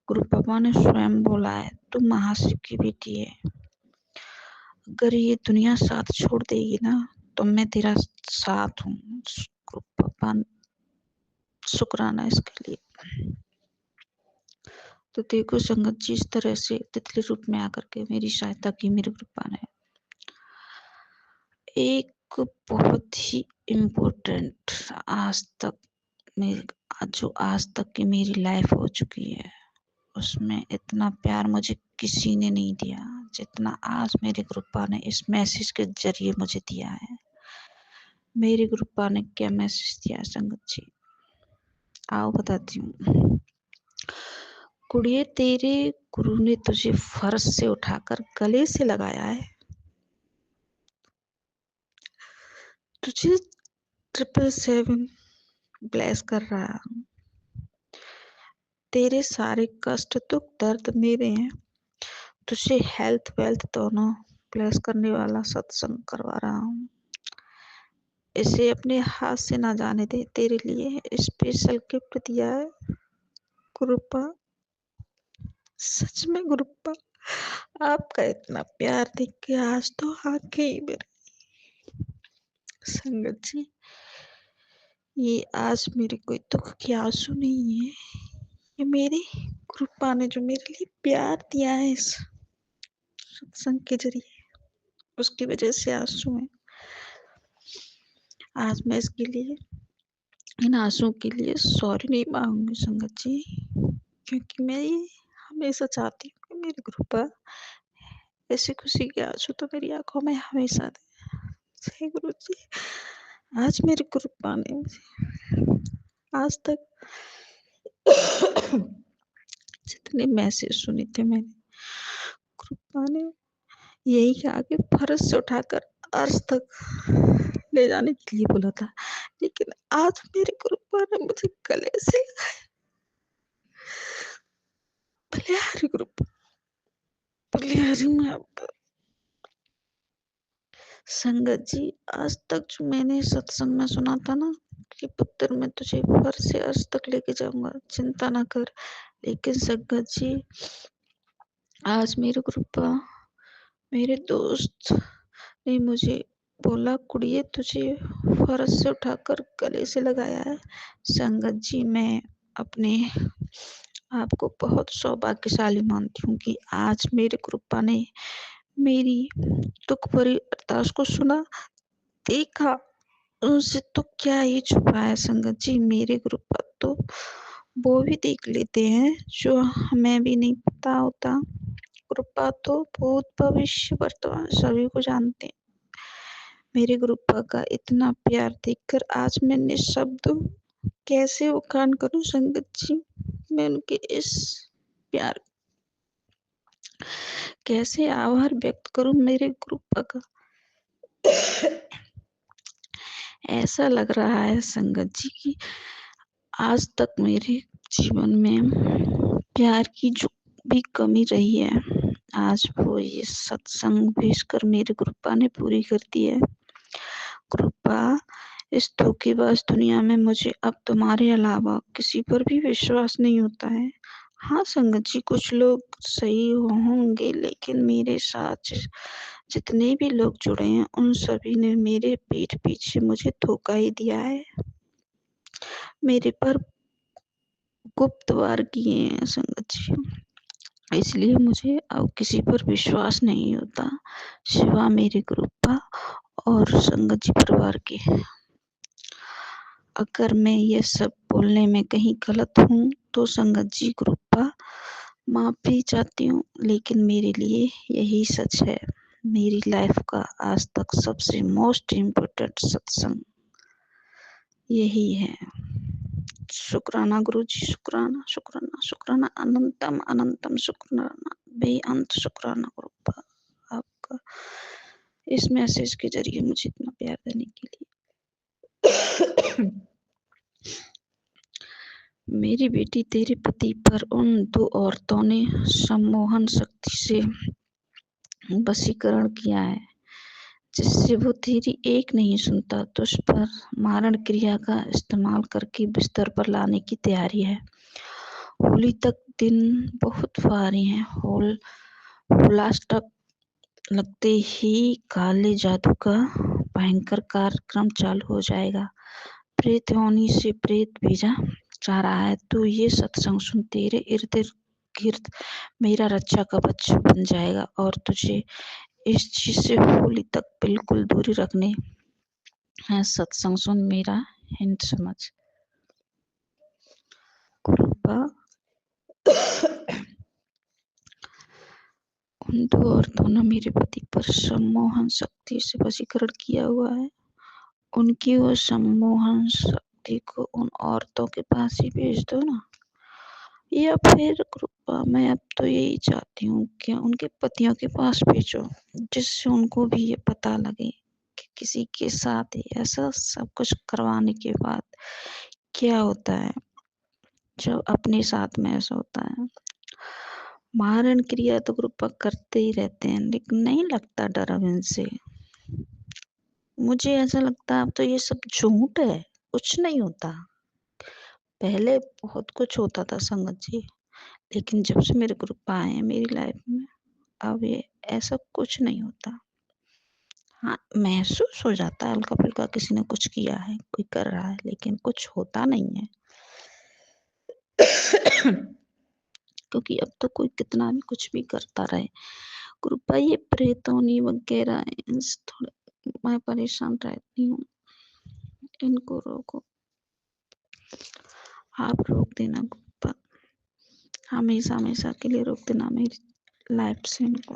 Speaker 16: गुरु पापा ने स्वयं बोला है, तू महाशिव की बेटी है, अगर ये दुनिया साथ छोड़ देगी ना तो मैं तेरा साथ हूँ। गुरु पापा शुक्राना इसके लिए। तो देखो संगत जी, इस तरह से तितली रूप में आकर के मेरी सहायता की मेरे कृपा ने। एक बहुत ही इम्पोर्टेंट आज तक की मेरी लाइफ हो चुकी है, उसमें इतना प्यार मुझे किसी ने नहीं दिया जितना आज मेरी कृपा ने इस मैसेज के जरिए मुझे दिया है। मेरी कृपा ने क्या मैसेज दिया संगत जी, आओ बताती हूँ। कुड़िए, तेरे गुरु ने तुझे फर्श से उठाकर गले से लगाया है, तुझे 777 ब्लेस कर रहा हूँ। तेरे सारे कष्ट दुख दर्द मेरे हैं, तुझे हेल्थ वेल्थ दोनों ब्लेस करने वाला सत्संग करवा रहा हूँ। इसे अपने हाथ से ना जाने दे, तेरे लिए स्पेशल गिफ्ट दिया है। गुरुपा, सच में गुरुपा, आपका इतना प्यार देख के आज तो आंखें ही मेरी। संगत जी, ये आज मेरे कोई दुख के आंसू नहीं है, ये मेरी कृपा ने जो मेरे लिए प्यार दिया है इस सत्संग के जरिए, उसकी वजह से आंसू है। आज मैं इसके लिए, इन आंसुओं के लिए सॉरी नहीं मांगूंगी संगत जी, क्योंकि मैं ये हमेशा चाहती हूँ कि मेरी कृपा ऐसी खुशी के आंसू तो मेरी आंखों में हमेशा दे। जय गुरु जी। आज मेरे कृपा ने आज तक जितने मैसेज सुने थे मैंने, कृपा ने यही कहा कि फर्श से उठाकर अर्श तक ले जाने के लिए बोला था, लेकिन आज मेरे कृपा ने मुझे गले से लगाया। बलिहारी ग्रुप, बलिहारी में आपका संगत जी, आज तक जो मैंने सत्संग में सुना था ना कि पुत्र मैं तुझे फर्श से अर्श तक लेके जाऊंगा, चिंता ना कर, लेकिन संगत जी आज मेरे कृपा मेरे दोस्त ने मुझे बोला कुड़िए तुझे फर्श से उठाकर गले से लगाया है। संगत जी मैं अपने आपको बहुत सौभाग्यशाली मानती हूँ कि आज मेरे कृपा ने मेरी दुख भरी अरदास को सुना, देखा, उनसे तो क्या ही छुपा है संगत जी। मेरे कृपा तो वो भी देख लेते हैं जो हमें भी नहीं पता होता। कृपा तो भूत भविष्य वर्तमान सभी को जानते हैं। मेरे कृपा का इतना प्यार देखकर आज मैं निःशब्द हूँ। कैसे बखान करूं संगत जी, मैं उनके इस प्यार कैसे आभार व्यक्त करूं मेरे कृपा का। ऐसा लग रहा है संगत जी कि आज तक मेरे जीवन में प्यार की जो भी कमी रही है, आज वो ये सत्संग भेजकर मेरे कृपा ने पूरी कर दी है। कृपा इस धोखेबाज दुनिया में मुझे अब तुम्हारे अलावा किसी पर भी विश्वास नहीं होता है। हाँ संगत जी कुछ लोग सही होंगे, लेकिन मेरे साथ जितने भी लोग जुड़े हैं उन सभी ने मेरे पीठ पीछे मुझे धोखा ही दिया है, मेरे पर गुप्त वार किए हैं संगत जी। इसलिए मुझे अब किसी पर विश्वास नहीं होता सिवा मेरी कृपा और संगत जी परिवार के। अगर मैं ये सब बोलने में कहीं गलत हूँ तो संगत जी कृपा माफी चाहती हूँ, लेकिन मेरे लिए यही सच है। मेरी लाइफ का आज तक सबसे मोस्ट इम्पोर्टेंट सत्संग यही है। शुक्राना गुरु जी, शुक्राना शुक्राना शुक्राना, अनंतम अनंतम शुक्राना, बेअंत शुक्राना कृपा आपका इस मैसेज के जरिए मुझे इतना प्यार देने के लिए। मेरी बेटी तेरे पति पर उन 2 औरतों ने सम्मोहन शक्ति से वशीकरण किया है, जिससे वो तेरी एक नहीं सुनता, तुझ पर मारण क्रिया का इस्तेमाल करके बिस्तर पर लाने की तैयारी है। होली तक दिन बहुत भारी हैं। होलाष्टक लगते ही काले जादू का भयंकर कार्यक्रम चालू हो जाएगा। प्रेत योनि से प्रेत भेजा जा रहा है, तो ये सत्संग सुन तेरे इर्द गिर्द मेरा रक्षा कवच बन जाएगा और तुझे इस चीज से होली तक बिल्कुल दूरी रखने है। सत्संग सुन मेरा हिंट समझ। कृपा उन 2 औरतों ने मेरे पति पर सम्मोहन शक्ति से वशीकरण किया हुआ है। उनकी वो सम्मोहन शक्ति को उन औरतों के पास ही भेज दो ना, या फिर कृपा मैं अब तो यही चाहती हूँ कि उनके पतियों के पास भेजो, जिससे उनको भी ये पता लगे कि किसी के साथ ऐसा सब कुछ करवाने के बाद क्या होता है जब अपने साथ में ऐसा होता है। मारण क्रिया तो कृपा करते ही रहते हैं, लेकिन नहीं लगता डर अब इनसे। मुझे ऐसा लगता है अब तो ये सब झूठ है, कुछ नहीं होता। पहले बहुत कुछ होता था संगत जी, लेकिन जब से मेरे कृपा आए हैं मेरी लाइफ में, अब ये ऐसा कुछ नहीं होता। हाँ महसूस हो जाता है हल्का फुल्का किसी ने कुछ किया है, कोई कर रहा है, लेकिन कुछ होता नहीं है। क्योंकि अब तो कोई कितना भी कुछ भी करता रहे, कृपा ये प्रेतोनी वगैरह इनसे थोड़ा मैं परेशान रहती हूँ। इनको रोको, आप रोक देना कृपा, हमेशा हमेशा के लिए रोक देना मेरी लाइफ से इनको।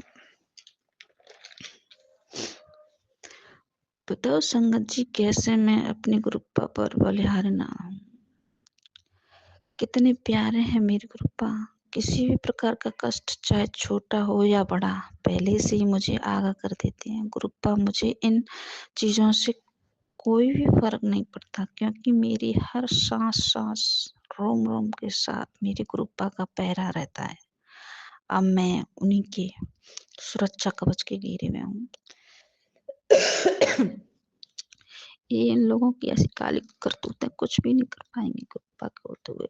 Speaker 16: बताओ संगत जी कैसे मैं अपने गुरुपा पर बलिहारी ना हूं। कितने प्यारे हैं मेरे गुरुपा। किसी भी प्रकार का कष्ट चाहे छोटा हो या बड़ा पहले से ही मुझे आगाह कर देते हैं। गुरुपा मुझे इन चीजों से कोई भी फर्क नहीं पड़ता क्योंकि मेरी हर सांस सांस रोम रोम के साथ मेरे गुरुपा का पहरा रहता है। अब मैं उन्हीं के सुरक्षा कवच के घेरे में हूँ। ये इन लोगों की ऐसी काली करतूतें कुछ भी नहीं कर पाएंगे गुरुपा के होते हुए।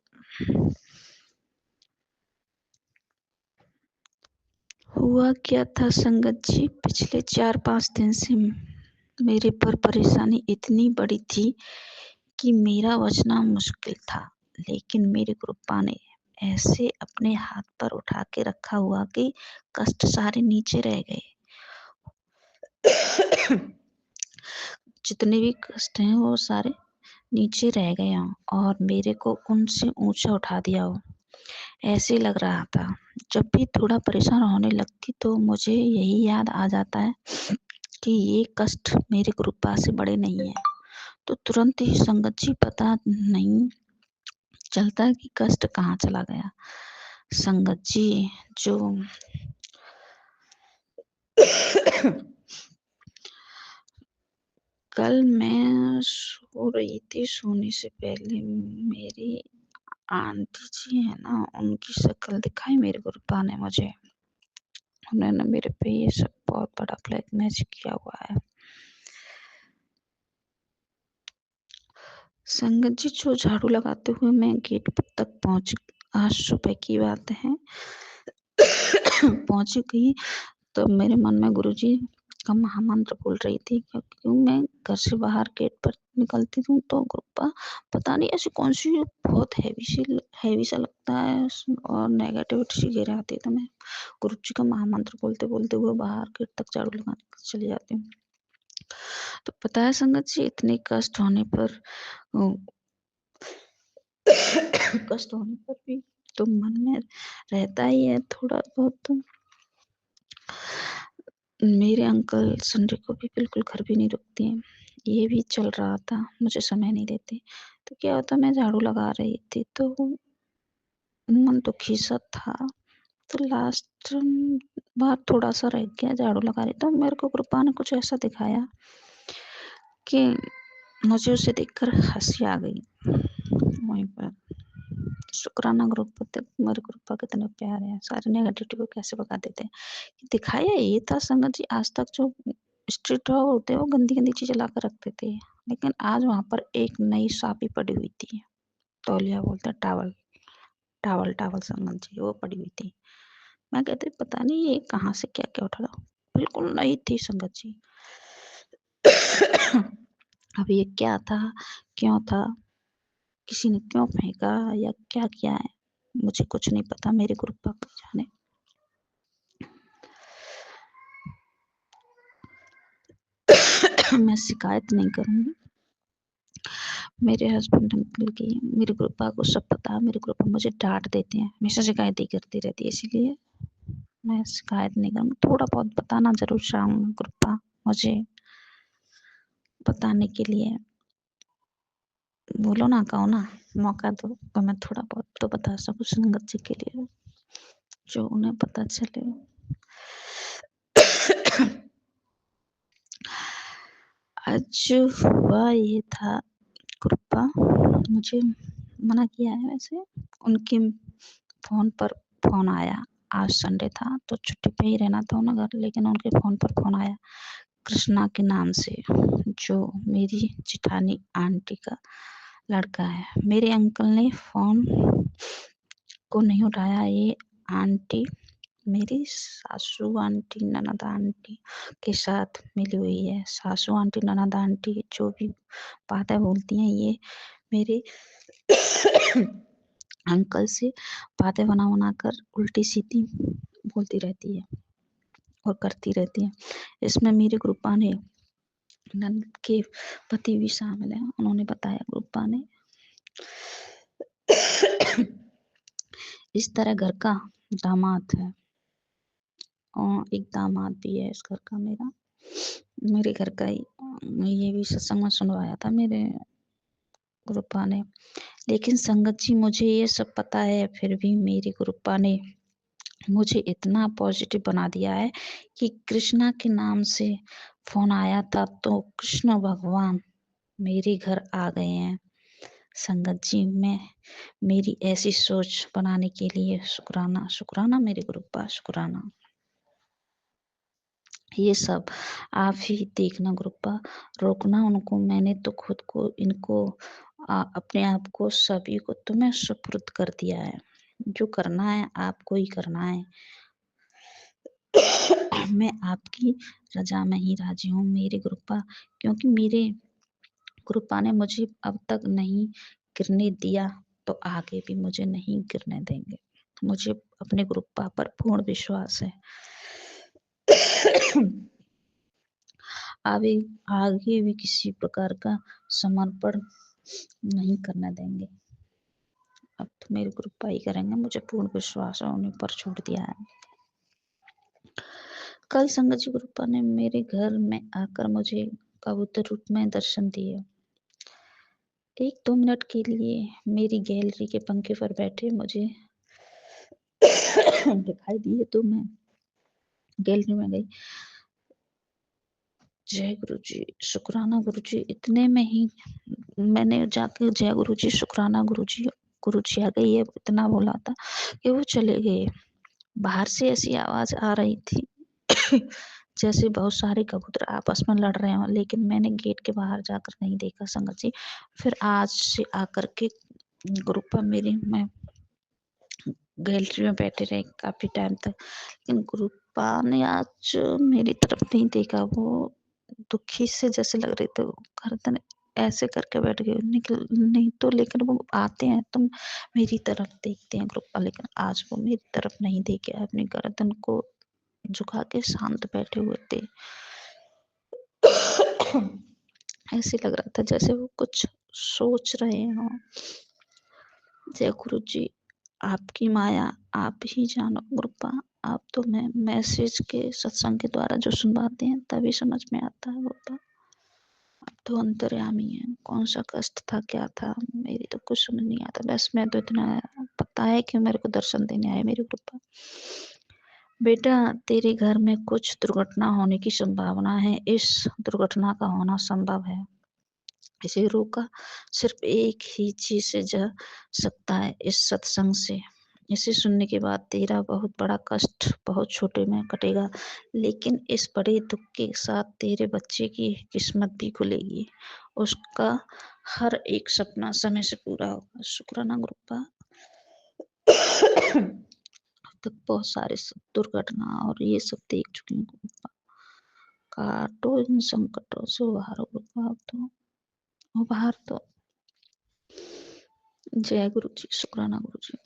Speaker 16: हुआ क्या था संगत जी, पिछले 4-5 दिन से मेरे पर परेशानी इतनी बड़ी थी कि मेरा बचना मुश्किल था, लेकिन मेरे गुरुपा ने ऐसे अपने हाथ पर उठा के रखा हुआ कि कष्ट सारे नीचे रह गए। जितने भी कष्ट हैं वो सारे नीचे रह गए हों और मेरे को उनसे ऊंचा उठा दिया हो, ऐसे लग रहा था। जब भी थोड़ा परेशान होने लगती तो मुझे यही याद आ जाता है कि ये कष्ट मेरे गुरुपा से बड़े नहीं हैं। तो तुरंत ही संगत जी पता नहीं चलता कि कष्ट कहाँ चला गया। संगत जी जो कल मैं सो रही थी, सोने से पहले मेरी आंटी जी है ना, उनकी शक्ल दिखाई मेरे गुरुपा ने मुझे। उन्होंने मेरे पे ये सब बहुत बड़ा ब्लैक मैजिक किया हुआ है। संगत जी जो झाड़ू लगाते हुए मैं गेट तक पहुंच, आज सुबह की बात है, पहुंच गई तो मेरे मन में गुरुजी का महामंत्र बोल रही थी क्योंकि मैं घर से बाहर गेट पर निकलती हूँ तो गुरुपा पता नहीं ऐसी कौन सी बहुत हैवी सा लगता है और नेगेटिविटी सी घेर आती है। तो मैं गुरुजी का महामंत्र बोलते बोलते हुए बाहर गेट तक झाड़ू लगाने चली जाती हूँ। तो पता है संगत जी इतने कष्ट होने पर भी तो मन में रहता ही है थोड़ा बहुत। तो मेरे अंकल संडे को भी बिल्कुल घर भी नहीं रुकते हैं। ये भी चल रहा था, मुझे समय नहीं देते। तो क्या होता, मैं झाड़ू लगा रही थी तो मन दुखी सा था। तो लास्ट बार थोड़ा सा रह गया झाड़ू लगा रही तो मेरे को गुरुपा ने कुछ ऐसा दिखाया कि मुझे उसे देखकर हंसी आ गई। वहीं पर शुक्राना ग्रुप मेरे गुरुपा कितने प्यारे हैं, सारे नेगेटिविटी को कैसे भगा देते हैं। दिखाया ये था संगत जी, आज तक जो स्ट्रीट होते हैं वो गंदी गंदी चीजें ला कर रखते थे, लेकिन आज वहां पर एक नई सापी पड़ी हुई थी, तौलिया बोलते हैं, टावल टावल टावल संगत जी वो पड़ी हुई थी। मैं कहती पता नहीं ये कहाँ से क्या क्या उठा, बिल्कुल नई थी संगत जी। अब ये क्या था, क्यों था, किसी ने क्यों फेंका या क्या किया है, मुझे कुछ नहीं पता, मेरे गुरुपा को जाने। मैं शिकायत नहीं करूंगी। मेरे हस्बैंड अंकल की, मेरे गुरुपा को सब पता है। मेरे गुरुपा मुझे डांट देते हैं, हमेशा शिकायत ही करती रहती है, इसीलिए मैं शिकायत नहीं करूँगी। थोड़ा बहुत बताना जरूर चाहूँगी गुरुपा, मुझे बताने के लिए बोलो ना, कहो ना, मौका दो तो मैं थोड़ा बहुत तो बता सकूं संगत जी के लिए, जो उन्हें पता चले। आज हुआ ये था, गुरुपा मुझे मना किया है वैसे, उनके फोन पर फोन आया। आज संडे था तो छुट्टी पे ही रहना था उन्हें घर, लेकिन उनके फोन पर फोन आया कृष्णा के नाम से, जो मेरी जिठानी आंटी का लड़का है। मेरे अंकल ने फोन को नहीं उठाया। ये आंटी मेरी सासू आंटी ननद आंटी के साथ मिली हुई है। सासू आंटी ननद आंटी जो भी बातें बोलती हैं ये मेरे अंकल से बातें बना कर उल्टी सीधी बोलती रहती है और करती रहती है। इसमें मेरे गुरुपा ने, ननद के पति भी शामिल है, उन्होंने बताया गुरुपा ने। इस तरह घर का दामाद है और एक दामाद भी है इस घर का मेरा। मेरे घर का ही ये भी सत्संग में सुनवाया था मेरे गुरुपा ने। लेकिन संगत जी मुझे ये सब पता है, फिर भी मेरे गुरुपा ने मुझे इतना पॉजिटिव बना दिया है कि कृष्णा के नाम से फोन आया था तो कृष्ण भगवान मेरे घर आ गए हैं। संगत जी मैं मेरी ऐसी सोच बनाने के लिए शुक्राना, शुक्राना मेरे गुरुपा, शुक्राना। ये सब आप ही देखना गुरुपा, रोकना उनको। मैंने तो खुद को इनको अपने आप को सभी को तुम्हें सुपुर्द कर दिया है। जो करना है आपको ही करना है। मैं आपकी रजा में ही राजी हूँ मेरे गुरुपा, क्योंकि मेरे गुरुपा ने मुझे अब तक नहीं गिरने दिया तो आगे भी मुझे नहीं गिरने देंगे। मुझे अपने गुरुपा पर पूर्ण विश्वास है। आगे भी किसी प्रकार का समर्पण नहीं करने देंगे। अब तो मेरे गुरुपा ही करेंगे, मुझे पूर्ण विश्वास है, उन्हीं पर छोड़ दिया है। कल संगत जी गुरुपा ने मेरे घर में आकर मुझे कबूतर रूप में दर्शन दिए। 1-2 मिनट के लिए मेरी गैलरी के पंखे पर बैठे मुझे दिखाई दिए तो मैं गैलरी में गई। जय गुरु जी, शुक्राना गुरु जी। इतने में ही मैंने जाकर जय गुरु जी, शुक्राना गुरु जी आ गई है, इतना बोला था कि वो चले गए। बाहर से ऐसी आवाज आ रही थी जैसे बहुत सारे कबूतर आपस में लड़ रहे हों, लेकिन मैंने गेट के बाहर जाकर नहीं देखा संगत जी। फिर आज से आकर के ग्रुप मेरी मैं गैलरी में बैठे रहे काफी टाइम तक, लेकिन गुरुपा ने आज मेरी तरफ नहीं देखा। वो दुखी से जैसे लग रहे थे, गर्दन ऐसे करके बैठ गए। निकल नहीं तो, लेकिन वो आते हैं तो मेरी तरफ देखते हैं गुरुपा, लेकिन आज वो मेरी तरफ नहीं देखे, अपनी गर्दन को झुका के शांत बैठे हुए थे। ऐसे लग रहा था जैसे वो कुछ सोच रहे हो। जय गुरु जी, आपकी माया आप ही जानो गुरुपा। आप तो मैं मैसेज के सत्संग के द्वारा जो सुनवाते हैं तभी समझ में आता है गुरुपा। आप तो अंतर्यामी है, कौन सा कष्ट था, क्या था, मेरी तो कुछ समझ नहीं आता। बस मैं तो इतना पता है कि मेरे को दर्शन देने आए मेरे गुरुपा। बेटा तेरे घर में कुछ दुर्घटना होने की संभावना है। इस दुर्घटना का होना संभव है, इसे रोका सिर्फ एक ही चीज से जा सकता है, इस सत्संग से। इसे सुनने के बाद तेरा बहुत बड़ा कष्ट बहुत छोटे में कटेगा, लेकिन इस बड़े दुख के साथ तेरे बच्चे की किस्मत भी खुलेगी। उसका हर एक सपना समय से पूरा होगा। शुक्राना गुरुपा। अब तक बहुत सारे दुर्घटना और ये सब देख चुकी हूँ गुरुपा। काटो इन संकटों से उबारो गुरुपा। तो उबार तो। जय गुरु जी, शुक्राना गुरु जी।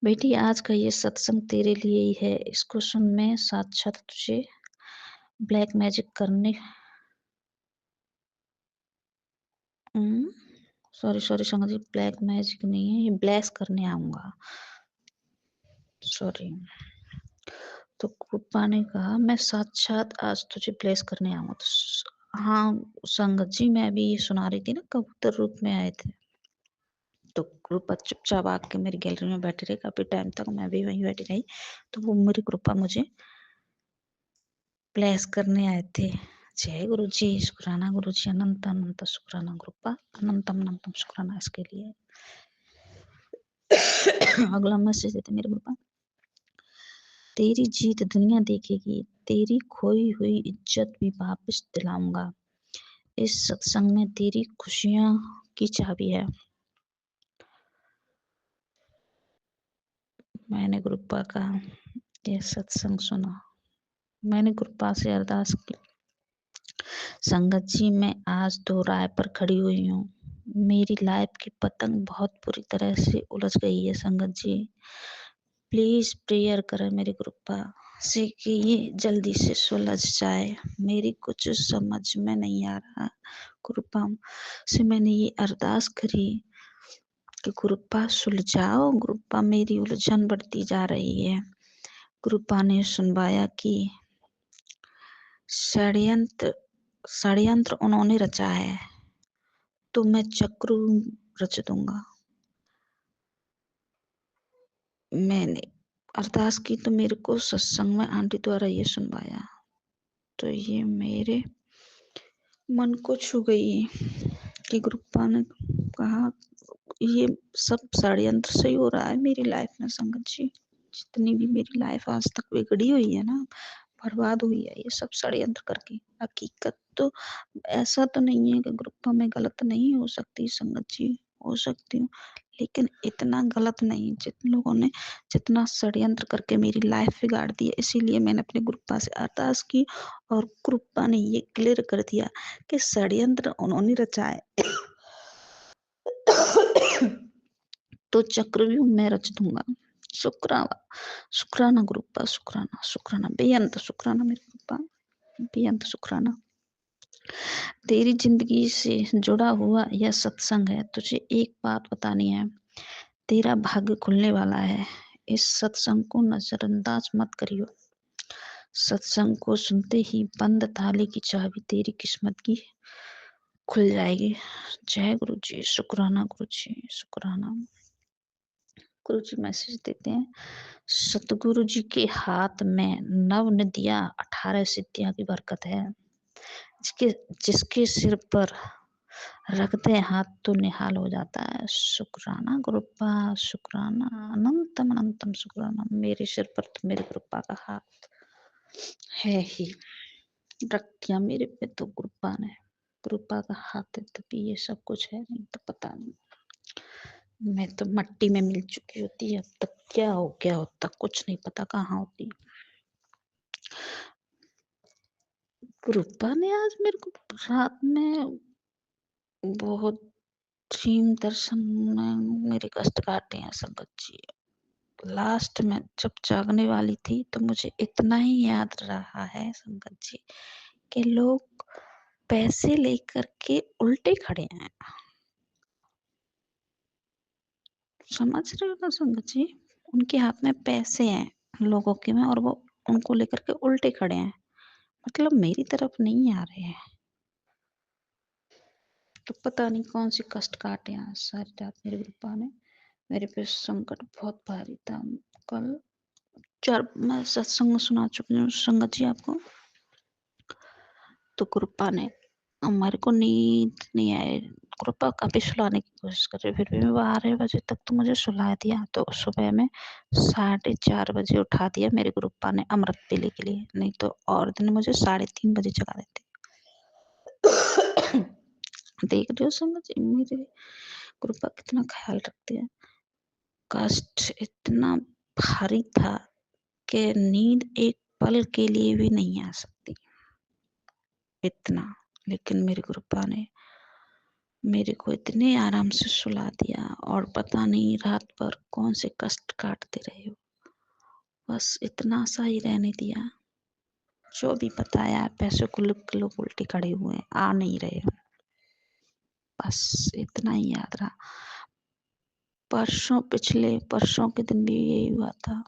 Speaker 16: बेटी आज का ये सत्संग तेरे लिए ही है, इसको सुन। मैं साक्षात तुझे ब्लैक मैजिक करने सॉरी संगत जी, ब्लैक मैजिक नहीं है, ये ब्लेस करने आऊंगा। सॉरी। तो कृपा ने कहा मैं साक्षात आज तुझे ब्लेस करने आऊंगा। तो हाँ संगत जी, मैं अभी ये सुना रही थी ना, कबूतर रूप में आए थे। तो कृपा चुपचाप आके मेरी गैलरी में बैठी रही काफी टाइम तक, मैं भी वहीं बैठी रही। तो वो मेरी कृपा मुझे ब्लेस करने आए थे। जय गुरु जी, शुक्राना गुरु जी, अनंत अनंत शुक्राना गुरुपा, अनंतम अनंतम शुक्राना इसके लिए। अगला मैसेज देते मेरे गुरुपा। तेरी जीत दुनिया देखेगी, तेरी खोई हुई इज्जत भी वापस दिलाऊंगा। इस सत्संग में तेरी खुशियां की चाबी है। मैंने गुरुपा का ये सत्संग सुना, मैंने गुरुपा से अरदास की। संगत जी मैं आज दो राय पर खड़ी हुई हूँ। मेरी लाइफ की पतंग बहुत बुरी तरह से उलझ गई है। संगत जी प्लीज प्रेयर करें मेरी गुरुपा से कि ये जल्दी से सुलझ जाए। मेरी कुछ समझ में नहीं आ रहा। गुरुपा से मैंने ये अरदास करी कि गुरुपा सुलझाओ। गुरुपा मेरी उलझन बढ़ती जा रही है। गुरुपा ने सुनवाया कि षड्यंत्र षड्यंत्र उन्होंने रचा है तो मैं चक्र रच दूंगा। मैंने अरदास की तो मेरे को सत्संग में आंटी द्वारा ये सुनवाया, तो ये मेरे मन को छू गई कि गुरुपा ने कहा ये सब षड्यंत्र से ही हो रहा है मेरी लाइफ में संगत जी। जितनी भी मेरी लाइफ आज तक बिगड़ी हुई है ना, बर्बाद हुई है, ये सब षड्यंत्र करके। हकीकत तो ऐसा तो नहीं है कि ग्रुप में गलत नहीं हो सकती संगत जी, हो सकती हूँ, लेकिन इतना गलत नहीं जितने लोगों ने जितना षड्यंत्र करके मेरी लाइफ बिगाड़ दी है। इसीलिए मैंने अपने ग्रुप्पा से अरदास की और ग्रुप्पा ने ये क्लियर कर दिया कि षड्यंत्र उन्होंने रचा है तो चक्र भी मैं रच दूंगा। शुक्राना ग्रुप्पा, शुक्राना शुक्राना बेअंत शुक्राना मेरे ग्रुप्पा, बेअंत शुक्राना। तेरी जिंदगी से जुड़ा हुआ यह सत्संग है। तुझे एक बात बतानी है, तेरा भाग्य खुलने वाला है। इस सत्संग को नजरअंदाज मत करियो। सत्संग को सुनते ही बंद थाली की चाबी तेरी किस्मत की खुल जाएगी। जय गुरु जी, शुक्राना गुरु जी, शुक्राना। गुरु जी मैसेज देते हैं, सतगुरु जी के हाथ में नव निधियां 18 सिद्धियां की बरकत है। जिसके सिर पर रखते हैं हाथ तो निहाल हो जाता है। शुक्राना गुरुपा, शुक्राना अनंतम अनंतम शुक्राना। मेरे सिर पर तो मेरे गुरुपा का हाथ है ही, रख दिया मेरे पे तो गुरुपा ने। गुरुपा का हाथ है तभी ये सब कुछ है, नहीं तो पता नहीं। मैं तो मट्टी में मिल चुकी होती है, अब तक क्या हो गया होता कुछ नहीं पता कहाँ होती। गुरुपा ने आज मेरे को रात में बहुत ड्रीम दर्शन में मेरे कष्ट काटे हैं संगत जी। लास्ट में जब जागने वाली थी तो मुझे इतना ही याद रहा है संगत जी कि लोग पैसे लेकर के उल्टे खड़े हैं। समझ रहे हो ना संगत जी, उनके हाथ में पैसे हैं लोगों के में और वो उनको लेकर के उल्टे खड़े हैं, मतलब मेरी तरफ नहीं आ रहे हैं। तो पता नहीं कौन सी कष्ट काटे हैं सारी रात मेरे गुरुपा ने। मेरे पे संकट बहुत भारी था। कल 4 मैं सत्संग सुना चुकी हूँ संगत जी आपको। तो गुरुपा ने हमारे को नींद नहीं आए, गुरुपा काफी सुलाने की कोशिश कर रहे, फिर भी मैं 12 बजे तक तो मुझे सुला दिया। तो सुबह में 4:30 बजे उठा दिया मेरे गुरुपा ने अमृत पीने के लिए, नहीं तो और दिन मुझे 3:30 बजे जगा देते। देख रहे हो संगत जी मेरे गुरुपा कितना ख्याल रखते हैं। कष्ट इतना भारी था कि नींद एक पल के लिए भी नहीं आ सकती इतना, लेकिन मेरे गुरुपा ने मेरे को इतने आराम से सुला दिया और पता नहीं रात भर कौन से कष्ट काटते रहे हो, बस इतना सा ही रहने दिया। जो भी बताया पैसों को लोग उल्टे खड़े हुए हैं, आ नहीं रहे, बस इतना ही याद रहा। पिछले परसों के दिन भी यही हुआ था,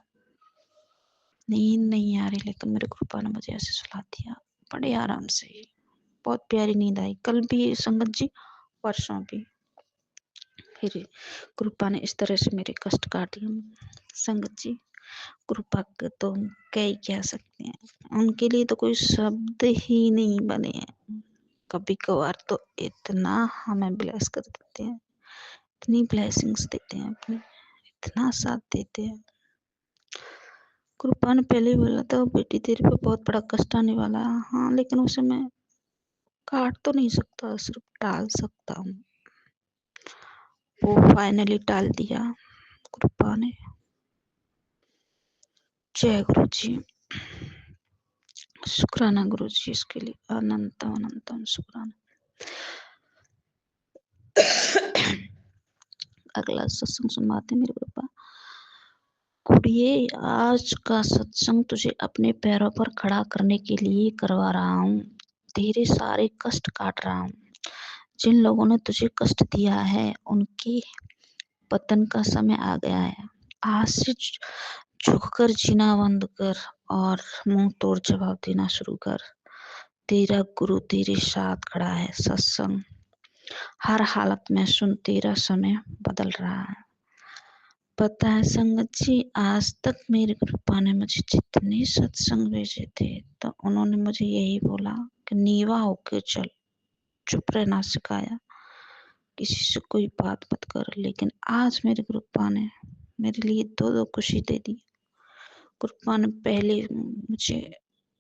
Speaker 16: नींद नहीं आ रही, लेकिन मेरे गुरुपा ने मुझे ऐसे सुला दिया बड़े आराम से, बहुत प्यारी नींद आई। कल भी संगत जी, परसों भी, फिर गुरुपा ने इस तरह से मेरे कष्ट काटे संगत जी। गुरुपा के तो कह सकते हैं, उनके लिए तो कोई शब्द ही नहीं बने हैं। कभी कभार तो इतना हमें ब्लेस कर देते हैं, इतनी ब्लेसिंग्स देते हैं अपने, इतना साथ देते हैं। गुरुपा ने पहले ही बोला था बेटी तेरे पे बहुत बड़ा कष्ट आने वाला है। हाँ, लेकिन उसे मैं काट तो नहीं सकता, सिर्फ टाल सकता हूँ। वो फाइनली टाल दिया गुरुपा ने। जय गुरु जी, शुक्राना गुरु जी इसके लिए, अनंतम अनंतम शुक्राना। अगला सत्संग सुनवाते मेरे गुरुपा। कुड़िए, आज का सत्संग तुझे अपने पैरों पर खड़ा करने के लिए करवा रहा हूँ। तेरे सारे कष्ट काट रहा हूँ। जिन लोगों ने तुझे कष्ट दिया है उनके पतन का समय आ गया है। आज से झुककर जीना बंद कर और मुंह तोड़ जवाब देना शुरू कर। तेरा गुरु तेरे साथ खड़ा है। सत्संग हर हालत में सुन, तेरा समय बदल रहा है। पता है संगत जी, आज तक मेरे गुरुपा ने मुझे जितने सत्संग भेजे थे तो उन्होंने मुझे यही बोला कि नीवा होके चल, चुप रहना सिखाया, किसी से कोई बात मत कर। लेकिन आज मेरे गुरुपा ने मेरे लिए दो खुशी दे दी। गुरुपा ने पहले मुझे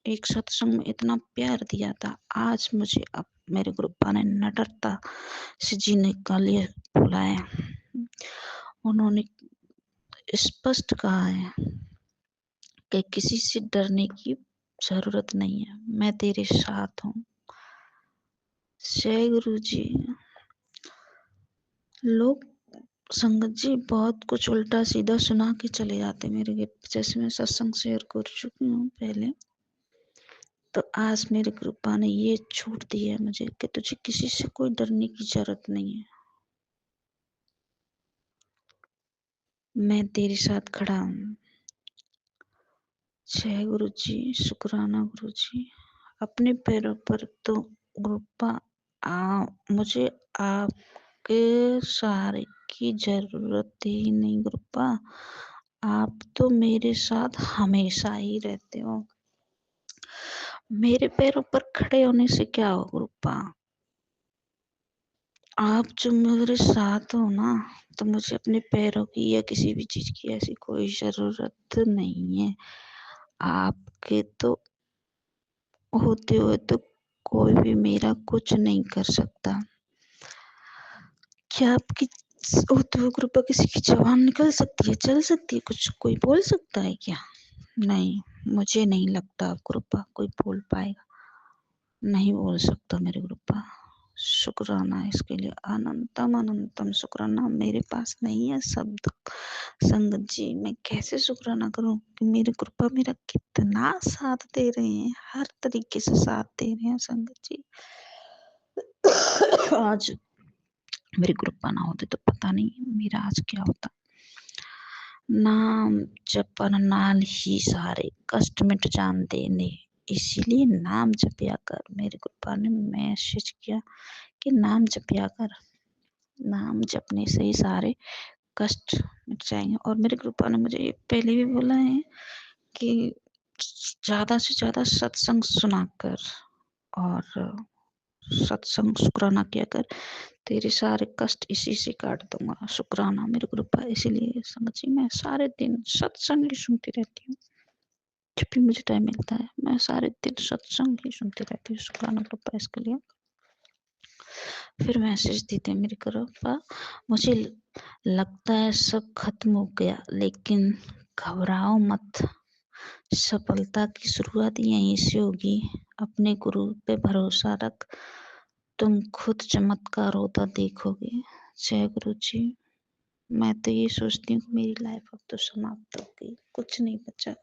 Speaker 16: एक सत्संग में इतना प्यार दिया था, आज मुझे अब मेरे गुरुपा ने नटरता से जीने का लिए बोला है। उन्होंने स्पष्ट कहा है कि किसी से डरने की जरूरत नहीं है, मैं तेरे साथ हूँ। जय गुरु जी। लोग संगत जी बहुत कुछ उल्टा सीधा सुना के चले जाते मेरे के, जैसे मैं सत्संग शेयर कर चुकी हूँ पहले। तो आज मेरे गुरुपा ने ये छूट दी है मुझे कि तुझे किसी से कोई डरने की जरूरत नहीं है, मैं तेरे साथ खड़ा हूँ। जय गुरु जी, शुक्राना गुरु जी। अपने पैरों पर तो गुरुपा मुझे आपके सहारे की जरूरत ही नहीं गुरुपा, आप तो मेरे साथ हमेशा ही रहते हो। मेरे पैरों पर खड़े होने से क्या हो गुरुपा, आप जो मेरे साथ हो ना, तो मुझे अपने पैरों की या किसी भी चीज की ऐसी कोई जरूरत नहीं है। आपके तो होते हुए तो कोई भी मेरा कुछ नहीं कर सकता। क्या आपकी होते हुए कृपा किसी की जबान निकल सकती है, चल सकती है, कुछ कोई बोल सकता है क्या? नहीं, मुझे नहीं लगता कृपा कोई बोल पाएगा, नहीं बोल सकता मेरे कृपा। शुक्राना इसके लिए, अनंतम अनंतम शुक्राना। मेरे पास नहीं है शब्द संगत जी, मैं कैसे शुक्राना करूं कि मेरी कृपा मेरा कितना साथ दे रहे हैं, हर तरीके से साथ दे रहे हैं संगत जी। आज मेरी कृपा ना होती तो पता नहीं मेरा आज क्या होता। नाम जपन नाल ही सारे कष्ट मिट जानते ने, इसीलिए नाम जपया कर। मेरे कृपा ने मैसेज किया कि नाम जपया कर, नाम जपने से ही सारे कष्ट मिट जाएंगे। और मेरे कृपा ने मुझे ये पहले भी बोला है कि ज्यादा से ज्यादा सत्संग सुना कर और सत्संग शुक्राना किया कर, तेरे सारे कष्ट इसी से काट दूंगा। शुक्राना मेरे कृपा। इसीलिए समझिए मैं सारे दिन सत्संग ही सुनती रहती हूँ, जब भी मुझे टाइम मिलता है मैं सारे दिन सत्संग ही सुनती रहती हूँ। शुक्राना कृपा इसके लिए। फिर मैसेज देते मेरी कृपा, मुझे लगता है सब खत्म हो गया, लेकिन घबराओ मत, सफलता की शुरुआत यहीं से होगी। अपने गुरु पे भरोसा रख, तुम खुद चमत्कार होता देखोगे। जय गुरु जी। मैं तो ये सोचती हूँ कि मेरी लाइफ अब तो समाप्त हो गई, कुछ नहीं बचा।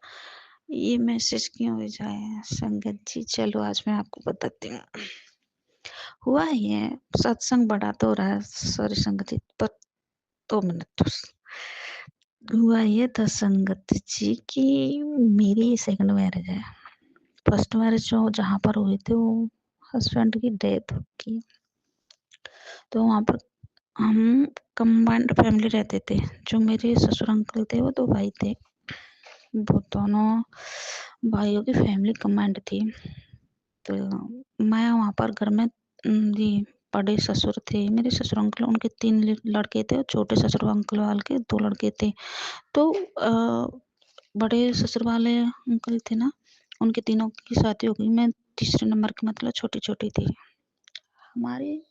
Speaker 16: ये मैसेज क्यों भेजा है संगत जी? चलो आज मैं आपको बताती हूँ। हुआ ये सत्संग बड़ा तो हो रहा है, सॉरी संगत जी, पर 2 मिनट। हुआ ये था संगत जी कि मेरी सेकंड मैरिज है। फर्स्ट मैरिज जो जहाँ पर हुई थी वो हस्बैंड की डेथ हो गई, तो वहाँ पर हम कंबाइंड फैमिली रहते थे। जो मेरे ससुर अंकल थे वो 2 भाई थे, वो दोनों भाइयों की फैमिली कंबाइंड थी। तो मैं वहाँ पर घर में जी बड़े ससुर थे मेरे ससुर अंकल, उनके 3 लड़के थे और छोटे ससुर अंकल वाले के 2 लड़के थे। तो बड़े ससुर वाले अंकल थे ना, उनके तीनों की शादी हो गई, मैं तीसरे नंबर की, मतलब छोटी-छोटी थी। हमारे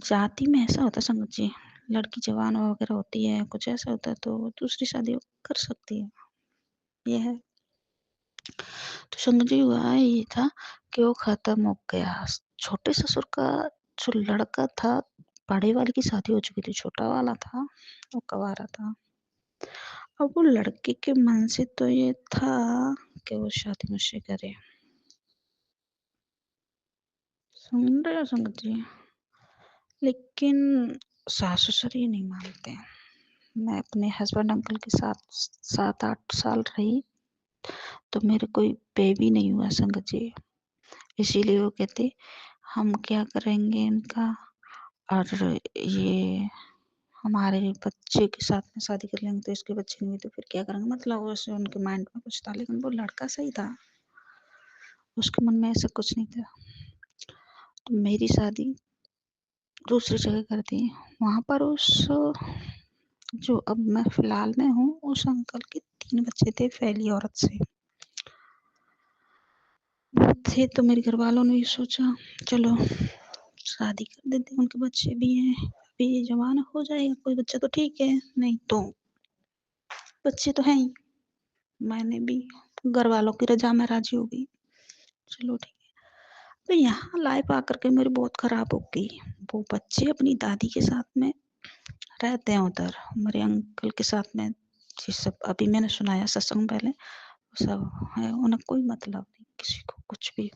Speaker 16: जाति में ऐसा होता है संगत जी, लड़की जवान वगैरह होती है, कुछ ऐसा होता है तो दूसरी शादी कर सकती है, ये है। तो संगत जी हुआ ये था कि वो खत्म हो गया। छोटे ससुर का जो लड़का था, बड़े वाले की शादी हो चुकी थी, छोटा वाला था वो कवारा था। अब वो लड़के के मन से तो ये था कि वो शादी मुझसे करे। सुन रहे हो संगत जी? लेकिन सास ससुर ये नहीं मानते। मैं अपने हस्बैंड अंकल के साथ 7-8 साल रही, तो मेरे कोई पे भी नहीं हुआ संगत जी। इसीलिए वो कहते हम क्या करेंगे इनका, और ये हमारे बच्चे के साथ में शादी कर लेंगे तो इसके बच्चे नहीं हुए तो फिर क्या करेंगे, मतलब वैसे उनके माइंड में कुछ था, लेकिन वो लड़का सही था, उसके मन में ऐसा कुछ नहीं था। तो मेरी शादी दूसरी जगह कर दी। वहाँ पर उस जो अब मैं फिलहाल में हूँ, उस अंकल के 3 बच्चे थे पहली औरत से। वो थे तो मेरे घर वालों ने भी सोचा चलो शादी कर देते, उनके बच्चे भी हैं, अभी ये जवान हो जाएगा कोई बच्चा तो ठीक है, नहीं तो बच्चे तो हैं ही। मैंने भी घर वालों की रजा में राजी हो गई, चलो ठीक है। तो यहाँ लाइफ आकर के मेरी बहुत खराब हो गई। वो बच्चे अपनी दादी के साथ में रहते हैं उधर, मेरे अंकल के साथ में, ये सब अभी मैंने सुनाया सत्संग पहले, सब है, उन्हें कोई मतलब नहीं किसी को कुछ भी।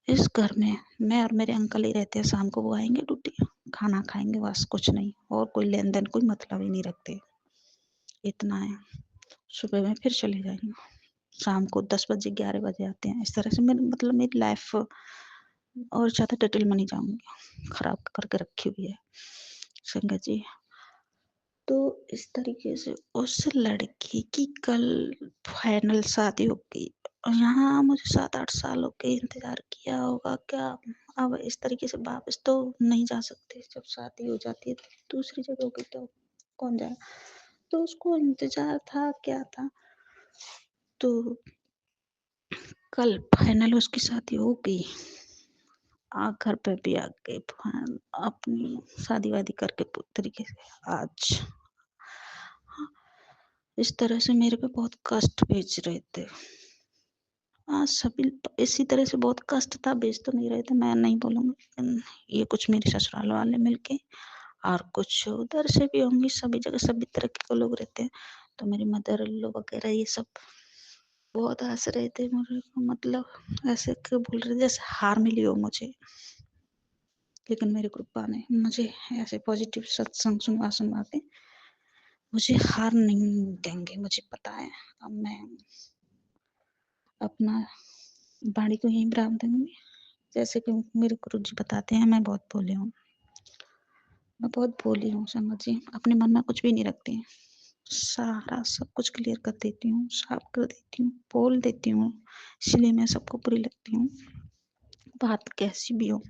Speaker 16: इस घर में मैं और मेरे अंकल ही रहते हैं, शाम को वो आएंगे ड्यूटी, खाना खाएंगे, बस कुछ नहीं, और कोई लेन देन कोई मतलब ही नहीं रखते, इतना है। सुबह में फिर चले जाएंगे, शाम को 10 बजे 11 बजे आते हैं। इस तरह से मेरी मतलब मेरी लाइफ और ज़्यादा डिटेल में नहीं जाऊंगी, खराब करके रखी हुई है संगत जी। तो इस तरीके से उस लड़की की कल फाइनल शादी हो गई, और यहाँ मुझे 7-8 साल हो गए इंतजार किया होगा क्या। अब इस तरीके से वापस तो नहीं जा सकते, जब शादी हो जाती है तो दूसरी जगह हो गई तो कौन जाए। तो उसको इंतजार था क्या था, तो कल फाइनल उसकी शादी हो गई। घर पे भी आ गए, अपनी शादी वादी करके पूरी तरीके से। आज इस तरह से मेरे पे बहुत कष्ट भेज रहे थे। सभी इसी तरह से बहुत कष्ट था, भेज तो नहीं रहे थे, मैं नहीं बोलूँगी, लेकिन ये कुछ मेरे ससुराल वाले मिलके और कुछ उधर से भी होंगे, सभी जगह सभी तरह के लोग रहते हैं। तो मेरी मदर इन लॉ वगैरह ये सब बहुत हंस रहे थे मेरे को, मतलब ऐसे क्यों बोल रहे थे जैसे हार मिली हो मुझे। लेकिन मेरे कृपा ने मुझे ऐसे पॉजिटिव सत्संग सुनवा सुनवा के मुझे हार नहीं देंगे, मुझे पता है। अब मैं अपना वाणी को यहीं विराम दूंगी। जैसे कि मेरे गुरु जी बताते हैं, मैं बहुत भोली हूँ, मैं बहुत भोली हूँ संगत जी, अपने मन में कुछ भी नहीं रखती, सारा सब कुछ क्लियर कर देती हूँ, साफ कर देती हूँ, बोल देती हूँ, इसलिए मैं सबको बुरी लगती हूँ, बात कैसी भी हो।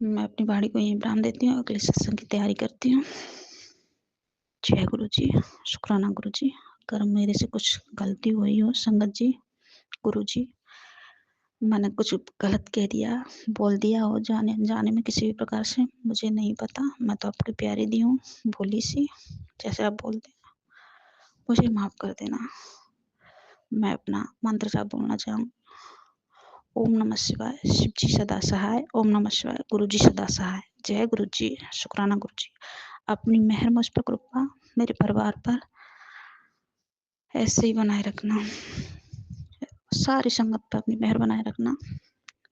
Speaker 16: मैं अपनी वाणी को यहीं विराम देती हूँ, अगले सत्संग की तैयारी करती हूँ। जय गुरु जी, शुक्राना गुरु जी। अगर मेरे से कुछ गलती हुई हो संगत जी, गुरु जी, मैंने कुछ गलत कह दिया, बोल दिया हो जाने अनजाने में किसी भी प्रकार से, मुझे नहीं पता, मैं तो आपकी प्यारी दी हूँ, भोली सी, जैसे आप बोलते हैं, मुझे माफ़ कर देना। मैं अपना मंत्र जाप बोलना चाहूँ। ओम नमः शिवाय, शिव जी सदा सहाय, ओम नमः शिवाय, गुरु जी सदा सहाय। जय गुरु जी, शुक्राना गुरु जी। अपनी मेहर मुझ पर कृपा मेरे परिवार पर ऐसे ही बनाए रखना, सारी संगत पर अपनी मेहर बनाए रखना,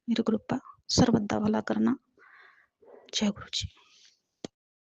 Speaker 16: मेरे कृपा सर्वदा भला करना। जय गुरु जी।